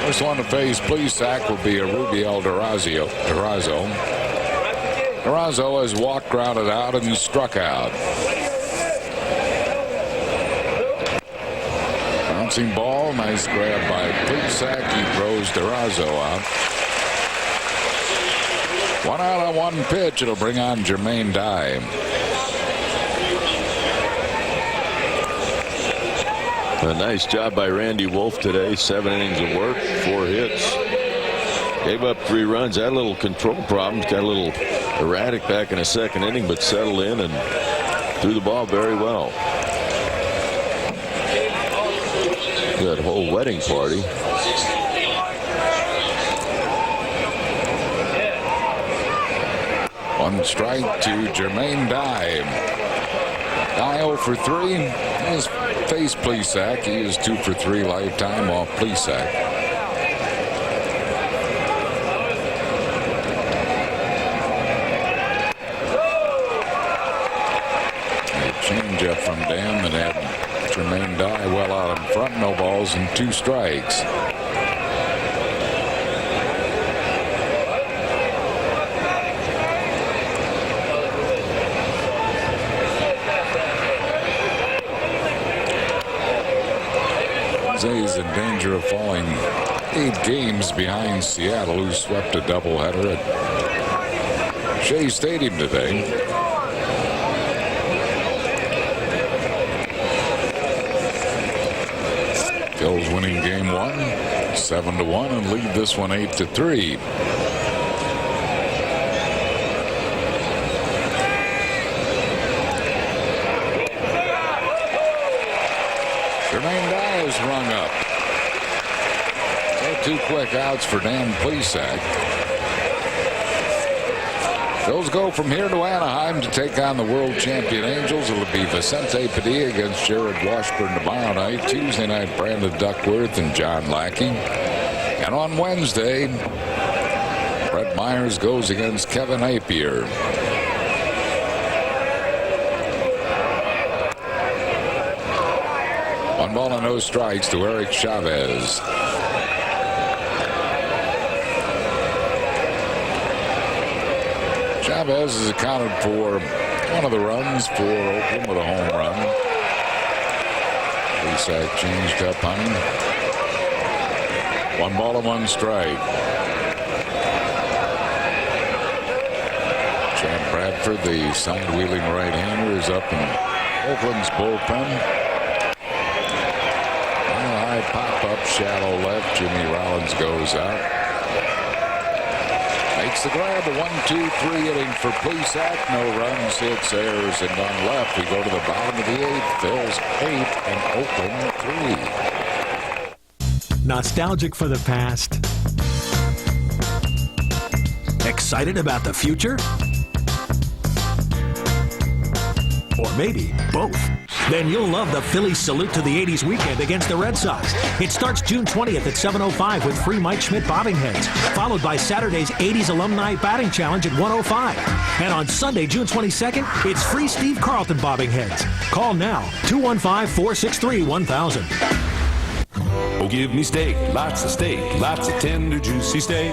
Speaker 1: First one to face Plesac will be a Rubiel Durazo. Durazo has walked, grounded out, and struck out. Bouncing ball, nice grab by Plesac. He throws Durazo out. 1 out on 1 pitch. It'll bring on Jermaine Dye.
Speaker 12: A nice job by Randy Wolf today. 7 innings of work, 4 hits. Gave up 3 runs. Had a little control problems. Got a little erratic back in the 2nd inning, but settled in and threw the ball very well. That whole wedding party.
Speaker 1: One strike to Jermaine Dye. Dye 0 for 3. His face Plesac. He is 2 for 3 lifetime off Plesac. Changeup from Dan that had Jermaine Dye well out in front. No balls and 2 strikes. He's in danger of falling 8 games behind Seattle, who swept a doubleheader at Shea Stadium today. Phils winning game 1, 7-1, and lead this one 8-3. Jermaine Dye is rung up. So 2 quick outs for Dan Plesac. Phils go from here to Anaheim to take on the world champion Angels. It'll be Vicente Padilla against Jared Washburn tomorrow night. Tuesday night, Brandon Duckworth and John Lackey. And on Wednesday, Brett Myers goes against Kevin Napier. 1 ball and no strikes to Eric Chavez. Chavez has accounted for one of the runs for Oakland with a home run. Plesac changed up on him. 1 ball and 1 strike. Chad Bradford, the side-wheeling right-hander, is up in Oakland's bullpen. High pop-up, shallow left. Jimmy Rollins goes out. Makes the grab, a 1-2-3 inning for Plesac. No runs, hits, errors, and none left. We go to the bottom of the 8th. Phil's 8 and Oakland 3.
Speaker 8: Nostalgic for the past? Excited about the future? Or maybe both. Then you'll love the Phillies salute to the 80s weekend against the Red Sox. It starts June 20th at 7:05 with free Mike Schmidt bobbing heads, followed by Saturday's 80s Alumni Batting Challenge at 1:05. And on Sunday, June 22nd, it's free Steve Carlton bobbing heads. Call now, 215-463-1000.
Speaker 5: Oh, give me steak, lots of steak, lots of tender, juicy steak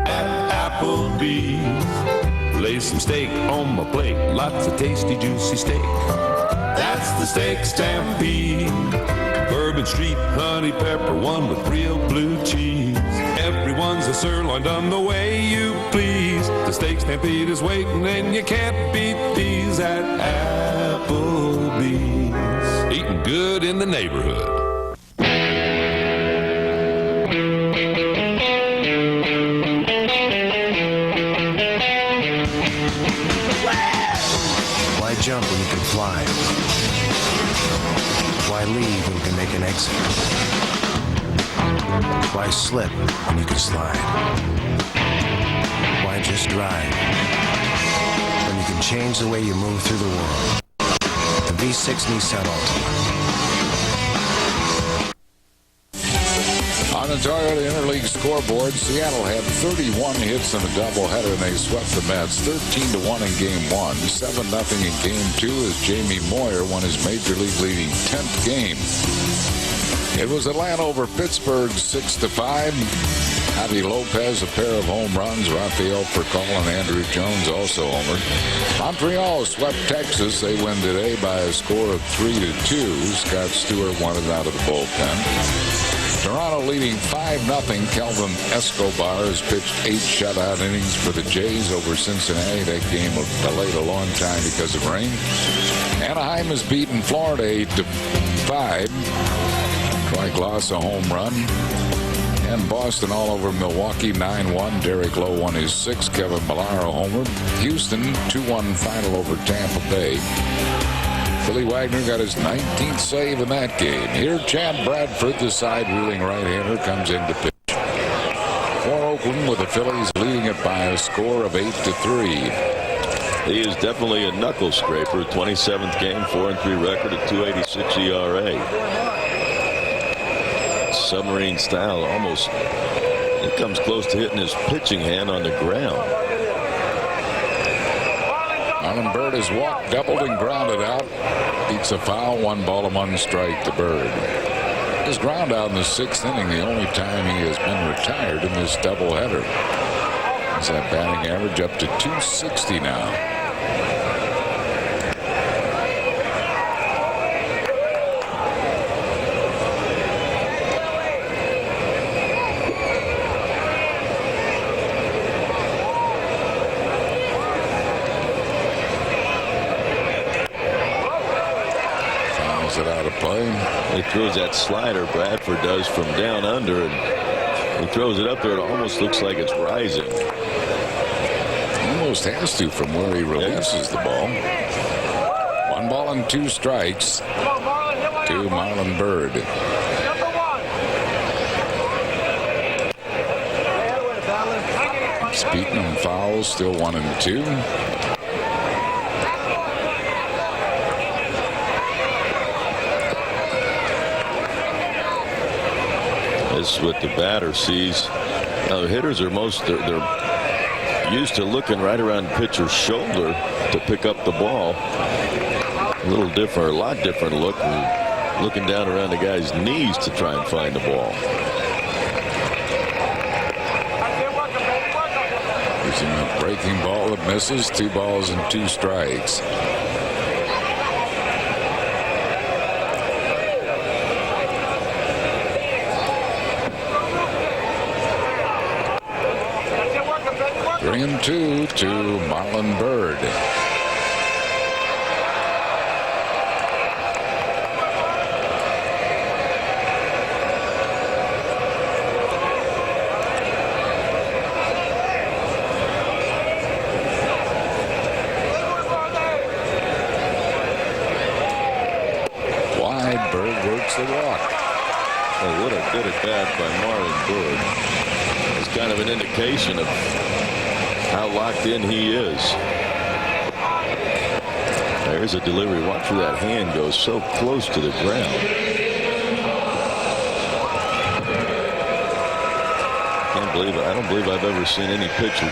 Speaker 5: at Applebee's. Lay some steak on my plate, lots of tasty, juicy steak. That's the steak stampede. Bourbon Street, honey pepper, one with real blue cheese. Everyone's a sirloin done the way you please. The steak stampede is waiting and you can't beat these at Applebee's. Eating good in the neighborhood.
Speaker 2: Why jump when you can fly? Why leave when you can make an exit? Why slip when you can slide? Why just drive when you can change the way you move through the world? The V6 Nissan Altima.
Speaker 1: On the Toyota Interleague scoreboard, Seattle had 31 hits in a doubleheader, and they swept the Mets 13-1 in Game 1, 7-0 in Game 2 as Jamie Moyer won his Major League leading 10th game. It was Atlanta over Pittsburgh 6-5. Javi Lopez, a pair of home runs. Rafael Furcal and Andrew Jones also homered. Montreal swept Texas. They win today by a score of 3-2. Scott Stewart won it out of the bullpen. Toronto leading 5-0. Kelvin Escobar has pitched 8 shutout innings for the Jays over Cincinnati. That game was delayed a long time because of rain. Anaheim has beaten Florida 8-5. Troy Glaus a home run. And Boston all over Milwaukee 9-1. Derek Lowe won his 6th. Kevin Millar a homer. Houston 2-1 final over Tampa Bay. Billy Wagner got his 19th save in that game. Here, Chad Bradford, the side-wheeling right-hander, comes in to pitch for Oakland, with the Phillies leading it by a score of 8-3.
Speaker 12: He is definitely a knuckle scraper. 27th game, 4-3 record at 2.86 ERA. Submarine style, almost. It comes close to hitting his pitching hand on the ground.
Speaker 1: Marlon Byrd has walked, doubled, and grounded out. Beats a foul, 1 ball and 1 strike to Byrd. His ground out in the 6th inning, the only time he has been retired in this doubleheader. He's that batting average up to 260 now. It out of play.
Speaker 12: He throws that slider, Bradford does, from down under, and he throws it up there. It almost looks like it's rising.
Speaker 1: Almost has to from where he releases the ball. 1 ball and 2 strikes to Marlon Byrd. He's beating him fouls, still 1-2.
Speaker 12: This is what the batter sees. Now, the hitters are they're used to looking right around the pitcher's shoulder to pick up the ball. A little different, a lot different look. And looking down around the guy's knees to try and find the ball.
Speaker 1: Using a breaking ball that misses. 2 balls and 2 strikes. Three and 2 to Marlon Byrd. Wide, Byrd works the walk.
Speaker 12: Oh, what a good at bat by Marlon Byrd. It's kind of an indication of how locked in he is. There's a delivery. Watch where that hand goes so close to the ground. Can't believe it. I don't believe I've ever seen any pitcher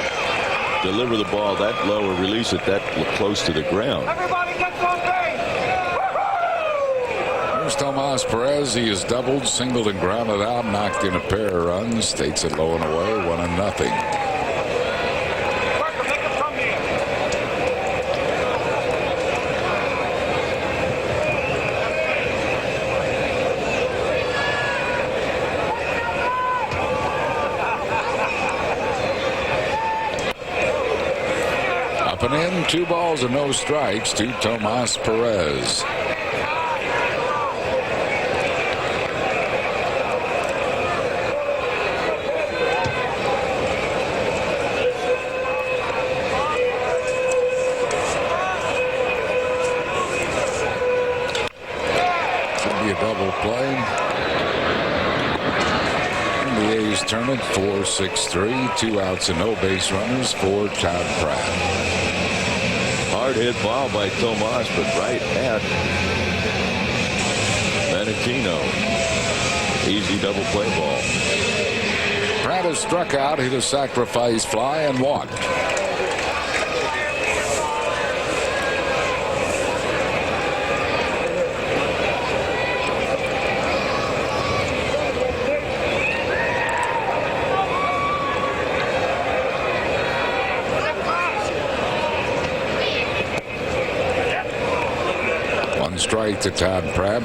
Speaker 12: deliver the ball that low or release it that close to the ground.
Speaker 22: Everybody gets on base.
Speaker 1: Here's Tomas Perez. He is doubled, singled, and grounded out. Knocked in a pair of runs. Takes it low and away. 1-0. Up and in, 2 balls and no strikes to Tomas Perez. Could be a double play. And the A's turn it 4-6-3. 2 outs and no base runners for Todd Pratt.
Speaker 12: Hard hit ball by Tomas, but right at Menachino. Easy double play ball.
Speaker 1: Pratt has struck out, hit a sacrifice fly, and walked. Strike to Todd Pratt.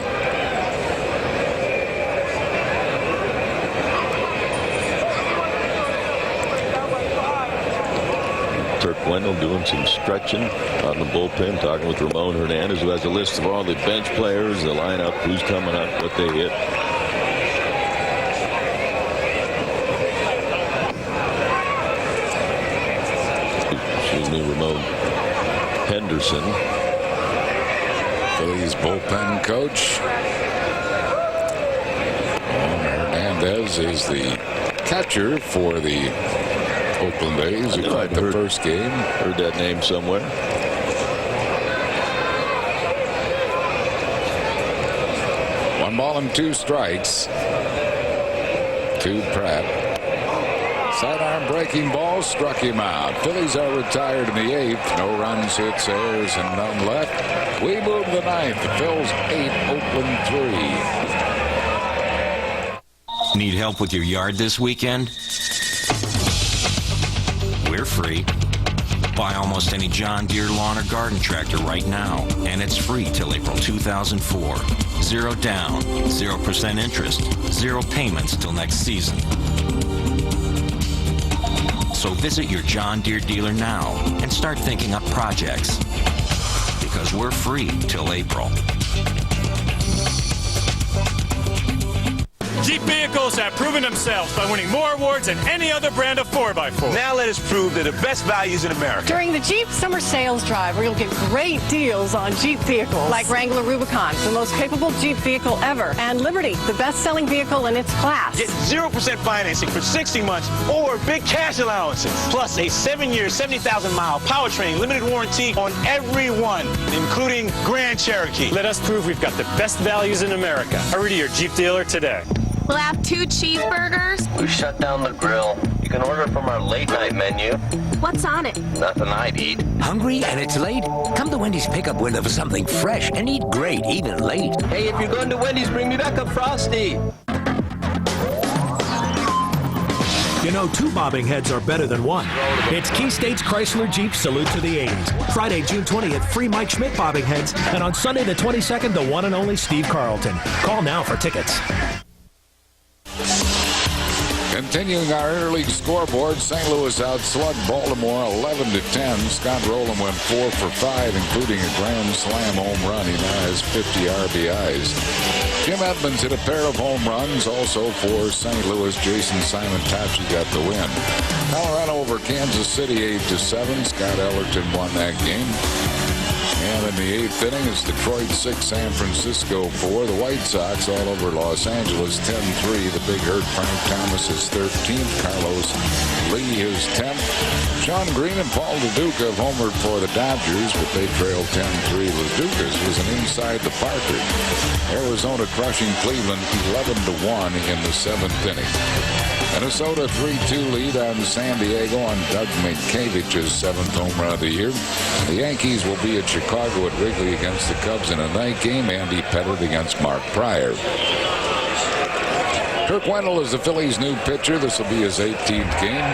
Speaker 12: Turk Wendell doing some stretching out in the bullpen, talking with Ramon Hernandez, who has a list of all the bench players, the lineup, who's coming up, what they hit. Excuse me, Ramon Henderson.
Speaker 1: Phillies bullpen coach. And Hernandez is the catcher for the Oakland A's, who caught the first game.
Speaker 12: Heard that name somewhere.
Speaker 1: One ball and 2 strikes to Pratt. Sidearm breaking ball struck him out. Phillies are retired in the 8th. No runs, hits, errors, and none left. We move to the 9th. The Phils 8, Oakland 3.
Speaker 9: Need help with your yard this weekend? We're free. Buy almost any John Deere lawn or garden tractor right now, and it's free till April 2004. 0 down, 0% interest, 0 payments till next season. So visit your John Deere dealer now and start thinking up projects. Because we're free till April.
Speaker 10: Jeep vehicles have proven themselves by winning more awards than any other brand of 4x4.
Speaker 17: Now let us prove they're the best values in America.
Speaker 11: During the Jeep Summer Sales Drive, where you'll get great deals on Jeep vehicles. Like Wrangler Rubicon, the most capable Jeep vehicle ever. And Liberty, the best-selling vehicle in its class.
Speaker 17: Get 0% financing for 60 months or big cash allowances. Plus a 7-year, 70,000-mile powertrain limited warranty on every one, including Grand Cherokee.
Speaker 10: Let us prove we've got the best values in America. Hurry to your Jeep dealer today.
Speaker 14: We'll have 2 cheeseburgers.
Speaker 24: We shut down the grill. You
Speaker 3: an order from our late night menu.
Speaker 6: What's on it?
Speaker 3: Nothing I'd eat.
Speaker 7: Hungry and it's late? Come to Wendy's pickup window for something fresh and eat great, even late.
Speaker 3: Hey, if you're going to Wendy's, bring me back a Frosty.
Speaker 8: You know, 2 bobbing heads are better than 1. It's Key State's Chrysler Jeep Salute to the 80s. Friday, June 20th, free Mike Schmidt bobbing heads. And on Sunday the 22nd, the one and only Steve Carlton. Call now for tickets.
Speaker 1: Continuing our interleague scoreboard, St. Louis outslugged Baltimore 11-10. Scott Rowland went 4 for 5, including a grand slam home run. He now has 50 RBIs. Jim Edmonds hit a pair of home runs, also for St. Louis. Jason Simon-Tachi got the win. Colorado over Kansas City 8-7. Scott Ellerton won that game. And in the 8th inning, it's Detroit 6, San Francisco 4. The White Sox all over Los Angeles 10-3. The Big Hurt Frank Thomas is 13th. Carlos Lee his 10th. Sean Green and Paul LaDuca have homered for the Dodgers, but they trailed 10-3. LaDuca's was an inside the Parker. Arizona crushing Cleveland 11-1 in the 7th inning. Minnesota 3-2 lead on San Diego on Doug Mientkiewicz' 7th home run of the year. The Yankees will be at Chicago at Wrigley against the Cubs in a night game. Andy Pettitte against Mark Pryor. Kirk Wendell is the Phillies' new pitcher. This will be his 18th game.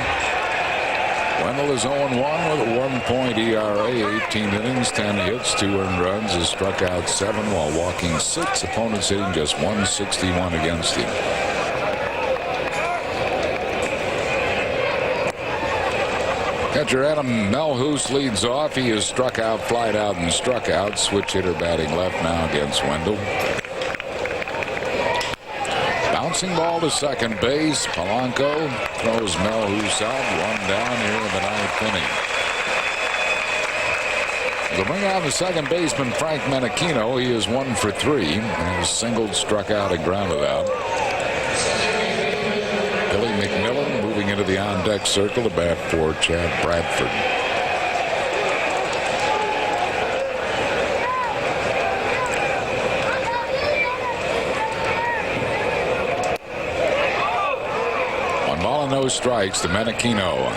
Speaker 1: Wendell is 0-1 with a 1.0 ERA, 18 innings, 10 hits, 2 earned runs, has struck out 7 while walking 6. Opponents hitting just 161 against him. Catcher Adam Melhus leads off. He has struck out, flied out, and struck out. Switch hitter batting left now against Wendell. Bouncing ball to second base. Polanco throws Melhus out. 1 down here in the 9th inning. They'll bring out the second baseman Frank Menachino. He is 1 for 3 and has singled, struck out, and grounded out. Billy McMillan moving into the on-deck circle to bat for Chad Bradford. One ball and no strikes to Menachino.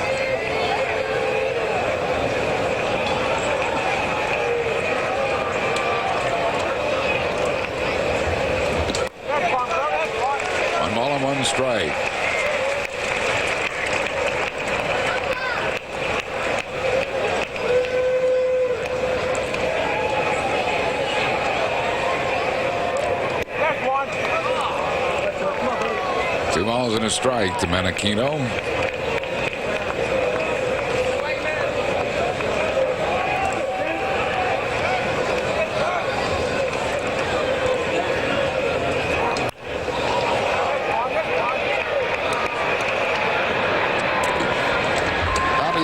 Speaker 1: Strike. Two balls and a strike to Menachino.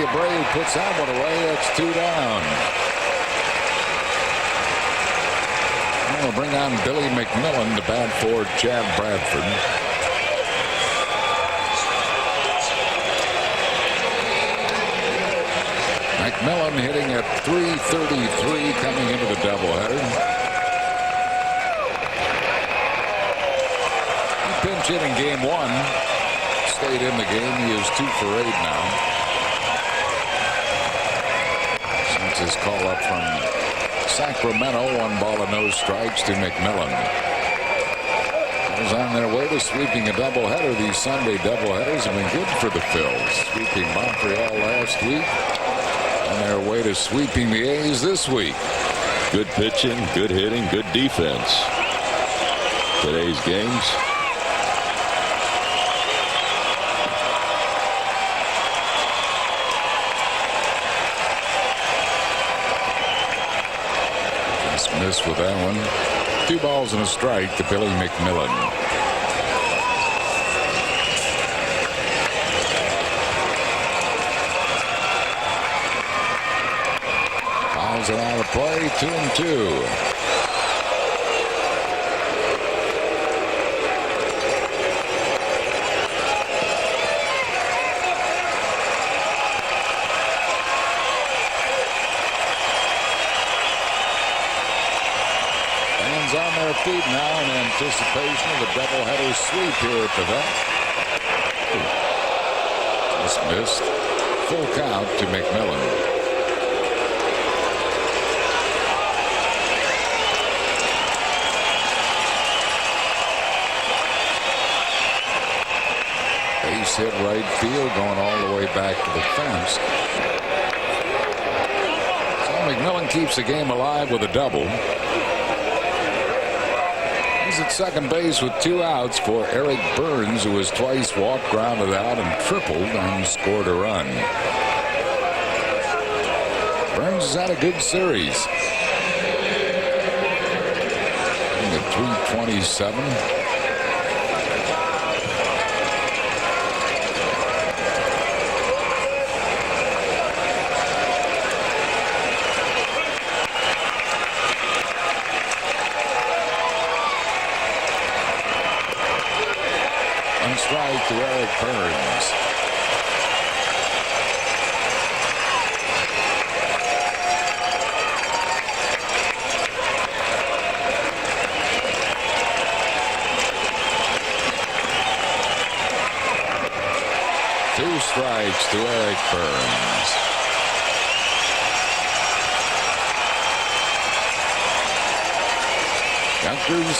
Speaker 1: Abreu puts that one away. That's 2 down. We'll bring on Billy McMillan to bat for Chad Bradford. McMillan hitting at .333 coming into the doubleheader. He pinch hit in game 1. Stayed in the game. He is 2 for 8 now. His call up from Sacramento, 1 ball and no strikes to McMillan. Is on their way to sweeping a doubleheader. These Sunday doubleheaders have been good for the Phils. Sweeping Montreal last week. On their way to sweeping the A's this week.
Speaker 12: Good pitching, good hitting, good defense. Today's games.
Speaker 1: Missed with that one. 2 balls and a strike to Billy McMillan. Fouls it out of play. 2-2. On their feet now in anticipation of the doubleheader sweep here at the vet. just missed. Full count to McMillan. Base hit right field, going all the way back to the fence. So McMillan keeps the game alive with a double. He's at second base with 2 outs for Eric Burns, who has twice walked, grounded out, and tripled and scored a run. Burns has had a good series. At 327. Strike to Eric Burns. Two strikes to Eric Burns.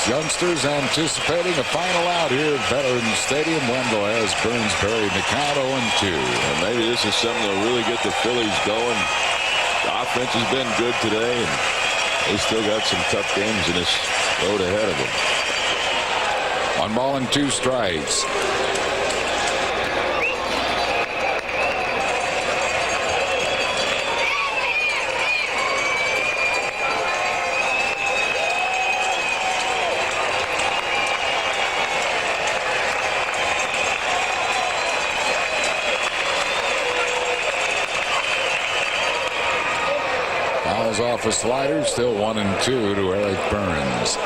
Speaker 1: Youngsters anticipating a final out here at Veterans Stadium. Wendell has Burns buried the count 0-2.
Speaker 12: And maybe this is something that'll really get the Phillies going. The offense has been good today, and they still got some tough games in this road ahead of them.
Speaker 1: 1 ball and 2 strikes. Off a slider, still 1-2 to Eric Burns.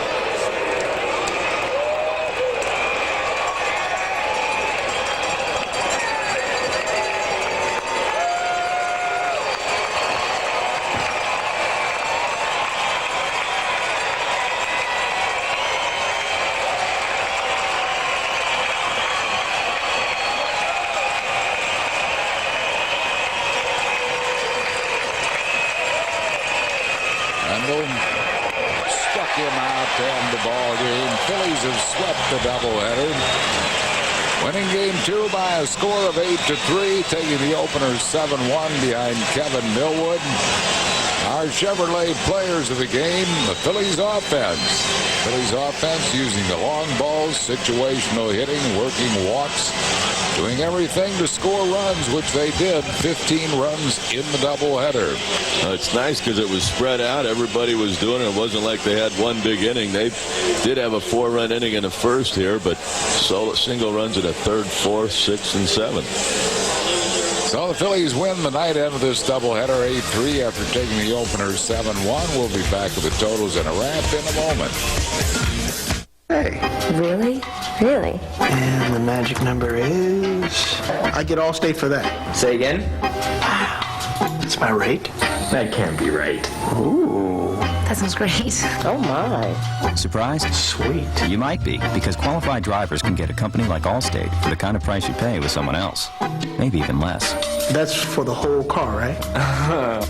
Speaker 1: Struck him out to end the ball game. Phillies have swept the doubleheader, winning game 2 by a score of 8-3, taking the opener 7-1 behind Kevin Millwood. Our Chevrolet players of the game, the Phillies offense. Phillies offense using the long balls, situational hitting, working walks, doing everything to score runs, which they did. 15 runs in the doubleheader.
Speaker 12: It's nice because it was spread out. Everybody was doing it. It wasn't like they had one big inning. They did have a 4-run inning in the first here, but single runs in the third, fourth, sixth, and seventh.
Speaker 1: So the Phillies win the night end of this doubleheader 8-3 after taking the opener 7-1. We'll be back with the totals and a wrap in a moment.
Speaker 6: Hey. Really? Really?
Speaker 28: And the magic number is... I get Allstate for that.
Speaker 3: Say again?
Speaker 28: That's my rate?
Speaker 3: That can't be right.
Speaker 28: Ooh.
Speaker 6: That sounds great.
Speaker 3: Oh, my.
Speaker 16: Surprised?
Speaker 28: Sweet.
Speaker 16: You might be, because qualified drivers can get a company like Allstate for the kind of price you pay with someone else. Maybe even less.
Speaker 28: That's for the whole car, right?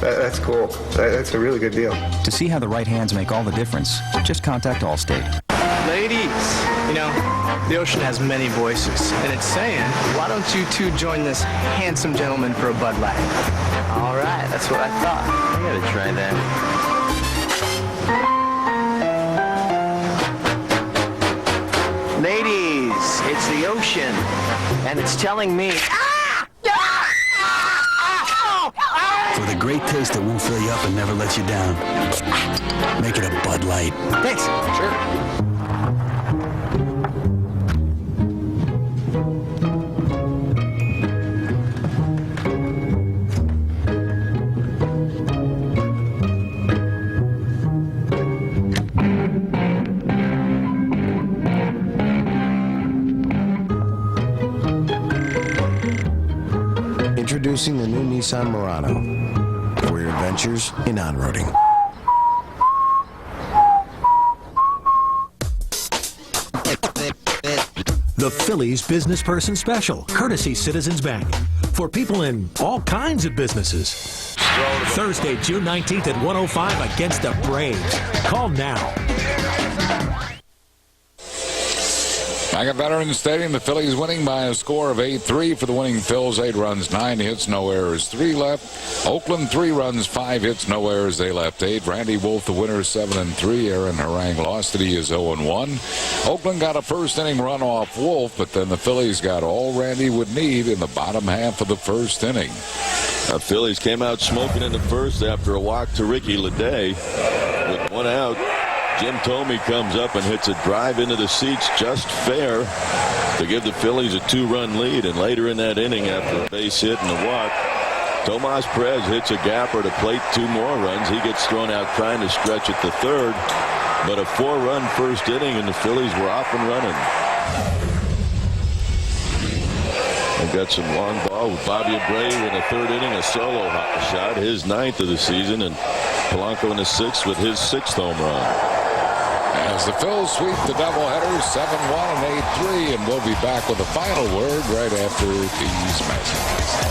Speaker 14: That's cool. That's a really good deal.
Speaker 16: To see how the right hands make all the difference, just contact Allstate.
Speaker 28: Ladies, you know, the ocean has many voices, and it's saying, why don't you two join this handsome gentleman for a Bud Light?
Speaker 3: All right, that's what I thought. I gotta try that. Ladies, it's the ocean, and it's telling me...
Speaker 28: For the great taste that won't fill you up and never let you down, make it a Bud Light.
Speaker 3: Thanks. Sure.
Speaker 2: Introducing the new Nissan Murano for your adventures in on-roading.
Speaker 8: The Phillies Business Person Special, courtesy Citizens Bank. for people in all kinds of businesses. Thursday, June 19th at 1:05 against the Braves. Call now.
Speaker 1: Back at Veterans Stadium, the Phillies winning by a score of 8-3 for the winning Phils. 8 runs, 9 hits, no errors, 3 left. Oakland 3 runs, 5 hits, no errors. They left 8. Randy Wolf, the winner, 7-3. Aaron Harang lost it. He is 0-1. Oakland got a first inning run off Wolf, but then the Phillies got all Randy would need in the bottom half of the first inning.
Speaker 12: The Phillies came out smoking in the first after a walk to Ricky Leday with 1 out. Jim Thome comes up and hits a drive into the seats just fair to give the Phillies a 2-run lead. And later in that inning, after a base hit and a walk, Tomas Perez hits a gapper to plate 2 more runs. He gets thrown out trying to stretch at the third. But a 4-run first inning, and the Phillies were off and running. They've got some long ball with Bobby Abreu in the third inning, a solo shot, his 9th of the season, and Polanco in the 6th with his 6th home run.
Speaker 1: As the Phils sweep the doubleheader, 7-1 and 8-3, and we'll be back with a final word right after these messages.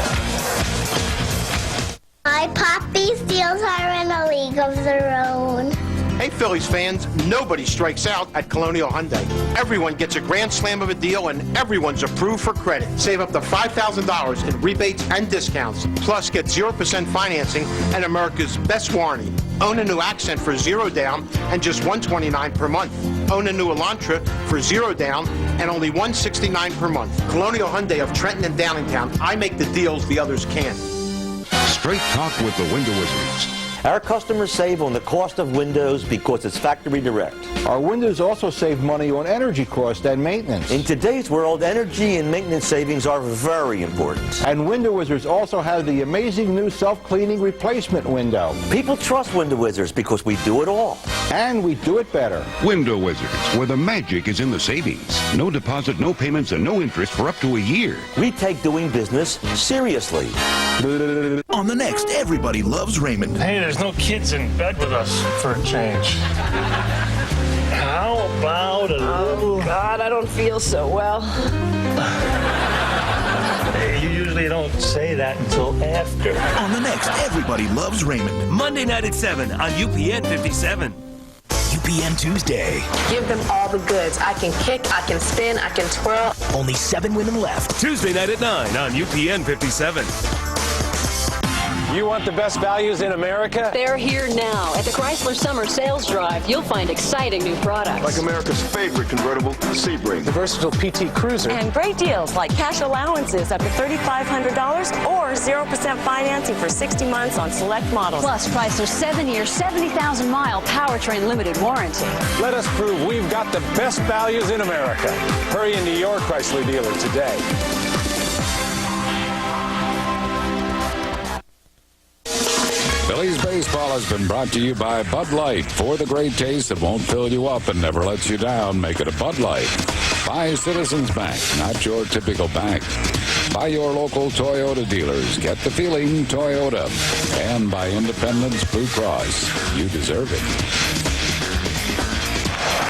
Speaker 13: My Poppy Steals are in a league of their own.
Speaker 15: Hey, Phillies fans, nobody strikes out at Colonial Hyundai. Everyone gets a grand slam of a deal, and everyone's approved for credit. Save up to $5,000 in rebates and discounts. Plus, get 0% financing and America's best warranty. Own a new Accent for 0 down and just $129 per month. Own a new Elantra for 0 down and only $169 per month. Colonial Hyundai of Trenton and Downingtown. I make the deals the others can't.
Speaker 18: Straight talk with the Window Wizards.
Speaker 20: Our customers save on the cost of windows because it's factory direct.
Speaker 24: Our windows also save money on energy cost and maintenance.
Speaker 20: In today's world, energy and maintenance savings are very important.
Speaker 24: And Window Wizards also have the amazing new self-cleaning replacement window.
Speaker 20: People trust Window Wizards because we do it all.
Speaker 24: And we do it better.
Speaker 18: Window Wizards, where the magic is in the savings. No deposit, no payments, and no interest for up to a year.
Speaker 20: We take doing business seriously.
Speaker 25: On the next Everybody Loves Raymond.
Speaker 10: Hey, there's no kids in bed with us for a change. How about a little...
Speaker 11: Oh, God, I don't feel so well.
Speaker 10: Hey, you usually don't say that until after.
Speaker 25: On the next Everybody Loves Raymond.
Speaker 26: Monday night at 7 on UPN 57.
Speaker 25: UPN Tuesday.
Speaker 11: Give them all the goods. I can kick, I can spin, I can twirl.
Speaker 25: Only 7 women left.
Speaker 26: Tuesday night at 9 on UPN 57.
Speaker 27: You want the best values in America?
Speaker 11: They're here now. At the Chrysler Summer Sales Drive, you'll find exciting new products.
Speaker 21: Like America's favorite convertible, Sebring.
Speaker 27: The versatile PT Cruiser.
Speaker 11: And great deals like cash allowances up to $3,500 or 0% financing for 60 months on select models. Plus, Chrysler's 7-year, 70,000-mile powertrain limited warranty.
Speaker 27: Let us prove we've got the best values in America. Hurry into your Chrysler dealer today.
Speaker 1: Phillies baseball has been brought to you by Bud Light. For the great taste that won't fill you up and never lets you down, make it a Bud Light. By Citizens Bank, not your typical bank. By your local Toyota dealers. Get the feeling, Toyota. And by Independence Blue Cross. You deserve it.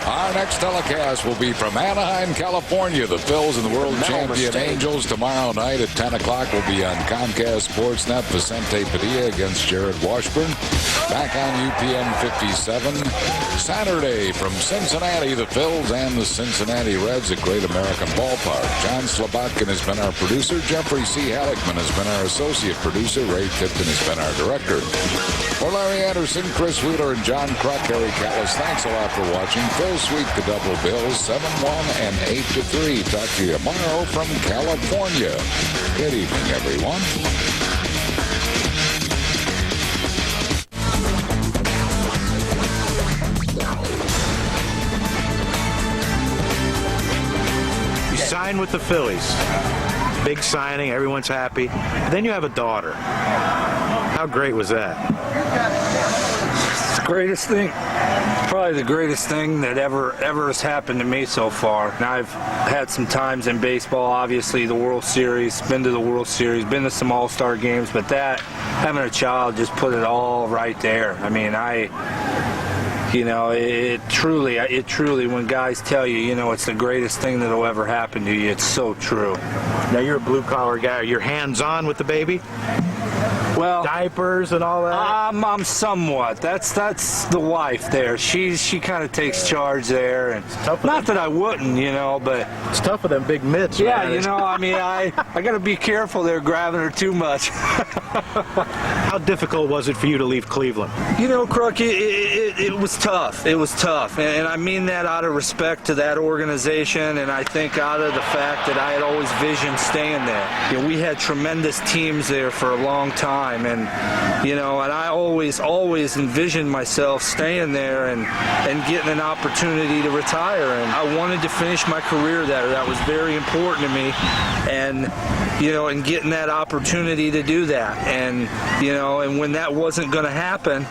Speaker 1: Our next telecast will be from Anaheim, California. The Phils and the world champion Angels tomorrow night at 10 o'clock will be on Comcast Sportsnet. Vicente Padilla against Jared Washburn. Back on UPN 57. Saturday from Cincinnati, the Phils and the Cincinnati Reds at Great American Ballpark. John Slobodkin has been our producer. Jeffrey C. Halleckman has been our associate producer. Ray Tipton has been our director. For Larry Anderson, Chris Wheeler, and John Kruk, Harry Callis, thanks a lot for watching. Phil sweep the double bills, 7-1 and 8-3. Talk to you tomorrow from California. Good evening, everyone.
Speaker 29: You sign with the Phillies. Big signing, everyone's happy. Then you have a daughter. How great was that?
Speaker 30: It's the greatest thing, probably the greatest thing that ever has happened to me so far. And I've had some times in baseball, obviously the World Series, been to the World Series, been to some All-Star games, but having a child just put it all right there. I mean, You know, it truly, when guys tell you, you know, it's the greatest thing that'll ever happen to you, it's so true.
Speaker 29: Now, you're a blue-collar guy. You're hands-on with the baby?
Speaker 30: Well,
Speaker 29: diapers and all that?
Speaker 30: I'm somewhat. That's the wife there. She kind of takes charge there, and not that I wouldn't, you know, but
Speaker 29: it's tough with them big mitts.
Speaker 30: Yeah,
Speaker 29: man.
Speaker 30: you know, I mean, I got to be careful there grabbing her too much.
Speaker 29: How difficult was it for you to leave Cleveland?
Speaker 30: You know, Crook, it was tough. It was tough, and I mean that out of respect to that organization, and I think out of the fact that I had always visioned staying there. You know, we had tremendous teams there for a long time, and you know, and I always envisioned myself staying there and getting an opportunity to retire, and I wanted to finish my career there. That was very important to me, and you know, and getting that opportunity to do that, and you know, and when that wasn't going to happen,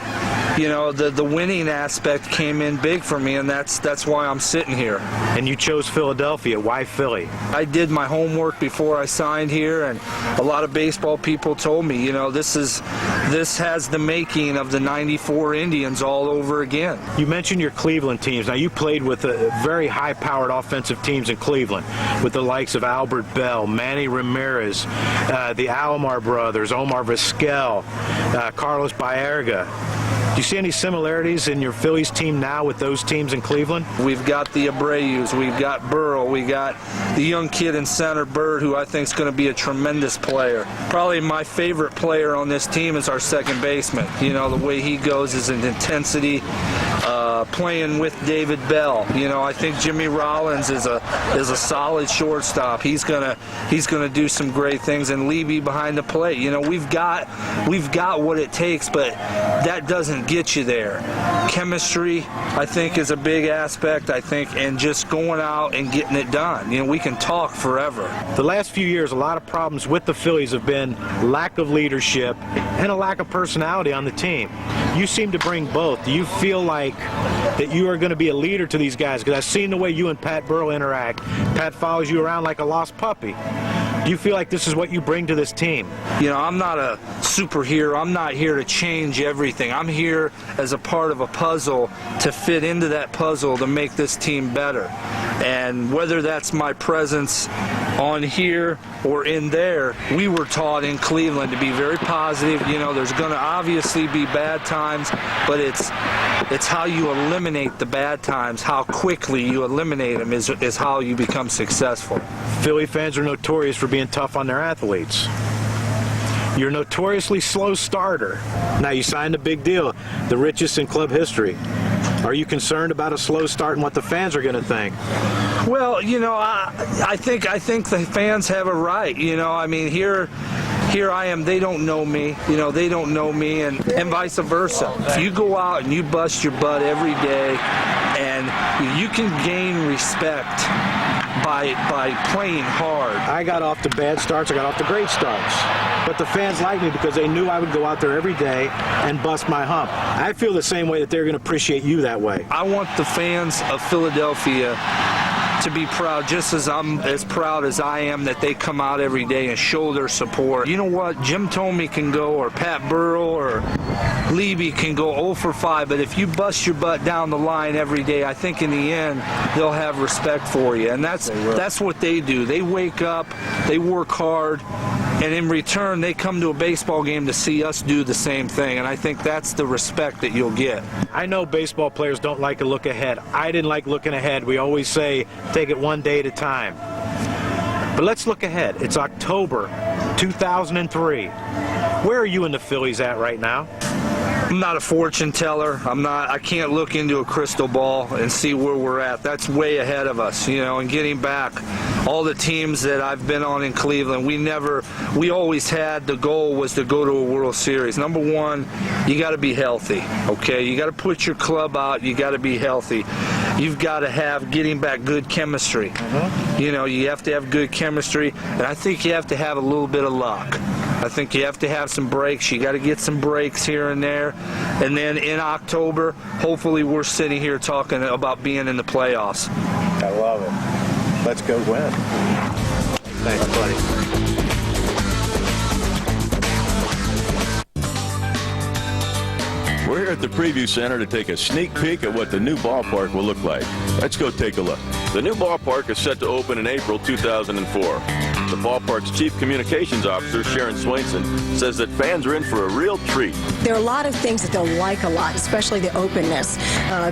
Speaker 30: you know, the winning aspect came in big for me, and that's why I'm sitting here.
Speaker 29: And you chose Philadelphia. Why Philly?
Speaker 30: I did my homework before I signed here, and a lot of baseball people told me, you know, this has the making of the '94 Indians all over again.
Speaker 29: You mentioned your Cleveland teams. Now, you played with very high-powered offensive teams in Cleveland, with the likes of Albert Bell, Manny Ramirez, the Alomar brothers, Omar Vizquel, Carlos Baerga. Do you see any similarities in your Phillies team now with those teams in Cleveland?
Speaker 30: We've got the Abreus, we've got Burrow, we got the young kid in center, Byrd, who I think is going to be a tremendous player. Probably my favorite player on this team is our second baseman. You know, the way he goes is an intensity. Playing with David Bell, you know, I think Jimmy Rollins is a solid shortstop. He's gonna do some great things, and Levy behind the plate. You know, we've got what it takes, but that doesn't get you there. Chemistry, I think, is a big aspect. I think, and just going out and getting it done. You know, we can talk forever.
Speaker 29: The last few years, a lot of problems with the Phillies have been lack of leadership and a lack of personality on the team. You seem to bring both. Do you feel like that you are going to be a leader to these guys? Because I've seen the way you and Pat Burrell interact. Pat follows you around like a lost puppy. Do you feel like this is what you bring to this team?
Speaker 30: You know, I'm not a superhero. I'm not here to change everything. I'm here as a part of a puzzle to fit into that puzzle to make this team better. And whether that's my presence on here or in there, we were taught in Cleveland to be very positive. You know, there's going to obviously be bad times, but it's how you eliminate the bad times, how quickly you eliminate them is how you become successful.
Speaker 29: Philly fans are notorious for being tough on their athletes. You're a notoriously slow starter. Now, you signed a big deal, the richest in club history. Are you concerned about a slow start and what the fans are going to think?
Speaker 30: Well, you know, I think the fans have a right. You know, I mean, here I am, they don't know me, you know, they don't know me, and vice versa. If you go out and you bust your butt every day, and you can gain respect by playing hard.
Speaker 29: I got off to bad starts, I got off to great starts. But the fans like me because they knew I would go out there every day and bust my hump. I feel the same way that they're going to appreciate you that way.
Speaker 30: I want the fans of Philadelphia to be proud, just as I'm as proud as I am that they come out every day and show their support. You know what? Jim Thome can go, or Pat Burrell, or Levy can go 0 for 5, but if you bust your butt down the line every day, I think in the end they'll have respect for you, and that's what they do. They wake up, they work hard, and in return they come to a baseball game to see us do the same thing, and I think that's the respect that you'll get.
Speaker 29: I know baseball players don't like to look ahead. I didn't like looking ahead. We always say, take it one day at a time. But let's look ahead. It's October 2003. Where are you and the Phillies at right now?
Speaker 30: I'm not a fortune teller. I can't look into a crystal ball and see where we're at. That's way ahead of us, you know, and getting back all the teams that I've been on in Cleveland, we always had the goal was to go to a World Series. Number one, you got to be healthy, okay? You got to put your club out. You got to be healthy. You've got to have getting back good chemistry. You know, you have to have good chemistry, and I think you have to have a little bit of luck. I think you have to have some breaks. You got to get some breaks here and there. And then in October, hopefully we're sitting here talking about being in the playoffs.
Speaker 29: I love it. Let's go win. Thanks, buddy.
Speaker 12: We're here at the Preview Center to take a sneak peek at what the new ballpark will look like. Let's go take a look. The new ballpark is set to open in April 2004. The ballpark's Chief Communications Officer, Sharon Swainson, says that fans are in for a real treat.
Speaker 4: There are a lot of things that they'll like a lot, especially the openness,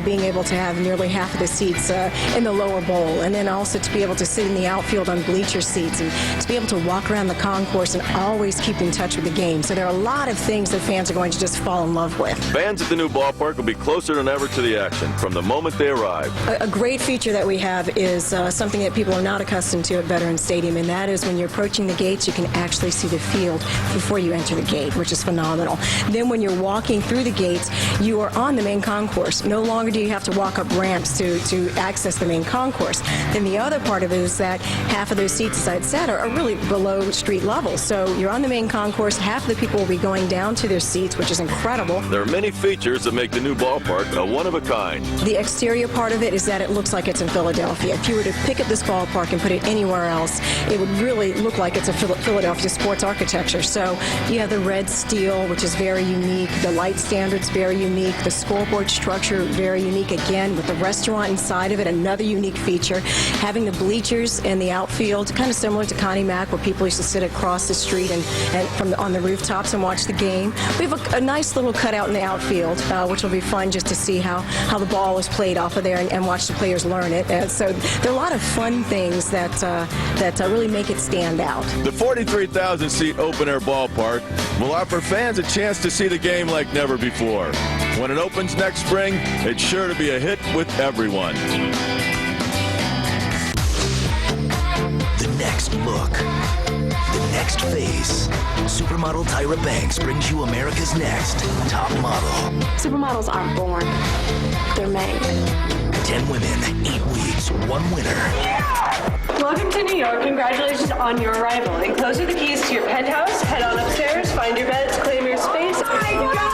Speaker 4: being able to have nearly half of the seats in the lower bowl, and then also to be able to sit in the outfield on bleacher seats, and to be able to walk around the concourse and always keep in touch with the game. So there are a lot of things that fans are going to just fall in love with.
Speaker 12: Fans at the new ballpark will be closer than ever to the action from the moment they arrive.
Speaker 4: A great feature that we have is something that people are not accustomed to at Veterans Stadium, and that is when you're approaching the gates, you can actually see the field before you enter the gate, which is phenomenal. Then when you're walking through the gates, you are on the main concourse. No longer do you have to walk up ramps to access the main concourse. Then the other part of it is that half of those seats, as I said, are really below street level. So you're on the main concourse. Half of the people will be going down to their seats, which is incredible.
Speaker 12: There are many features that make the new ballpark a one-of-a-kind.
Speaker 4: The exterior part of it is that it looks like it's in Philadelphia. If you were to pick up this ballpark and put it anywhere else, it would really look like it's a Philadelphia sports architecture. So you have the red steel, which is very unique. The light standards, very unique. The scoreboard structure, very unique again, with the restaurant inside of it, another unique feature. Having the bleachers in the outfield, kind of similar to Connie Mack, where people used to sit across the street and on the rooftops and watch the game. We have a nice little cutout in the outfield, which will be fun just to see how the ball is played off of there and watch the players learn it. So there are a lot of fun things that really make it stand out.
Speaker 12: The 43,000-seat open-air ballpark will offer fans a chance to see the game like never before. When it opens next spring, it's sure to be a hit with everyone.
Speaker 25: The next look. The next phase. Supermodel Tyra Banks brings you America's next top model.
Speaker 11: Supermodels aren't born. They're made.
Speaker 25: 10 women, 8 weeks, 1 winner.
Speaker 5: Welcome to New York. Congratulations on your arrival. Enclose are the keys to your penthouse. Head on upstairs, find your beds, claim your space. Oh my gosh!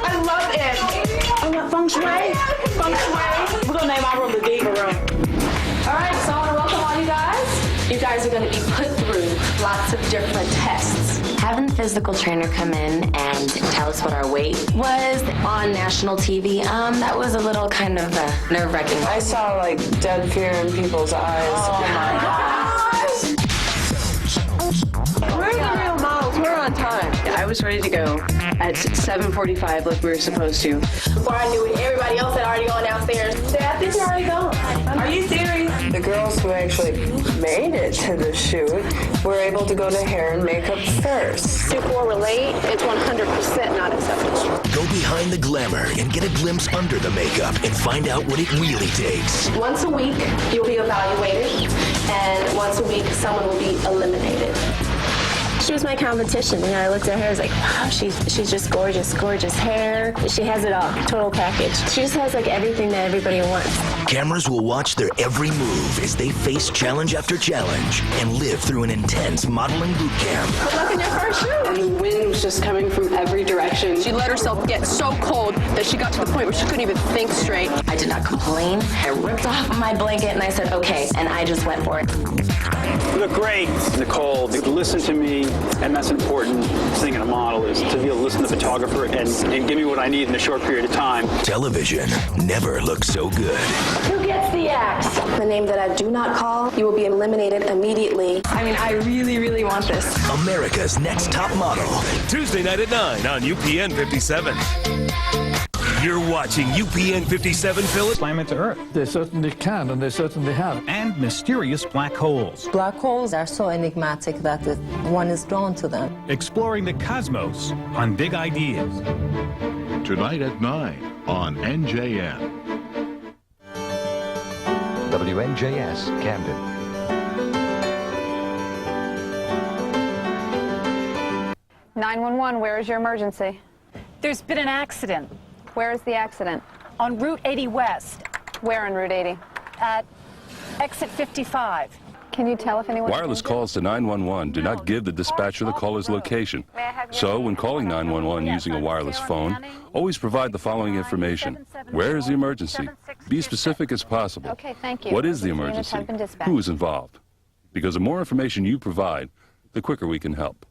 Speaker 5: I love it. I love feng shui. Feng shui. We're going to name our room the Diva Room. All right, so I want to welcome all you guys. You guys are going to be put through lots of different tests.
Speaker 6: Having the physical trainer come in and tell us what our weight was on national TV, that was a little kind of nerve-wracking.
Speaker 5: I saw like dead fear in people's eyes. Oh my gosh! We're the real models. We're on time. I was ready to go at 7:45 like we were supposed to. Before I knew it, everybody else had already gone downstairs. I think they're already gone. Are you serious? The girls who actually made it to the shoot were able to go to hair and makeup first. Before we're late, it's 100% not acceptable.
Speaker 25: Go behind the glamour and get a glimpse under the makeup and find out what it really takes.
Speaker 5: Once a week, you'll be evaluated, and once a week, someone will be eliminated.
Speaker 11: She was my competition. You know, I looked at her, I was like, wow, she's just gorgeous, gorgeous hair. She has it all, total package. She just has like everything that everybody wants.
Speaker 25: Cameras will watch their every move as they face challenge after challenge and live through an intense modeling boot camp.
Speaker 5: Good luck in your first shoot. And the wind was just coming from every direction. She let herself get so cold that she got to the point where she couldn't even think straight.
Speaker 6: I did not complain. I ripped off my blanket and I said, okay, and I just went for it.
Speaker 7: You look great, Nicole. Listen to me, and that's an important thing in a model, is to be able to listen to the photographer and give me what I need in a short period of time.
Speaker 25: Television never looks so good.
Speaker 5: Who gets the axe? The name that I do not call, you will be eliminated immediately. I mean, I really, really want this.
Speaker 25: America's Next Top Model.
Speaker 26: Tuesday night at 9 on UPN 57. You're watching UPN 57 Phillies.
Speaker 9: Slam it to Earth. They certainly can, and they certainly have. And mysterious black holes.
Speaker 14: Black holes are so enigmatic that one is drawn to them.
Speaker 9: Exploring the cosmos on Big Ideas.
Speaker 17: Tonight at 9 on NJN.
Speaker 19: WNJS, Camden.
Speaker 22: (911), where is your emergency?
Speaker 23: There's been an accident.
Speaker 22: Where is the accident?
Speaker 23: On Route 80 West.
Speaker 22: Where on Route 80?
Speaker 23: At exit 55.
Speaker 22: Can you tell if anyone...
Speaker 31: Wireless calls to 911 do not give the dispatcher the caller's location. So when calling 911 using a wireless phone, always provide the following information. Where is the emergency? Be specific as possible.
Speaker 22: Okay, thank you.
Speaker 31: What is the emergency? Who is involved? Because the more information you provide, the quicker we can help.